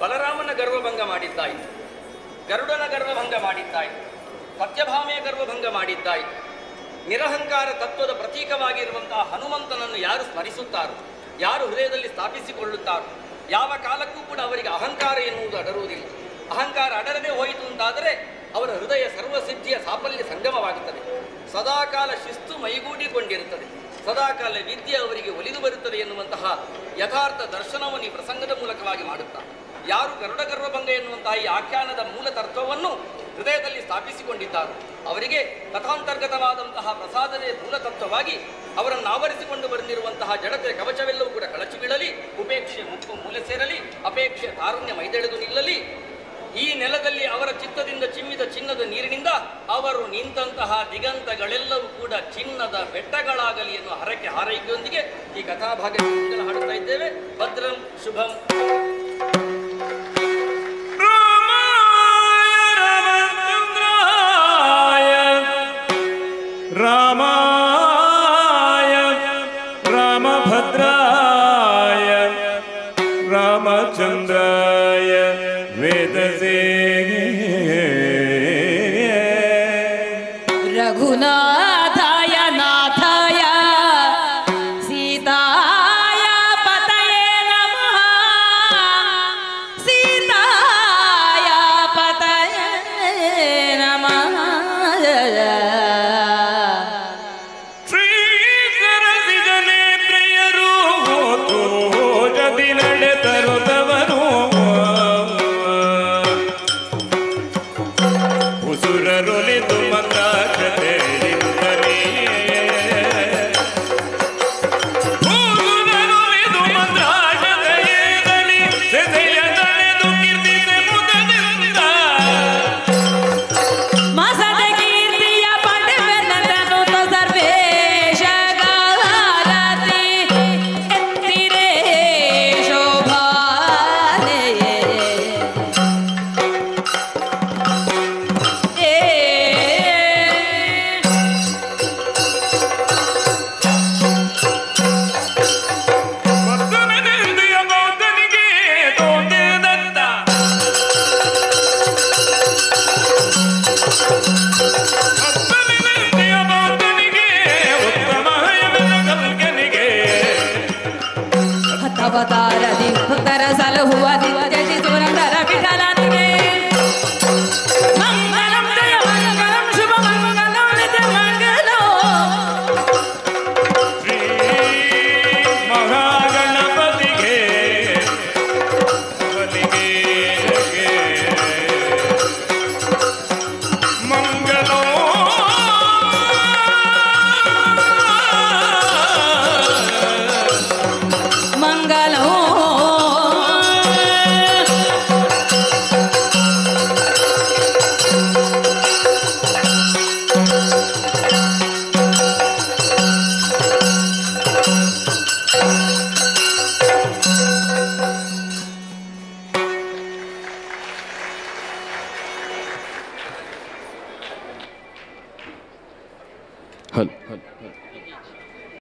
ಬಲರಾಮನ ಗರ್ವಭಂಗ ಮಾಡಿದ್ದಾಯಿತು, ಗರುಡನ ಗರ್ವಭಂಗ ಮಾಡಿದ್ದಾಯಿತು, ಸತ್ಯಭಾಮೆಯ ಗರ್ವಭಂಗ ಮಾಡಿದ್ದಾಯಿತು. ನಿರಹಂಕಾರ ತತ್ವದ ಪ್ರತೀಕವಾಗಿರುವಂತಹ ಹನುಮಂತನನ್ನು ಯಾರು ಸ್ಮರಿಸುತ್ತಾರೋ, ಯಾರು ಹೃದಯದಲ್ಲಿ ಸ್ಥಾಪಿಸಿಕೊಳ್ಳುತ್ತಾರೋ, ಯಾವ ಕಾಲಕ್ಕೂ ಕೂಡ ಅವರಿಗೆ ಅಹಂಕಾರ ಎನ್ನುವುದು ಅಡರುವುದಿಲ್ಲ. ಅಹಂಕಾರ ಅಡರದೆ ಹೋಯಿತು ಅಂತಾದರೆ ಅವರ ಹೃದಯ ಸರ್ವಸಿದ್ಧಿಯ ಸಾಫಲ್ಯ ಸಂಗಮವಾಗುತ್ತದೆ. ಸದಾಕಾಲ ಶಿಸ್ತು ಮೈಗೂಡಿಕೊಂಡಿರುತ್ತದೆ, ಸದಾಕಾಲ ವಿದ್ಯೆ ಅವರಿಗೆ ಒಲಿದು ಬರುತ್ತದೆ ಎನ್ನುವಂತಹ ಯಥಾರ್ಥ ದರ್ಶನವನ್ನು ಈ ಪ್ರಸಂಗದ ಮೂಲಕವಾಗಿ ಮಾಡುತ್ತಾರೆ. ಯಾರು ಗರುಡ ಗರ್ವಭಂಗ ಎನ್ನುವಂತಹ ಈ ಆಖ್ಯಾನದ ಮೂಲ ತತ್ವವನ್ನು ಹೃದಯದಲ್ಲಿ ಸ್ಥಾಪಿಸಿಕೊಂಡಿದ್ದಾರೋ ಅವರಿಗೆ ಕಥಾಂತರ್ಗತವಾದಂತಹ ಪ್ರಸಾದವೇ ಮೂಲ ತತ್ವವಾಗಿ ಅವರನ್ನು ಆವರಿಸಿಕೊಂಡು ಬಂದಿರುವಂತಹ ಜಡತೆ ಕವಚವೆಲ್ಲವೂ ಕೂಡ ಕಳಚಿ ಬೀಳಲಿ, ಉಪೇಕ್ಷೆ ಮುಪ್ಪು ಮೂಲೆ ಸೇರಲಿ, ಅಪೇಕ್ಷೆ ತಾರುಣ್ಯ ಮೈದೆಳೆದು ನಿಲ್ಲಲಿ. ಈ ನೆಲದಲ್ಲಿ ಅವರ ಚಿತ್ತದಿಂದ ಚಿಮ್ಮಿದ ಚಿನ್ನದ ನೀರಿನಿಂದ ಅವರು ನಿಂತಹ ದಿಗಂತಗಳೆಲ್ಲವೂ ಕೂಡ ಚಿನ್ನದ ಬೆಟ್ಟಗಳಾಗಲಿ ಎನ್ನುವ ಹರಕೆ ಹಾರೈಕೆಯೊಂದಿಗೆ ಈ ಕಥಾಭಾಗ ಹಾಡುತ್ತಾ ಇದ್ದೇವೆ. ಭದ್ರಂ ಶುಭಂ. ರಾಮಚಂದ್ರಾಯ ವೇದಸೇ ರಘುನಾಥಾಯ ನಾಥಾಯ ಸೀತಾಯ ಪತಯೇ ನಮಃ ಸೀತಾಯ ಪತಯೇ ನಮಃ ಶ್ರೀಕರಸಿಜನೇತ್ರೆಯರು ಜದಿ ನಡೆತರುತ್ತವರು ಉಸುರರೊಲಿದು ಮಂದಾಕ್ಷತೆಯಿಂದಲೇ ಉಸುರರೊಲಿದು ಮಂದಾಕ್ಷತೆಯಿಂದಲೇ ಸೆಸೆಯ ತಳೆದು ಕೀರ್ತಿಸೆ ಮುದದಿಂದ ಮಸದ ಕೀರ್ತಿಯ ಪಡೆವೆನದನು ಸರ್ವೇಶ ಗಾರತಿ ಎತ್ತಿರೇ ಶೋಭಾನೆ ಭಕ್ತನೆಂದಿಯ ಬೌದ್ಧನಿಗೆ ತೋಂದಿದಂತ ಭಕ್ತನೆಂದಿಯ ಬೌದ್ಧನಿಗೆ ಉತ್ತಮ ಯಮನ ಕಲ್ಕನಿಗೆ ಅವತಾರದಿ ಭಕ್ತರ ಸಲಹುವ ದಿವ್ಯಜಿ ಸುರಂದರ ವಿಠಲನಿಗೆ ಮಂಗಲಂ ಜಯ ಮಂಗಲಂ ಶುಭ ಮಂಗಲಂ ನಿತ್ಯ ಮಂಗಲಂ ಶ್ರೀ ಮಹಾಗಣಪತಿಗೆ ಮಂಗಲೋ ಮಂಗಲಂ ಹಲ್